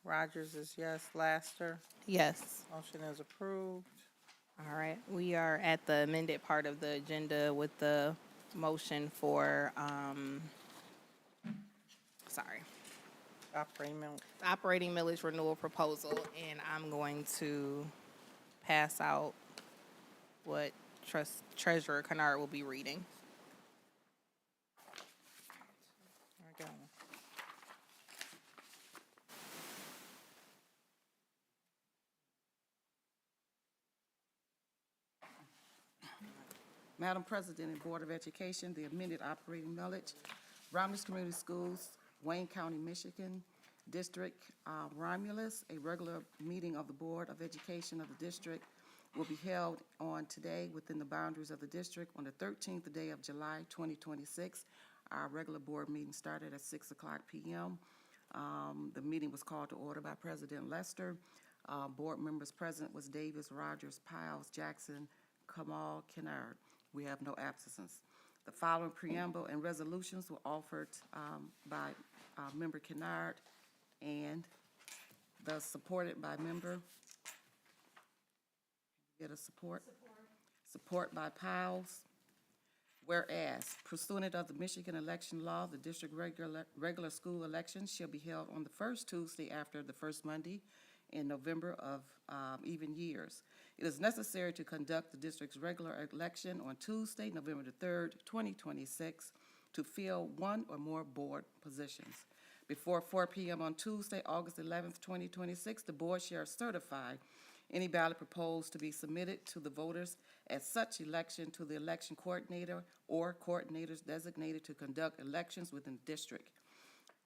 Rogers is yes. Laster. Yes. Motion is approved. All right. We are at the amended part of the agenda with the motion for, operating millage renewal proposal, and I'm going to pass out what Treasurer Kennard will be reading. There we go. Madam President and Board of Education, the amended operating millage, Romulus Community Schools, Wayne County, Michigan, District Romulus. A regular meeting of the Board of Education of the district will be held on today within the boundaries of the district on the 13th day of July, 2026. Our regular board meeting started at 6:00 p.m. The meeting was called to order by President Lester. Board members present was Davis, Rogers, Piles, Jackson, Kamal, Kennard. We have no absences. The following preamble and resolutions were offered by Member Kennard and thus supported by Member. Get a support? Support by Piles. Whereas pursuant of the Michigan election law, the district regular school elections shall be held on the first Tuesday after the first Monday in November of even years. It is necessary to conduct the district's regular election on Tuesday, November the 3rd, 2026, to fill one or more board positions. Before 4 p.m. on Tuesday, August 11th, 2026, the board shall certify any ballot proposed to be submitted to the voters at such election to the election coordinator or coordinators designated to conduct elections within the district.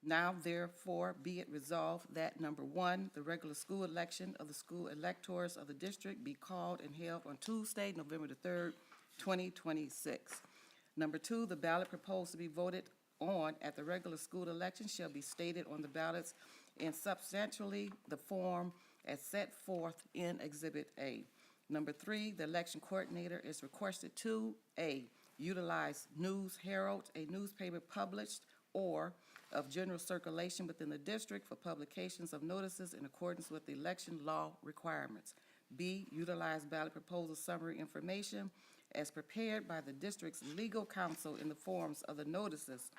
Now therefore be it resolved that, number one, the regular school election of the school electors of the district be called and held on Tuesday, November the 3rd, 2026. Number two, the ballot proposed to be voted on at the regular school election shall be stated on the ballots in substantially the form as set forth in Exhibit A. Number three, the election coordinator is requested to, A, utilize News Herald, a newspaper published or of general circulation within the district for publications of notices in accordance with the election law requirements. B, utilize ballot proposal summary information as prepared by the district's legal counsel in the forms of the notices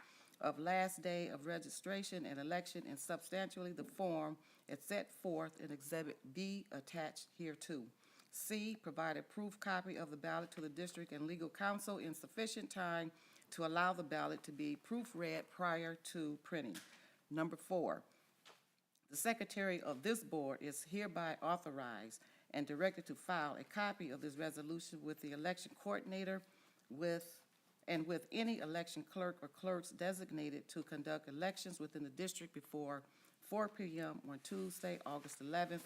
of last day of registration and election and substantially the form as set forth in Exhibit B attached hereto. C, provide a proof copy of the ballot to the district and legal counsel in sufficient time to allow the ballot to be proofread prior to printing. Number four, the secretary of this board is hereby authorized and directed to file a copy of this resolution with the election coordinator with any election clerk or clerks designated to conduct elections within the district before 4 p.m. on Tuesday, August 11th,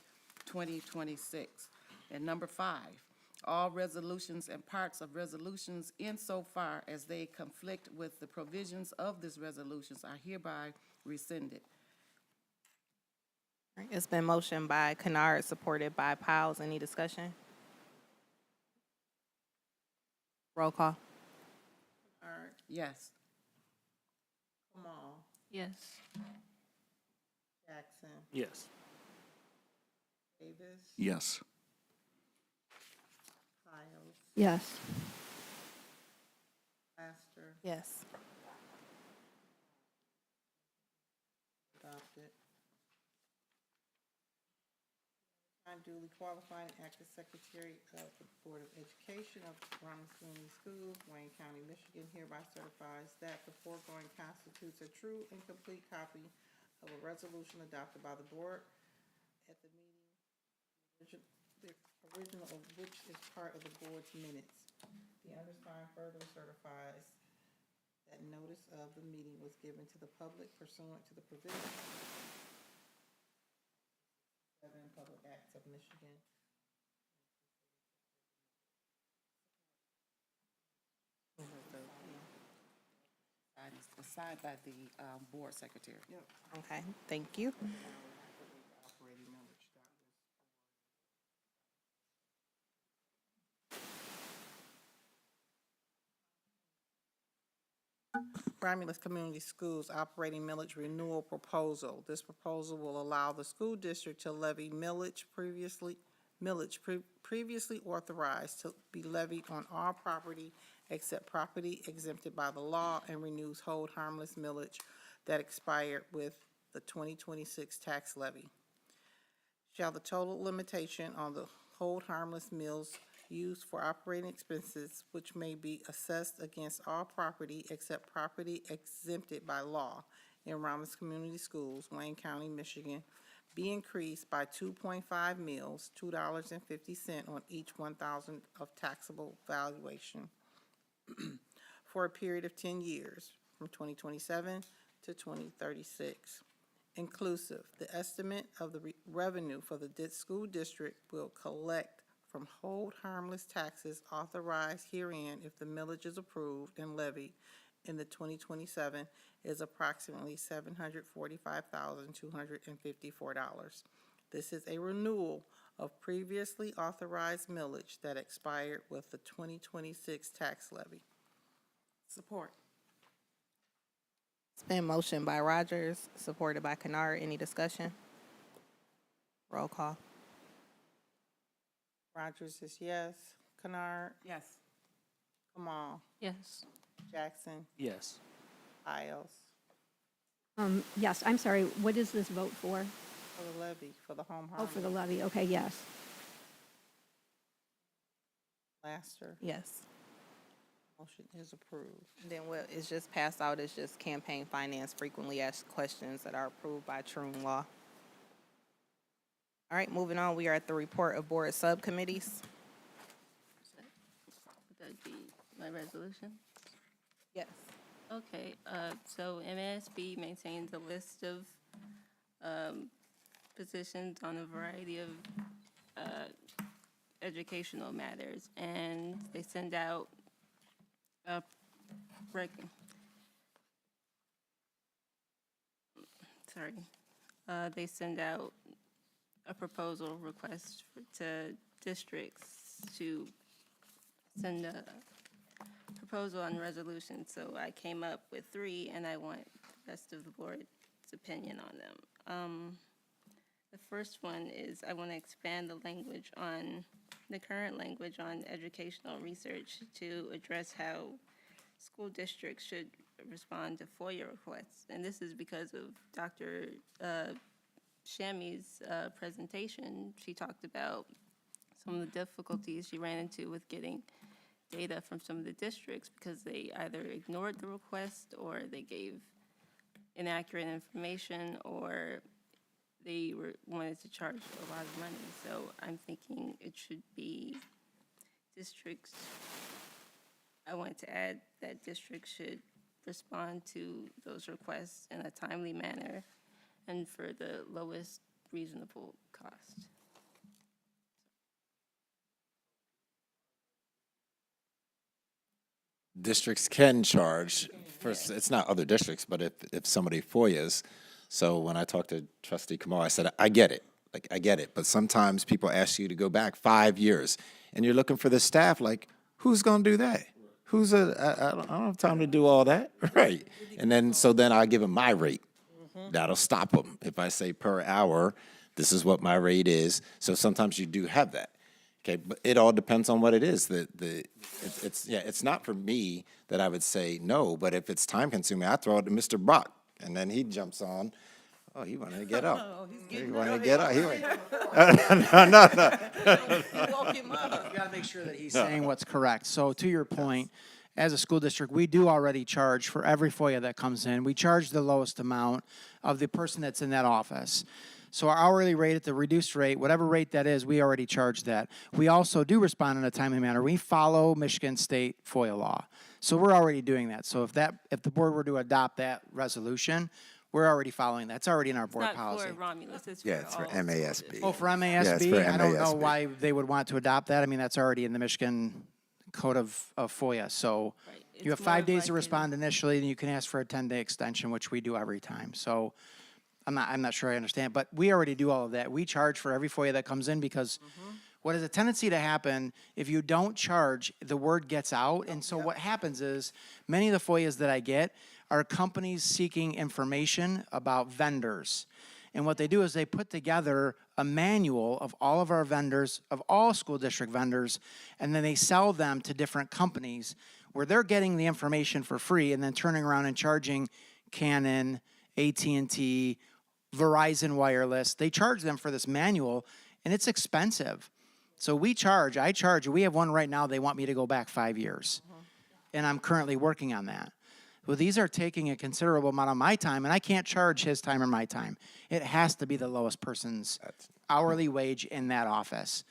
2026. And number five, all resolutions and parts of resolutions insofar as they conflict with the provisions of this resolutions are hereby rescinded. All right, it's been motioned by Kennard, supported by Piles. Any discussion? Roll call. Kennard, Yes. Kamal, Yes. Jackson, Yes. Davis, Yes. Piles, Yes. Laster, Yes. adopted. I'm duly qualified and acting Secretary of the Board of Education of Romulus Community Schools, Wayne County, Michigan, hereby certifies that the foregoing constitutes a true and complete copy of a resolution adopted by the board at the meeting, the original of which is part of the board's minutes. The undersigned further certifies that notice of the meeting was given to the public pursuant to the provisions 7 Public Acts of Michigan. Signed by the board secretary. Yep. Okay, thank you. Operating millage, that was. Romulus Community Schools Operating Millage Renewal Proposal. This proposal will allow the school district to levy millage previously authorized to be levied on all property except property exempted by the law, and renews hold harmless millage that expired with the 2026 tax levy. Shall the total limitation on the hold harmless mills used for operating expenses, which may be assessed against all property except property exempted by law in Romulus Community Schools, Wayne County, Michigan, be increased by 2.5 mills, $2.50 on each 1,000 of taxable valuation for a period of 10 years, from 2027 to 2036. inclusive. The estimate of the revenue for the school district will collect from hold harmless taxes authorized herein if the millage is approved and levied in the 2027 is approximately $745,254. This is a renewal of previously authorized millage that expired with the 2026 tax levy. Support. It's been motioned by Rogers, supported by Kennard. Any discussion? Roll call. Rogers is yes. Kennard, Yes. Kamal, Yes. Jackson, Yes. Isles, Yes, I'm sorry, what is this vote for? for the levy, for the home Oh, harmless. for the levy, okay, yes. Laster, Yes. motion is approved. And then what is just passed out is just campaign finance frequently asked questions that are approved by Troon Law. All right, moving on, we are at the report of board subcommittees. Would that be my resolution? Yes. Okay, so MASB maintains a list of positions on a variety of educational matters, and they send out a they send out a proposal request to districts to send a proposal on resolution, so I came up with 3, and I want the rest of the board's opinion on them. The first one is I want to expand the language on, the current language on educational research to address how school districts should respond to FOIA requests. And this is because of Dr. Shammi's presentation. She talked about some of the difficulties she ran into with getting data from some of the districts because they either ignored the request or they gave inaccurate information or they wanted to charge a lot of money. So I'm thinking it should be districts. I wanted to add that districts should respond to those requests in a timely manner and for the lowest reasonable cost. Districts can charge, first, it's not other districts, but if somebody FOIAs, so when I talked to trustee Kamal, I said, I get it, like, I get it, but sometimes people ask you to go back 5 years, and you're looking for the staff, like, who's gonna do that? I don't have time to do all that, right? And then, so then I give them my rate. That'll stop them. If I say per hour, this is what my rate is, so sometimes you do have that. Okay, but it all depends on what it is. It's not for me that I would say no, but if it's time consuming, I throw it to Mr. Brock, and then he jumps on. Oh, he wanted to get up. He wanted to get up. You gotta make sure that he's saying what's correct. So to your point, as a school district, we do already charge for every FOIA that comes in. We charge the lowest amount of the person that's in that office. So our hourly rate at the reduced rate, whatever rate that is, we already charge that. We also do respond in a timely manner. We follow Michigan State FOIA law. So we're already doing that. So if the board were to adopt that resolution, we're already following that. It's already in our board It's policy. not for Romulus, it's for Yeah, it's for all school MASB. districts. Oh, for Yeah, it's MASB? for I don't know MASB. why they would want to adopt that. I mean, that's already in the Michigan Code of FOIA. So Right. you have It's 5 more days like to respond initially, and you can ask for a 10-day extension, which we do every time. So I'm not sure I understand, but we already do all of that. We charge for every FOIA that comes in because what is a tendency to happen, if you don't charge, the word gets out. And so what happens is many of the FOIAs that I get are companies seeking information about vendors. And what they do is they put together a manual of all of our vendors, of all school district vendors, and then they sell them to different companies where they're getting the information for free and then turning around and charging Canon, AT&T, Verizon Wireless. They charge them for this manual, and it's expensive. So I charge. We have one right now, they want me to go back 5 years. And I'm currently working on that. Well, these are taking a considerable amount of my time, and I can't charge his time or my time. It has to be the lowest person's hourly wage in that office.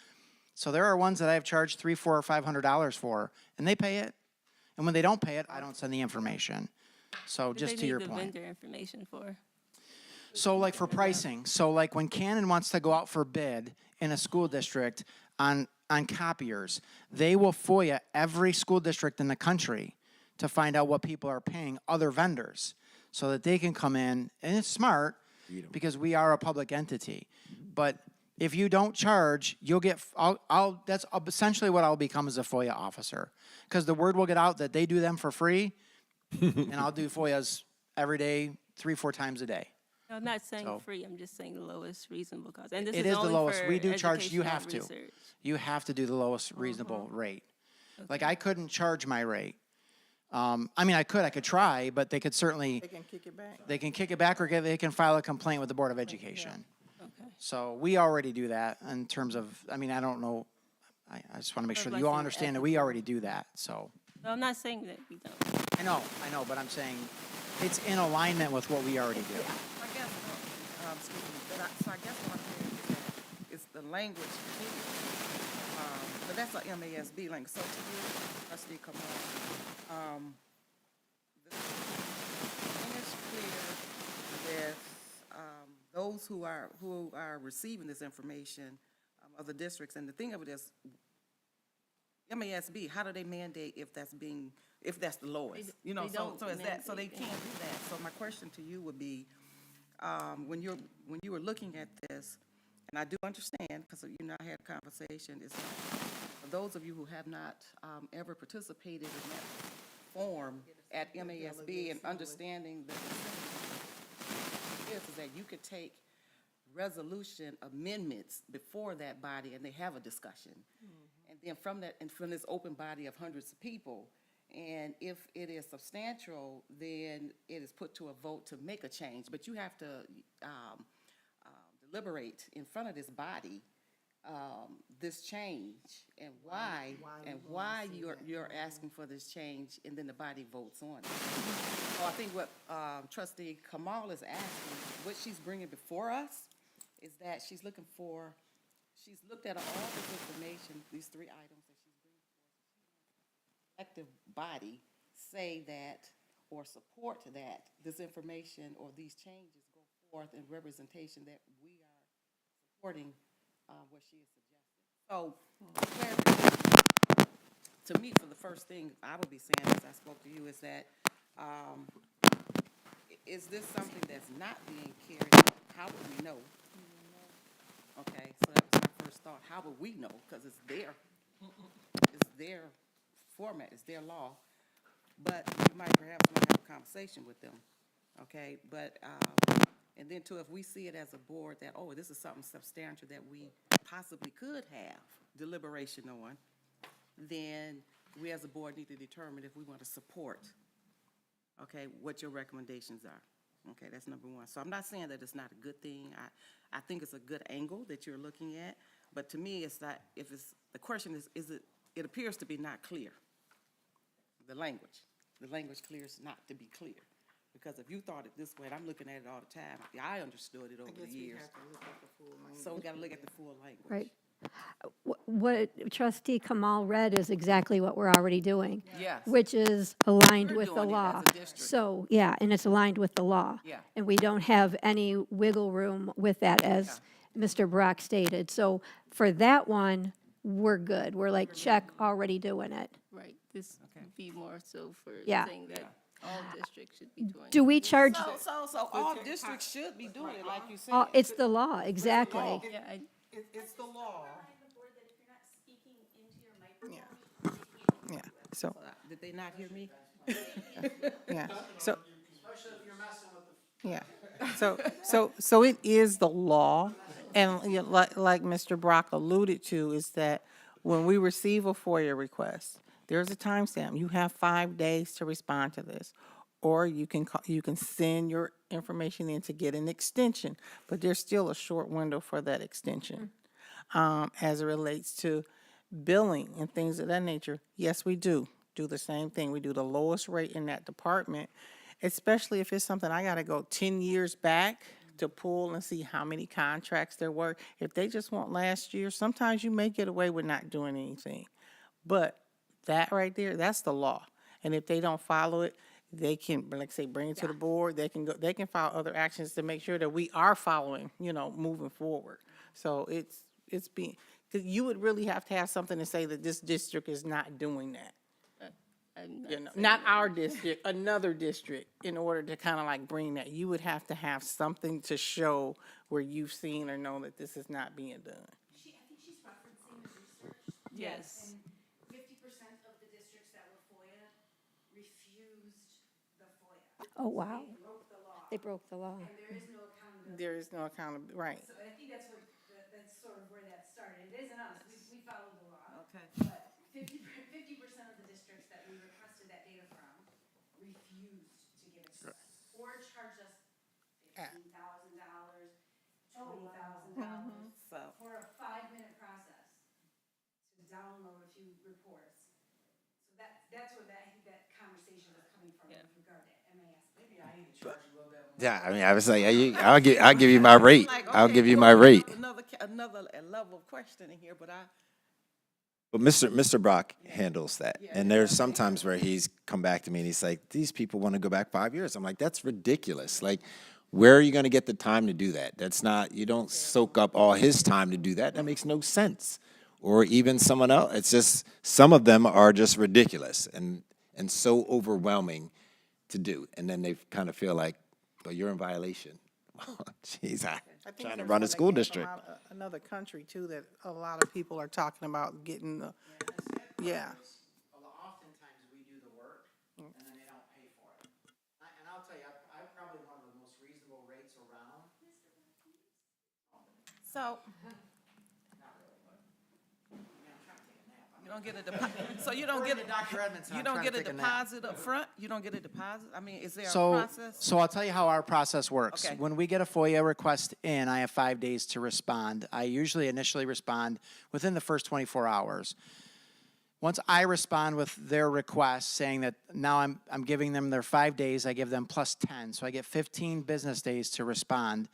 So there are ones that I have charged $300, $400, or $500 for, and they pay it. And when they don't pay it, I don't send the information. So What do just they to your need the point. vendor information for? So like for pricing, so like when Canon wants to go out for bid in a school district on copiers, they will FOIA every school district in the country to find out what people are paying other vendors so that they can come in, and it's smart because we are a public entity. But if you don't charge, you'll get, that's essentially what I'll become as a FOIA officer. Because the word will get out that they do them for free, and I'll do FOIAs every day, 3-4 times a day. I'm not saying So- free, I'm just saying the lowest reasonable cost. And this It is is the only lowest. for We do charge, you educational have to. research. You have to do the lowest reasonable rate. Like, I couldn't charge my rate. I mean, I could try, but they could certainly, They can kick it back. they can kick it back or they can file a complaint with the Board of Education. Okay. So we already do that in terms of, I mean, I don't know, I just want to make sure that you all understand that we already do that, so. No, I'm not saying that we don't. I know, but I'm saying it's in alignment with what we already do. I guess, excuse me, so I guess what I'm hearing is the language here. But that's a MASB language. So to you, Trustee Kamal, the language clear with those who are receiving this information of the districts, and the thing of it is, MASB, how do they mandate if that's the lowest? You know, they so don't is that, so they mandate, can't do that. So my question to you would be, when you were looking at this, and I do understand, because you and I had a conversation, is that for those of you who have not ever participated in that form at MASB and understanding that is that you could take resolution amendments before that body and they have a discussion. And then from that, and from this open body of hundreds of people, and if it is substantial, then it is put to a vote to make a change. But you have to deliberate in front of this body this change and why you're asking for this change, and then the body votes on it. So I think what Trustee Kamal is asking, what she's bringing before us, is that she's looked at all this information, these 3 items that she's bringing forth. Collective body say that or support that this information or these changes go forth in representation that we are supporting what she is suggesting. So, to me, for the first thing I would be saying as I spoke to you is that, is this something that's not being carried out? How would we know? Okay, so that was my first thought. How would we know? Because it's their format, it's their law. But we might perhaps want to have a conversation with them, okay? But, and then too, if we see it as a board that, oh, this is something substantial that we possibly could have deliberation on, then we as a board need to determine if we want to support, okay, what your recommendations are. Okay, that's number one. So I'm not saying that it's not a good thing. I think it's a good angle that you're looking at, but to me, it's not, the question is it appears to be not clear. The language clears not to be clear. Because if you thought it this way, and I'm looking at it all the time, I understood it over the years. So we gotta look at the full language. Right. What Trustee Kamal read is exactly what we're already doing. Yes. Which is aligned We're with the doing it law. as a district. So, yeah, and it's aligned with the law. Yeah. And we don't have any wiggle room with that, as Mr. Brock stated. So for that one, we're good. We're like, check, already doing it. Right, this would be more so for Yeah. saying that all districts should be doing. Do we charge, So all districts should be doing it, like you said. it's the law, exactly. Yeah, It's the law. Yeah. Yeah, so, Did they not hear me? yeah, so. Yeah, so it is the law, and you know, like Mr. Brock alluded to, is that when we receive a FOIA request, there's a timestamp. You have 5 days to respond to this. Or you can send your information in to get an extension, but there's still a short window for that extension. As it relates to billing and things of that nature, yes, we do the same thing. We do the lowest rate in that department, especially if it's something I gotta go 10 years back to pull and see how many contracts there were. If they just want last year, sometimes you may get away with not doing anything. But that right there, that's the law. And if they don't follow it, they can, like I say, bring it to the board. They can go, they can file other actions to make sure that we are following, moving forward. So it's being, because you would really have to have something to say that this district is not doing that. I'm not saying Not that. our district, another district, in order to kind of like bring that. You would have to have something to show where you've seen or know that this is not being done. I think she's referencing the research. Yes. And 50% of the districts that were FOIA refused the FOIA. Oh, wow. They broke the law, They broke the law. and there is no accountability. There is no accountability, right. So I think that's that's sort of where that started. It isn't us, we followed the law. Okay. But 50% of the districts that we requested that data from refused to give it to us. Or charged us $15,000, $20,000 So, for a 5-minute process to download a few reports. So that's where I think that conversation was coming from with regard to MAS. Maybe I need to charge a little bit more. Yeah, I mean, I was like, I'll give you my rate. like, I'll okay, give you we're my gonna rate. have another level of questioning here, but But Mr. Brock handles that. And there's sometimes where he's come back to me and he's like, these people want to go back 5 years. I'm like, that's ridiculous. Like, where are you going to get the time to do that? That's not, you don't soak up all his time to do that. That makes no sense. Or even someone else. It's just, some of them are just ridiculous and so overwhelming to do. And then they kind of feel like, well, you're in violation. Jeez, I think trying to there's run a one that school came from district. another country too, that a lot of people are talking about getting the, yeah. Oftentimes, we do the work, and then they don't pay for it. And I'll tell you, I'm probably one of the most reasonable rates around. so. You don't get a deposit, so you don't get, Dr. Edmondson, you I'm don't trying get to a take a nap. deposit up front? You don't get a deposit? I mean, is there a So, process? so I'll tell you how our process works. Okay. When we get a FOIA request in, I have 5 days to respond. I usually initially respond within the first 24 hours. Once I respond with their request saying that now I'm giving them their 5 days, I give them plus 10. So I get 15 business days to respond.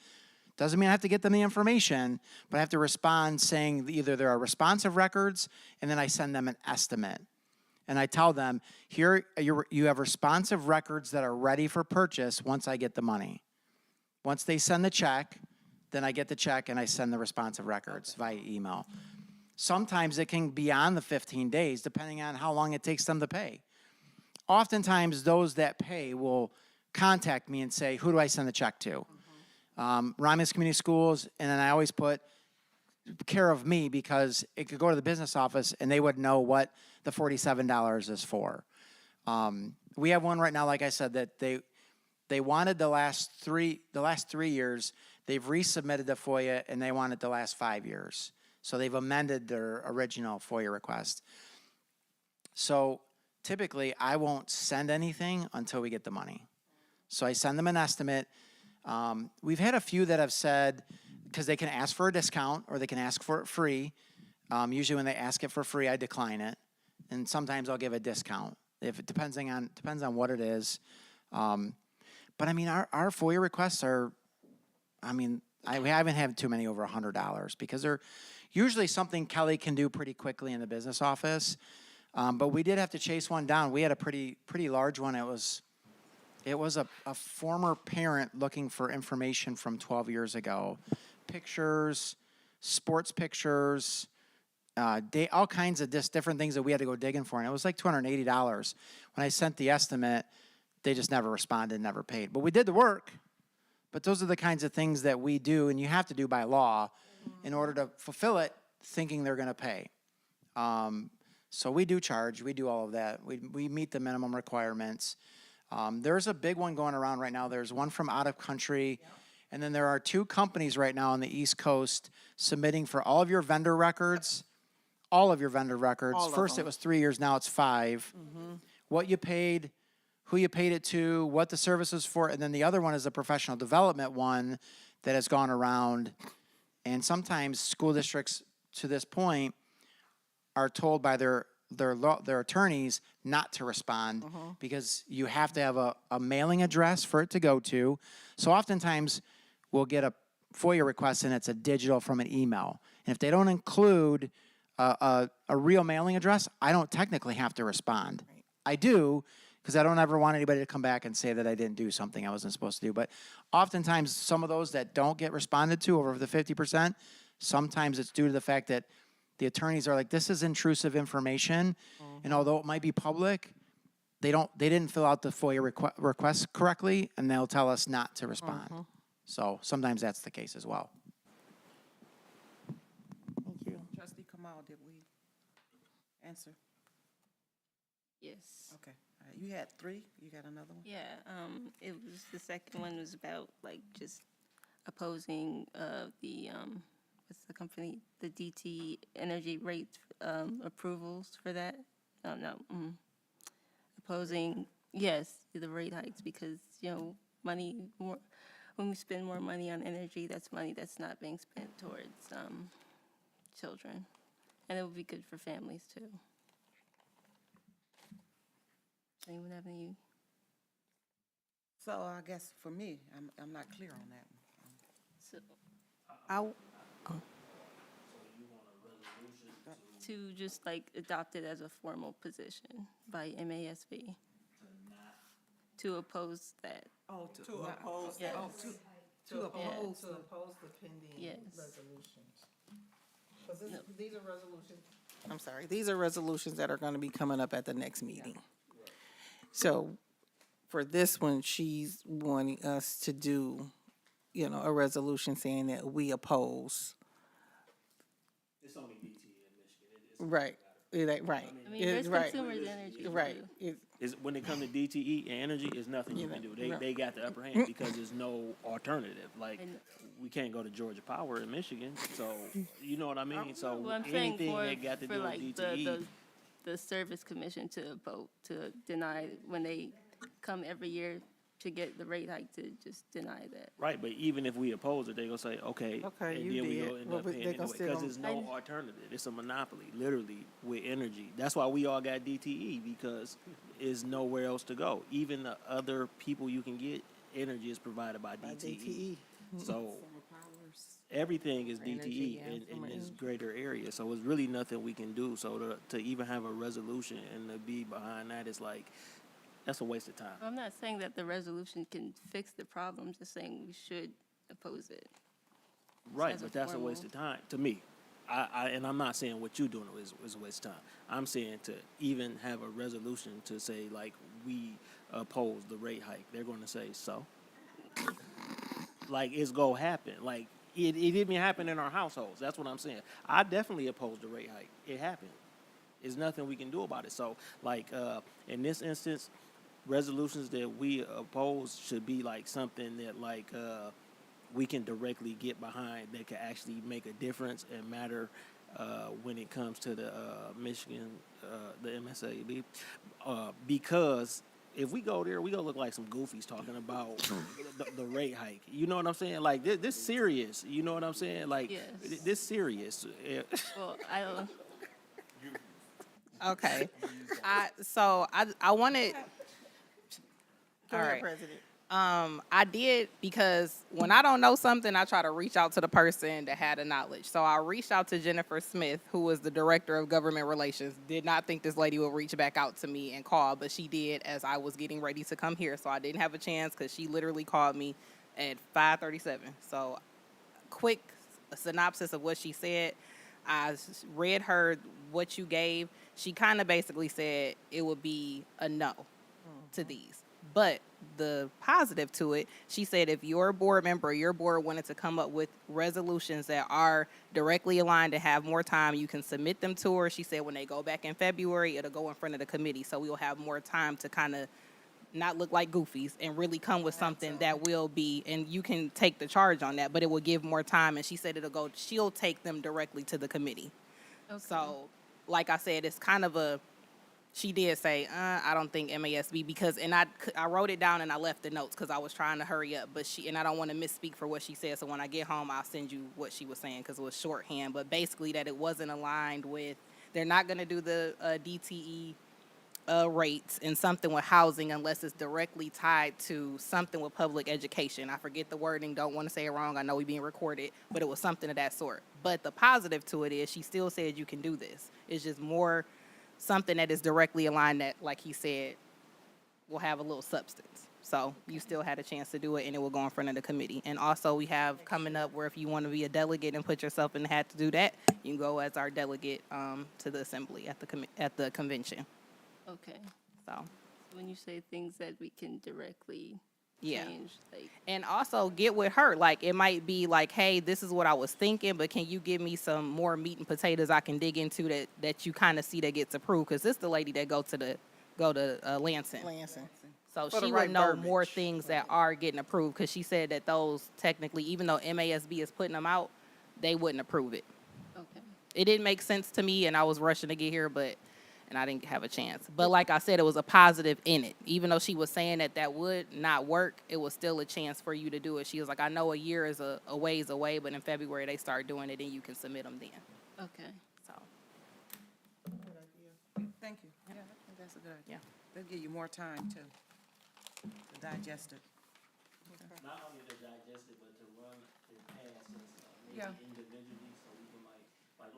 Doesn't mean I have to get them the information, but I have to respond saying either there are responsive records, and then I send them an estimate. And I tell them, here, you have responsive records that are ready for purchase once I get the money. Once they send the check, then I get the check and I send the responsive records via email. Sometimes it can be beyond the 15 days, depending on how long it takes them to pay. Oftentimes, those that pay will contact me and say, who do I send the check to? Romulus Community Schools, and then I always put care of me because it could go to the business office and they would know what the $47 is for. We have one right now, like I said, that they wanted the last 3 years. They've resubmitted the FOIA and they wanted the last 5 years. So they've amended their original FOIA request. So typically, I won't send anything until we get the money. So I send them an estimate. We've had a few that have said, because they can ask for a discount or they can ask for it free. Usually when they ask it for free, I decline it. And sometimes I'll give a discount. If it depends on what it is. But I mean, our FOIA requests are, we haven't had too many over $100 because they're usually something Kelly can do pretty quickly in the business office. But we did have to chase one down. We had a pretty large one. It was a former parent looking for information from 12 years ago. Pictures, sports pictures, all kinds of different things that we had to go digging for. And it was like $280. When I sent the estimate, they just never responded, never paid. But we did the work. But those are the kinds of things that we do, and you have to do by law in order to fulfill it, thinking they're going to pay. So we do charge. We do all of that. We meet the minimum requirements. There's a big one going around right now. There's one from out of country. And then there are 2 companies right now on the East Coast submitting for all of your vendor records. All of your vendor records. All of First them. it was 3 years, now it's 5. What you paid, who you paid it to, what the service was for. And then the other one is a professional development one that has gone around. And sometimes school districts, to this point, are told by their attorneys not to respond because you have to have a mailing address for it to go to. So oftentimes we'll get a FOIA request and it's a digital from an email. And if they don't include a real mailing address, I don't technically have to respond. I do because I don't ever want anybody to come back and say that I didn't do something I wasn't supposed to do. But oftentimes, some of those that don't get responded to over the 50%, sometimes it's due to the fact that the attorneys are like, this is intrusive information, and although it might be public, they didn't fill out the FOIA request correctly, and they'll tell us not to respond. So sometimes that's the case as well. Thank you. Trustee Kamal, did we answer? Yes. Okay. All right. You had 3. You got another one? Yeah, it was, the second one was about like just opposing, what's the company, the DT energy rate, approvals for that. Opposing, yes, the rate hikes because, money, more, when we spend more money on energy, that's money that's not being spent towards, children. And it would be good for families too. Anyone have any? So I guess for me, I'm not clear on that. So, I, to just like adopt it as a formal position by MASB. To oppose that. Oh, To oppose, Yes. to oppose the pending Yes. resolutions. Because these are resolutions, I'm sorry, these are resolutions that are going to be coming up at the next meeting. So for this one, she's wanting us to do, a resolution saying that we oppose. It's only DTE in Michigan. Right, it ain't right. I mean, there's Right, consumers energy. right. too. Is when it comes to DTE and energy, it's nothing you can do. They got the upper hand because there's no alternative. Like, And- we can't go to Georgia Power in Michigan, so you know what I mean. So Well, I'm saying anything for, that got to for do with like DTE, the service commission to vote, to deny, when they come every year to get the rate hike, to just deny that. right? But even if we oppose it, they gonna say, okay, Okay, and you then we did. go end Well, up they paying gonna anyway still- because there's no alternative. It's a monopoly, literally, with energy. That's why we all got DTE because there's nowhere else to go. Even the other people you can get, energy is provided by DTE. So everything is energy, DTE yeah, in summer this energy. greater area. So it's really nothing we can do. So to even have a resolution and to be behind that is like, that's a waste of time. I'm not saying that the resolution can fix the problem, just saying we should oppose it. Right, as a but that's a waste formal- of time to me. And I'm not saying what you're doing is a waste of time. I'm saying to even have a resolution to say like we oppose the rate hike. They're going to say so. Like it's gonna happen. Like it even happened in our households. That's what I'm saying. I definitely oppose the rate hike. It happened. There's nothing we can do about it. So like in this instance, resolutions that we oppose should be like something that like we can directly get behind that can actually make a difference and matter when it comes to the Michigan, the MSAB, because if we go there, we gonna look like some goofies talking about the rate hike. You know what I'm saying? Like this serious. You know what I'm saying? Like Yes. this serious. Well, I don't, Okay. I wanted, Go All ahead, right. President. I did because when I don't know something, I try to reach out to the person that had the knowledge. So I reached out to Jennifer Smith, who was the director of government relations. Did not think this lady would reach back out to me and call, but she did as I was getting ready to come here. So I didn't have a chance because she literally called me at 5:37. So quick synopsis of what she said. I read her what you gave. She kind of basically said it would be a no to these. But the positive to it, she said if your board member or your board wanted to come up with resolutions that are directly aligned to have more time, you can submit them to her. She said when they go back in February, it'll go in front of the committee. So we'll have more time to kind of not look like goofies and really come with something that will be, and you can take the charge on that, but it will give more time. And she said she'll take them directly to the committee. okay. So, like I said, it's kind of she did say, I don't think MASB because, and I wrote it down and I left the notes because I was trying to hurry up, but and I don't want to misspeak for what she said. So when I get home, I'll send you what she was saying because it was shorthand, but basically that it wasn't aligned with, they're not going to do the DTE rates and something with housing unless it's directly tied to something with public education. I forget the wording, don't want to say it wrong. I know we're being recorded, but it was something of that sort. But the positive to it is she still said you can do this. It's just more something that is directly aligned that, like he said, will have a little substance. So you still had a chance to do it, and it will go in front of the committee. And also, we have coming up where if you want to be a delegate and put yourself in the hat to do that, you can go as our delegate to the assembly at the convention. Okay. So. When you say things that we can directly Yeah. change, like, And also get with her. Like, it might be like, hey, this is what I was thinking, but can you give me some more meat and potatoes I can dig into that you kind of see that gets approved? Because this the lady that go to Lansing. Lansing. So For the she right would know more verbiage. things that are getting approved, because she said that those technically, even though MASB is putting them out, they wouldn't approve it. okay. It didn't make sense to me, and I was rushing to get here, and I didn't have a chance. But like I said, it was a positive in it. Even though she was saying that would not work, it was still a chance for you to do it. She was like, I know a year is a ways away, but in February they start doing it, and you can submit them then. Okay. So, Thank you. Yeah, I think that's a good idea. Yeah. They'll give you more time to digest it. Not only to digest it, but to run it past us, maybe Yeah. individually, so we can like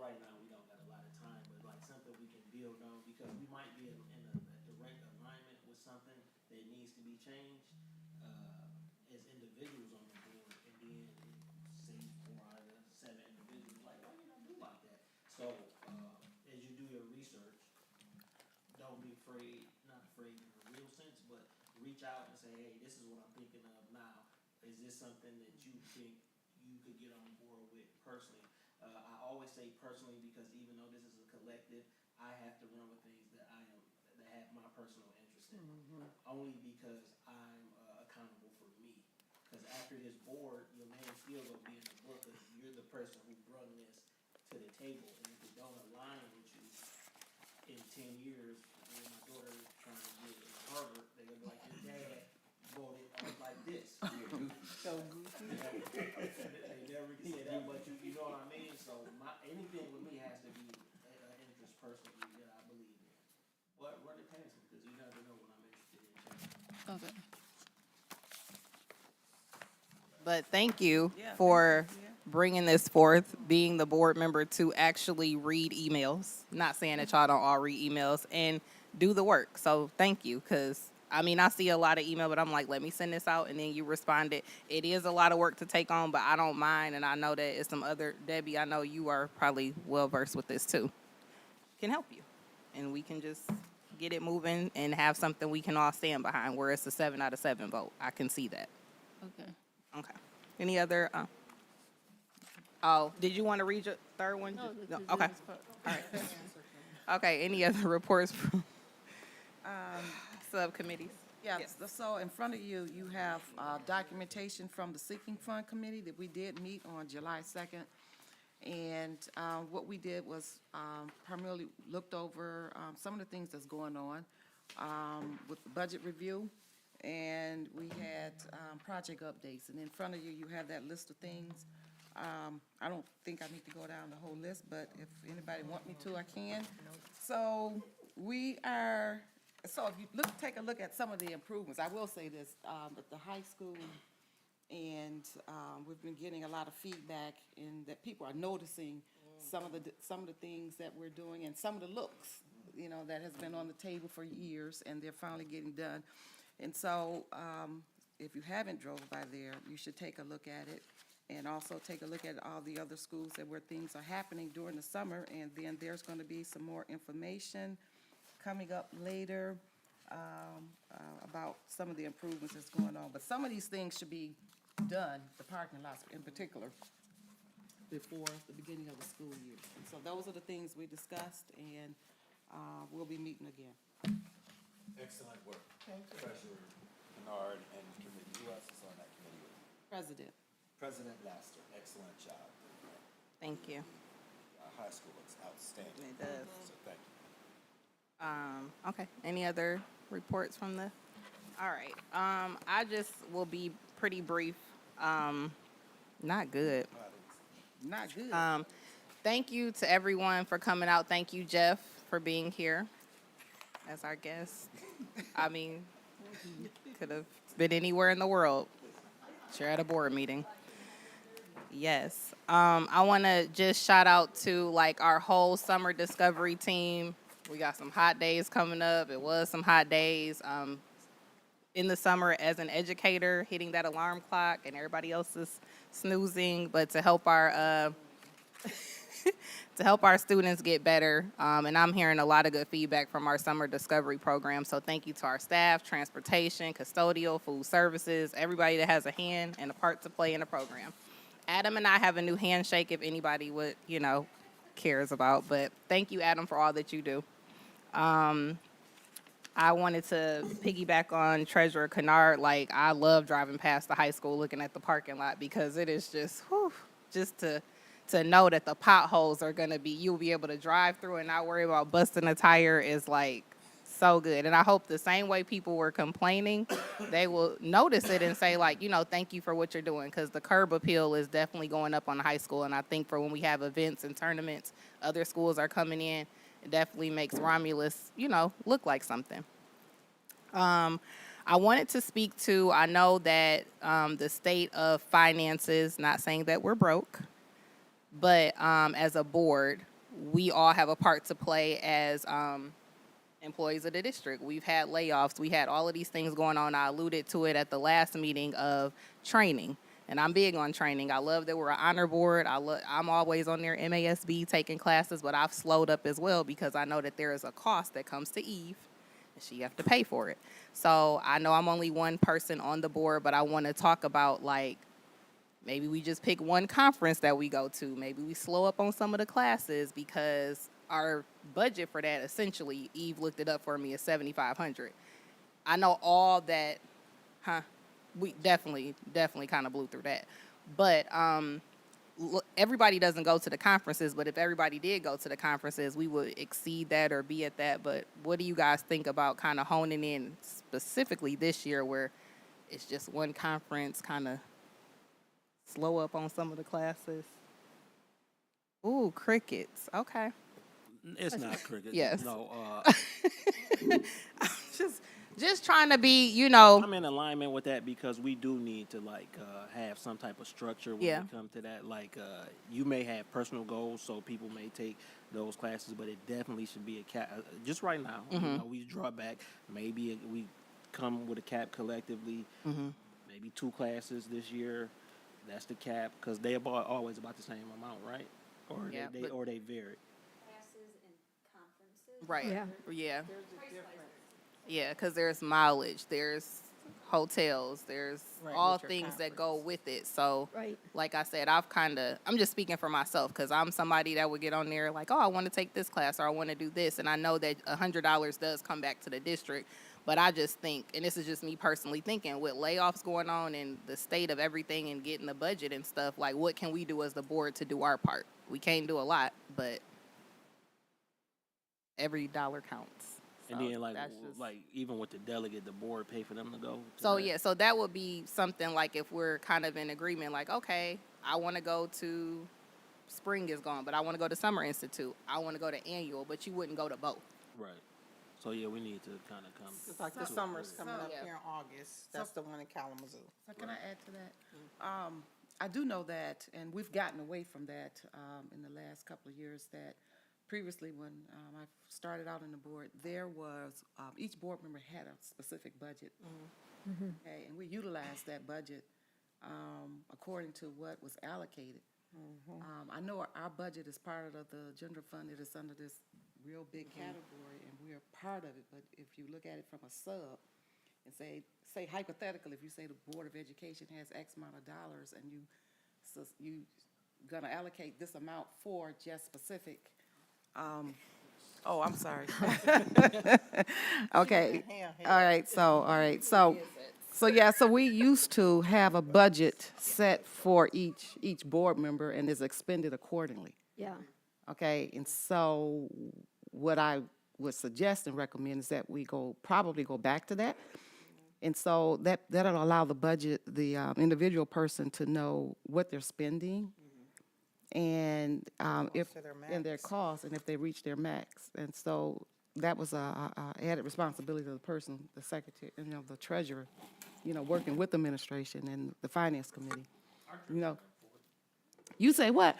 right now, we don't got a lot of time, but like something we can build on, because we might be in a direct alignment with something that needs to be changed, as individuals on the board, and then say 4 out of the 7 individuals, like, why you not do like that? So, as you do your research, don't be afraid, not afraid in a real sense, but reach out and say, hey, this is what I'm thinking of now. Is this something that you think you could get on board with personally? I always say personally, because even though this is a collective, I have to run with things that have my personal interest in. Only because I'm accountable for me. Because after this board, your name still gonna be in the book, because you're the person who brought this to the table. And if it don't align with you in 10 years, when my daughter is trying to get in Harvard, they're gonna be like, your dad voted like this. So goofy. They never did that, but you know what I mean? So anything with me has to be an interest personally that I believe in. But run it past me, because you never know what I'm interested in changing. Okay. but thank you Yeah, for thank you. Yeah. bringing this forth, being the board member to actually read emails. Not saying that y'all don't all read emails, and do the work. So thank you, because I mean, I see a lot of email, but I'm like, let me send this out, and then you responded. It is a lot of work to take on, but I don't mind, and I know that it's some other, Debbie, I know you are probably well-versed with this too, can help you. And we can just get it moving and have something we can all stand behind, where it's a 7 out of 7 vote. I can see that. Okay. Okay. Any other, oh, did you want to read your third one? No, No, this okay. is part- All right. Okay, any other reports from subcommittees? Yeah, Yes. so in front of you, you have documentation from the Seeking Fund Committee that we did meet on July 2nd. And what we did was primarily looked over some of the things that's going on with the budget review. And we had project updates. And in front of you, you have that list of things. I don't think I need to go down the whole list, but if anybody want me to, I can. So so if you take a look at some of the improvements, I will say this, at the high school, and we've been getting a lot of feedback in that people are noticing some of the things that we're doing, and some of the looks, that has been on the table for years, and they're finally getting done. And so, if you haven't drove by there, you should take a look at it, and also take a look at all the other schools where things are happening during the summer, and then there's going to be some more information coming up later about some of the improvements that's going on. But some of these things should be done, the parking lots in particular, before the beginning of the school year. And so those are the things we discussed, and we'll be meeting again. Excellent work. Treasurer Bernard and committee. Who else is on that committee with you? President. President Laster, excellent job. Thank you. Our high school looks outstanding. It does. So thank you. Okay, any other reports from the, all right. I just will be pretty brief. Not good. Not good. Thank you to everyone for coming out. Thank you, Jeff, for being here as our guest. I mean, could have been anywhere in the world. You're at a board meeting. Yes. I want to just shout out to like our whole summer discovery team. We got some hot days coming up. It was some hot days. in the summer as an educator, hitting that alarm clock and everybody else is snoozing, but to help our to help our students get better. And I'm hearing a lot of good feedback from our summer discovery program. So thank you to our staff, transportation, custodial, food services, everybody that has a hand and a part to play in the program. Adam and I have a new handshake if anybody would, cares about. But thank you, Adam, for all that you do. I wanted to piggyback on Treasurer Kennard. Like, I love driving past the high school looking at the parking lot because it is just, just to know that the potholes are going to be, you'll be able to drive through and not worry about busting a tire is like so good. And I hope the same way people were complaining, they will notice it and say like, thank you for what you're doing, because the curb appeal is definitely going up on the high school. And I think for when we have events and tournaments, other schools are coming in, it definitely makes Romulus, look like something. I wanted to speak to, I know that the state of finances, not saying that we're broke, but as a board, we all have a part to play as employees of the district. We've had layoffs. We had all of these things going on. I alluded to it at the last meeting of training. And I'm big on training. I love that we're an honor board. I'm always on there, MASB, taking classes, but I've slowed up as well because I know that there is a cost that comes to Eve, and she have to pay for it. So I know I'm only one person on the board, but I want to talk about, like, maybe we just pick one conference that we go to. Maybe we slow up on some of the classes because our budget for that, essentially, Eve looked it up for me, is $7,500. I know all that, we definitely kind of blew through that. But everybody doesn't go to the conferences, but if everybody did go to the conferences, we would exceed that or be at that. But what do you guys think about kind of honing in specifically this year where it's just one conference, kind of slow up on some of the classes? Ooh, crickets. Okay. It's not cricket. Yes. No, Just trying to be, I'm in alignment with that because we do need to have some type of structure when Yeah. we come to that. Like, you may have personal goals, so people may take those classes, but it definitely should be a cap. Just right now, we draw back. Maybe we come with a cap collectively. Maybe 2 classes this year. That's the cap because they are always about the same amount, right? Or Yeah, they but- or they vary. right. Yeah. Yeah. Yeah, because there's mileage, there's hotels, there's all with your things that go with it. So, Right. like I said, I'm just speaking for myself because I'm somebody that would get on there like, oh, I want to take this class or I want to do this. And I know that $100 does come back to the district. But I just think, and this is just me personally thinking, with layoffs going on and the state of everything and getting the budget and stuff, like, what can we do as the board to do our part? We can't do a lot, but every dollar counts. And So then that's just- even with the delegate, the board pay for them to go. to So that? yeah, so that would be something like if we're kind of in agreement, like, okay, I want to go to spring is gone, but I want to go to Summer Institute. I want to go to annual, but you wouldn't go to both. Right. So yeah, we need to kind of come. It's like the to a summer's place. coming up Yeah. here in August. That's the one in Kalamazoo. So can I add to that? I do know that, and we've gotten away from that in the last couple of years, that previously when I started out on the board, there was, each board member had a specific budget. Okay, and we utilized that budget according to what was allocated. I know our budget is part of the general fund. It is under this real big category, and we are part of it. But if you look at it from a sub and say hypothetically, if you say the Board of Education has X amount of dollars and you gonna allocate this amount for just specific, oh, I'm sorry. Okay, all right, so yeah, so we used to have a budget set for each board member and is expended accordingly. Yeah. Okay, and so what I would suggest and recommend is that we probably go back to that. And so that'll allow the individual person to know what they're spending and if, to their and their max. costs, and if they reach their max. And so that was a added responsibility of the person, the secretary, the treasurer, working with the administration and the finance committee, You say what?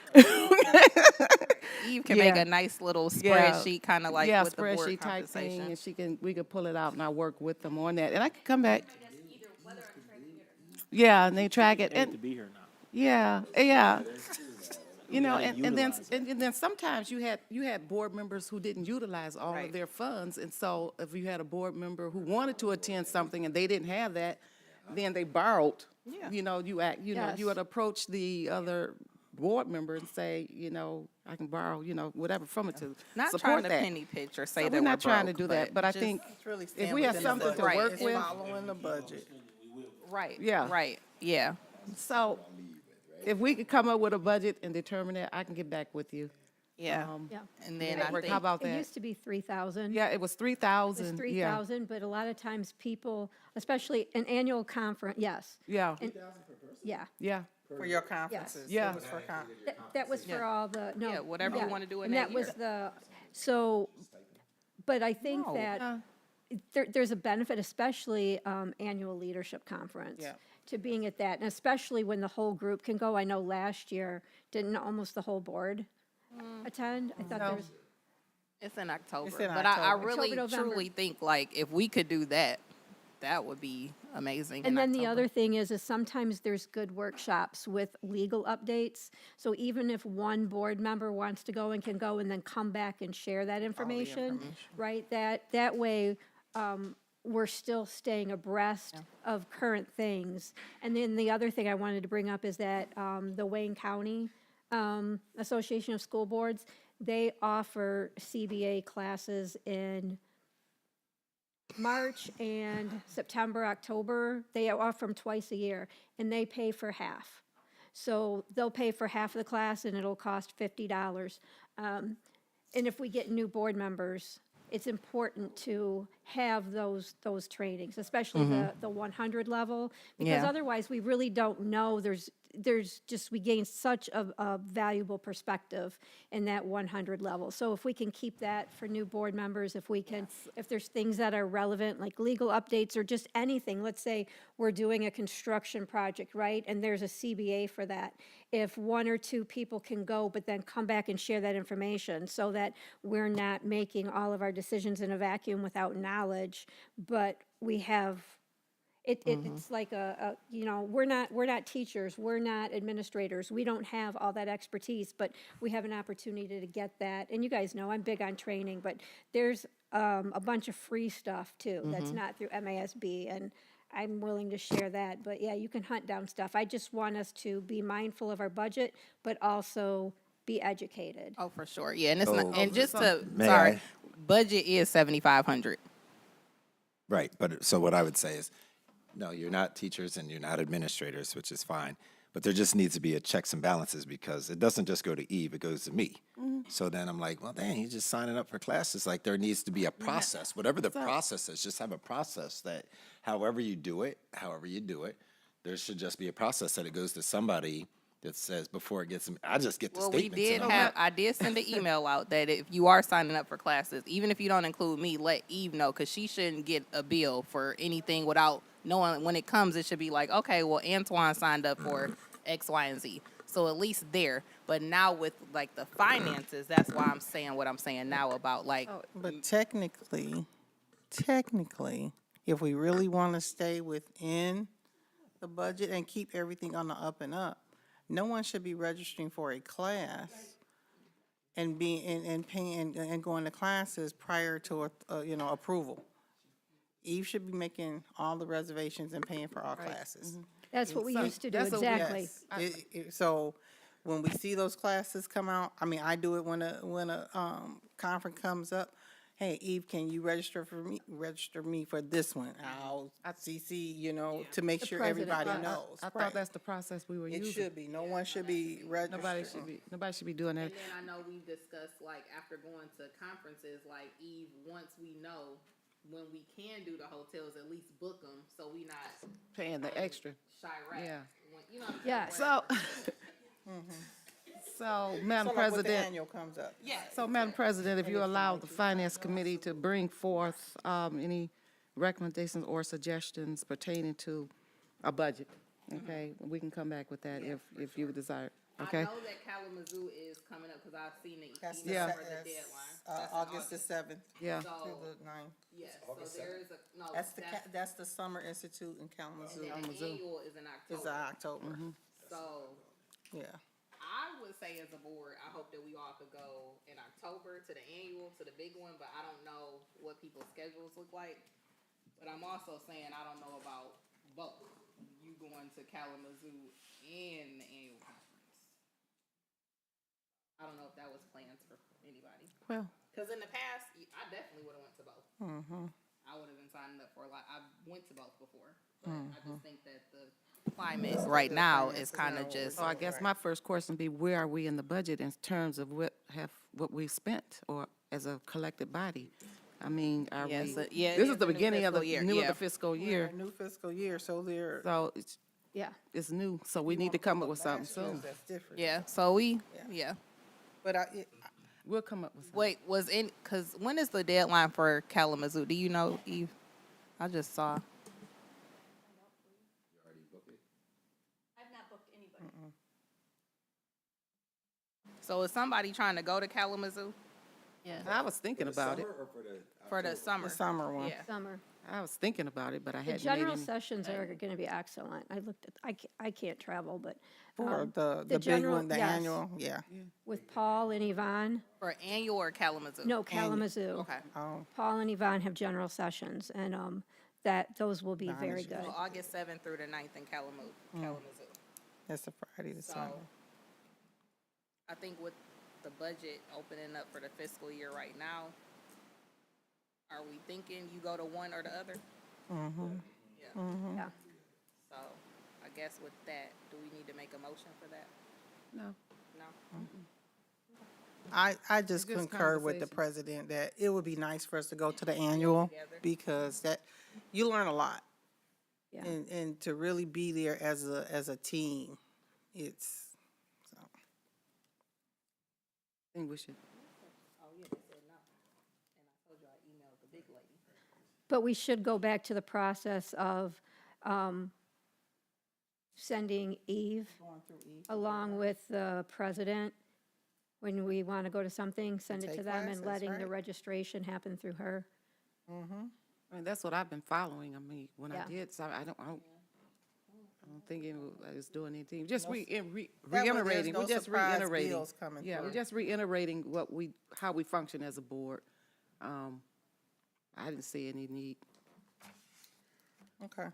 Eve can make Yeah. a nice little Yeah. spreadsheet, kind of like Yeah, with the board spreadsheet type thing, compensation. and we could pull it out, and I work with them on that. And I can come back Yeah, and they track it. They need And to be here now. yeah, yeah. You know, gotta and then, utilize it. and then sometimes you had board members who didn't utilize all of their funds. And so if you had a board member who wanted to attend something and they didn't have that, then they borrowed. You know, you Yes. would approach the other board member and say, I can borrow, whatever from it to Not support trying to that. penny pinch or say So that we're not trying to broke, do that, but I just- think It's really if staying we have within the something to budget. Right, work it's with, Following the budget. Right. Yeah. Right. Yeah. so if we could come up with a budget and determine that, I can get back with you. Yeah. Yeah. And then That I work. think How about It that? used to be 3,000. Yeah, it was It's 3,000. 3,000, but a lot of times people, especially an annual conference, yes. Yeah, And- Yeah, yeah, For your conferences. Yeah. It was for that was for all the, no. Yeah, whatever you wanna do in and that was year. the, so, but I think that there's a benefit, especially annual leadership conference. Yeah. To being at that, and especially when the whole group can go. I know last year, didn't almost the whole board attend? I thought there was. it's in October. It's in But I October. really October, November. truly think like if we could do that, that would be amazing. And in then the October. other thing is sometimes there's good workshops with legal updates. So even if one board member wants to go and can go and then come back and share that information, right? That way, we're still staying abreast of current things. And then the other thing I wanted to bring up is that the Wayne County Association of School Boards, they offer CBA classes in March and September, October. They offer them twice a year, and they pay for half. So they'll pay for half of the class, and it'll cost $50. And if we get new board members, it's important to have those trainings, especially the 100 level, because Yeah. otherwise we really don't know. There's just, we gain such a valuable perspective in that 100 level. So if we can keep that for new board members, if we can, if there's things that are relevant, like legal updates or just anything, let's say we're doing a construction project, right? And there's a CBA for that. If one or two people can go, but then come back and share that information so that we're not making all of our decisions in a vacuum without knowledge, but we have it's like we're not teachers, we're not administrators, we don't have all that expertise, but we have an opportunity to get that. And you guys know I'm big on training, but there's a bunch of free stuff too that's not through MASB, and I'm willing to share that. But yeah, you can hunt down stuff. I just want us to be mindful of our budget, but also be educated. Oh, for sure. Yeah, and it's So- not, and just to May sorry, I? budget is 7,500. Right, but so what I would say is, no, you're not teachers and you're not administrators, which is fine. But there just needs to be a checks and balances because it doesn't just go to Eve, it goes to me. So then I'm like, well, dang, he's just signing up for classes. Like there needs to be a process, whatever the process is, just have a process that however you do it, there should just be a process that it goes to somebody that says before it gets, I just get the Well, we statements. did and I'm have, like, I did send an email out that if you are signing up for classes, even if you don't include me, let Eve know, because she shouldn't get a bill for anything without knowing, when it comes, it should be like, okay, well, Antoine signed up for X, Y, and Z. So at least there. But now with like the finances, that's why I'm saying what I'm saying now about like, But technically, if we really want to stay within the budget and keep everything on the up and up, no one should be registering for a class and and paying and going to classes prior to approval. Eve should be making all the reservations and paying for all classes. That's what we used to do, that's what we- exactly. Yes. So when we see those classes come out, I mean, I do it when a conference comes up. Hey, Eve, can you register me for this one? I'll CC, to make sure president. everybody knows. I Right. thought that's the process we were It using. should be. No one should be registering. Nobody should be doing that. and then I know we discussed like after going to conferences, like Eve, once we know when we can do the hotels, at least book them so we not Paying the extra. Chirac. Yeah. You know what I'm saying? Yes. So, so, Madam So like when the President, annual comes up. so Madam President, if you allow the Finance Committee to bring forth any recommendations or suggestions pertaining to a budget, okay, we can come back with that if you desire. Okay. I know that Kalamazoo is coming up because I've seen it That's email Yeah. for the deadline. August the 7th. Yeah. To So, the 9th. yes, so there is a, no, That's that's the Summer Institute in Kalamazoo. and then the annual is in It's October. October. So, Yeah. I would say as a board, I hope that we all could go in October to the annual, to the big one, but I don't know what people's schedules look like. But I'm also saying I don't know about both, you going to Kalamazoo and the annual conference. I don't know if that was plans for anybody. Well, Because in the past, I definitely would have went to both. I would have been signing up for a lot. I went to both before, but I just think that the climate right now is kind of just. so I guess my first question would be, where are we in the budget in terms of what we spent or as a collective body? I mean, are we? Yes, yeah, it This is is the a new beginning of the fiscal year, new of yeah. the fiscal year, New fiscal year, so they're. so Yeah. it's new, so we need to come up with something soon. That's different. Yeah, so yeah. But We'll come up with something. Wait, because when is the deadline for Kalamazoo? Do you know, Eve? I just saw. I've not booked anybody. So is somebody trying to go to Kalamazoo? Yeah. I was thinking about it. For the summer? the summer one. Yeah. Summer. I was thinking about it, but I The hadn't made general any. sessions are going to be excellent. I looked at, I can't travel, but For the big general- one, the yes. annual, yeah. with Paul and Yvonne, For annual or Kalamazoo? no, Kalamazoo. Okay. Paul and Yvonne have general sessions, and those will be very good. So August 7th through the 9th in Kalamazoo. That's the Friday, the So, summer. I think with the budget opening up for the fiscal year right now, are we thinking you go to one or the other? Yeah. Yeah. So, I guess with that, do we need to make a motion for that? No. No? I just It's just concur with the conversation. president that it would be nice for us to go to the annual Together. because you learn a lot. Yeah. And to really be there as a team, it's, so. I think we should. Oh, yeah, they said no. And I told you I emailed the big lady. But we should go back to the process of sending Eve along with the president. When we want to go to something, send it to Take them and classes, letting the right. registration happen through her. I mean, that's what I've been following. I mean, when I Yeah. did, so I don't think it was doing anything. Just That way there's reiterating, no we're just surprise reiterating. bills coming Yeah, we're through. just reiterating how we function as a board. I didn't see any need. Okay.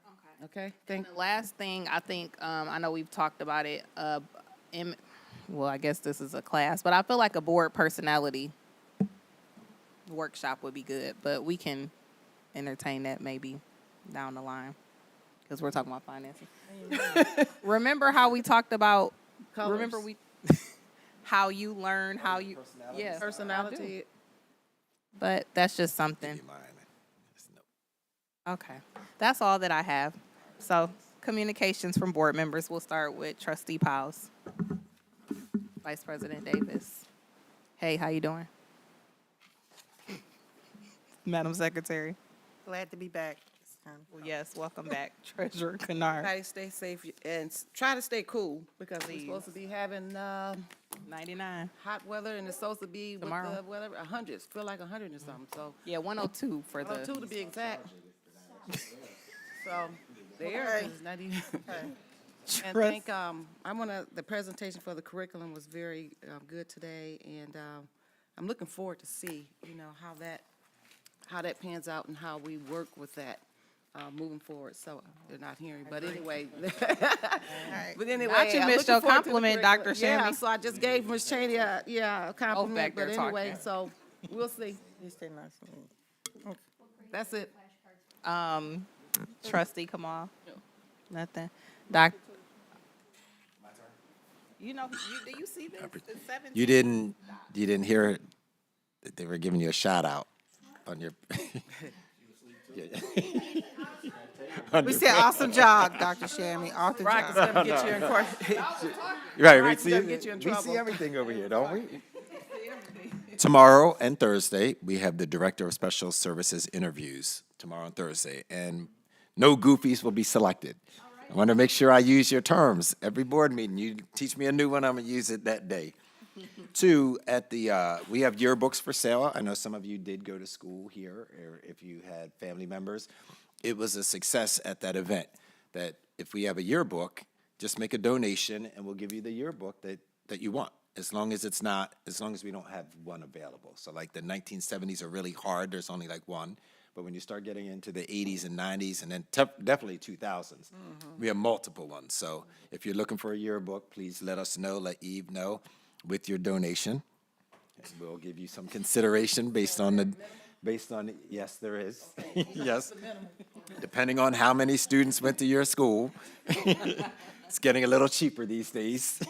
Okay, thank, The last thing, I think, I know we've talked about it, well, I guess this is a class, but I feel like a board personality workshop would be good, but we can entertain that maybe down the line, because we're talking about finances. Remember how we talked about, remember Colors. how you learn, how you, yeah. I do. personality, But that's just something. Give you mine. Just no. Okay, that's all that I have. So communications from board members, we'll start with Trustee Powles. Vice President Davis. Hey, how you doing? Madam Secretary. Glad to be back. Well, yes, welcome back. Treasurer Kennard. try to stay safe and try to stay cool because we're supposed to be having 99. hot weather and it's supposed to be with Tomorrow. the weather, 100, feel like 100 or something, so. Yeah, 102 for the. 2 to be exact. So, there is not even. And thank, the presentation for the curriculum was very good today, and I'm looking forward to see, how that pans out and how we work with that moving forward. So, they're not hearing, but anyway. But anyway. Not to I'm miss looking your forward to the compliment, Dr. curriculum. Yeah, Shammy. so I just gave Ms. Cheney a compliment, back there but anyway, talking. so we'll see. You stay nice and neat. That's it. Trustee Kamal. Nothing. Doc. You know, do you see this? The 17th? You didn't hear it? That they were giving you a shout out on your. On We your- said awesome job, Dr. Shammy, awesome Rock is job. gonna get you in court. Right, we Rock's see, gonna get you in we trouble. see everything over here, don't we? Tomorrow and Thursday, we have the Director of Special Services interviews tomorrow and Thursday, and no goofies will be selected. I want to make sure I use your terms. Every board meeting, you teach me a new one, I'm going to use it that day. Two, we have yearbooks for sale. I know some of you did go to school here, or if you had family members. It was a success at that event, that if we have a yearbook, just make a donation and we'll give you the yearbook that you want, as long as we don't have one available. So like the 1970s are really hard, there's only like one. But when you start getting into the 80s and 90s, and then definitely 2000s, we have multiple ones. So if you're looking for a yearbook, please let us know, let Eve know with your donation. And we'll give you some consideration based on, yes, there is. Yes. Depending on how many students went to your school. It's getting a little cheaper these days.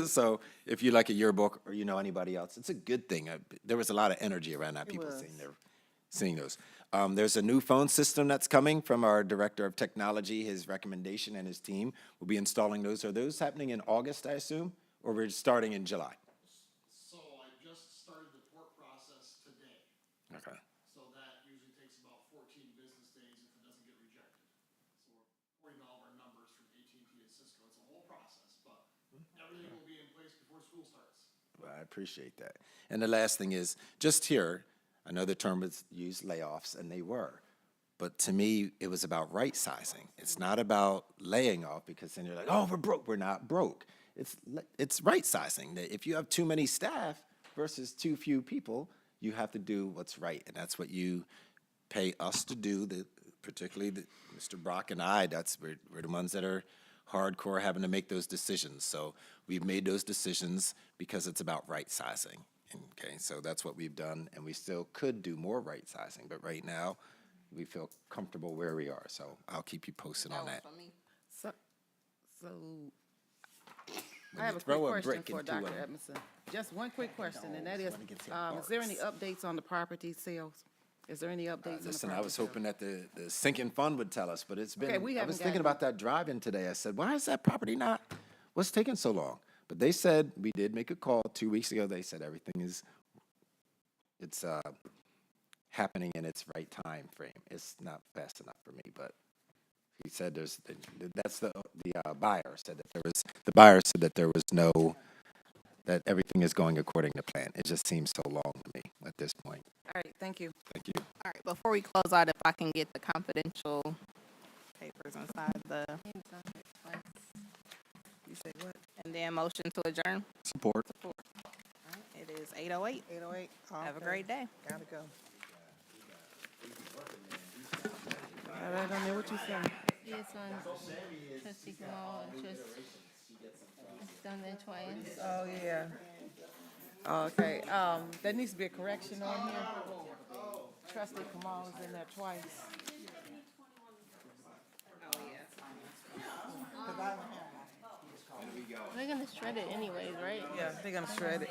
So if you like a yearbook or you know anybody else, it's a good thing. There was a lot of energy around that, people seeing those. There's a new phone system that's coming from our Director of Technology. His recommendation and his team will be installing those. Are those happening in August, I assume? Or we're starting in July? So I just started the port process today. Okay. So that usually takes about 14 business days if it doesn't get rejected. So we're porting all of our numbers from AT&T and Cisco. It's a whole process, but everything will be in place before school starts. Well, I appreciate that. And the last thing is, just here, I know the term was used layoffs, and they were. But to me, it was about right sizing. It's not about laying off, because then you're like, oh, we're broke. We're not broke. It's right sizing. That if you have too many staff versus too few people, you have to do what's right. And that's what you pay us to do, particularly Mr. Brock and I. We're the ones that are hardcore having to make those decisions. So we've made those decisions because it's about right sizing. Okay, so that's what we've done, and we still could do more right sizing, but right now, we feel comfortable where we are, so I'll keep you posted on that. So When I have you a quick throw a question brick for into Dr. a- Edmondson. Just one quick question, and that is Somebody gets hit there any barks. updates on the property sales? Is there any updates on the property Listen, I was sales? hoping that the sinking fund would tell us, but it's been, Okay, we I haven't was thinking gotten- about that drive-in today. I said, why is that property what's taking so long? But they said, we did make a call 2 weeks ago. They said it's happening in its right time frame. It's not fast enough for me, but he said that's the buyer said that there was that everything is going according to plan. It just seems so long to me at this point. All right, thank you. Thank you. All right, before we close out, if I can get the confidential papers inside You say what? and then motion to adjourn. Support. All right, it is 8:08. 808. Have a great day. Gotta go. I don't know what you said. Yes, on trustee Kamal and it's done there twice. Oh, yeah. Okay, there needs to be a correction on here. Trustee Kamal is in there twice. They're gonna shred it anyways, right? Yeah, they're gonna shred it.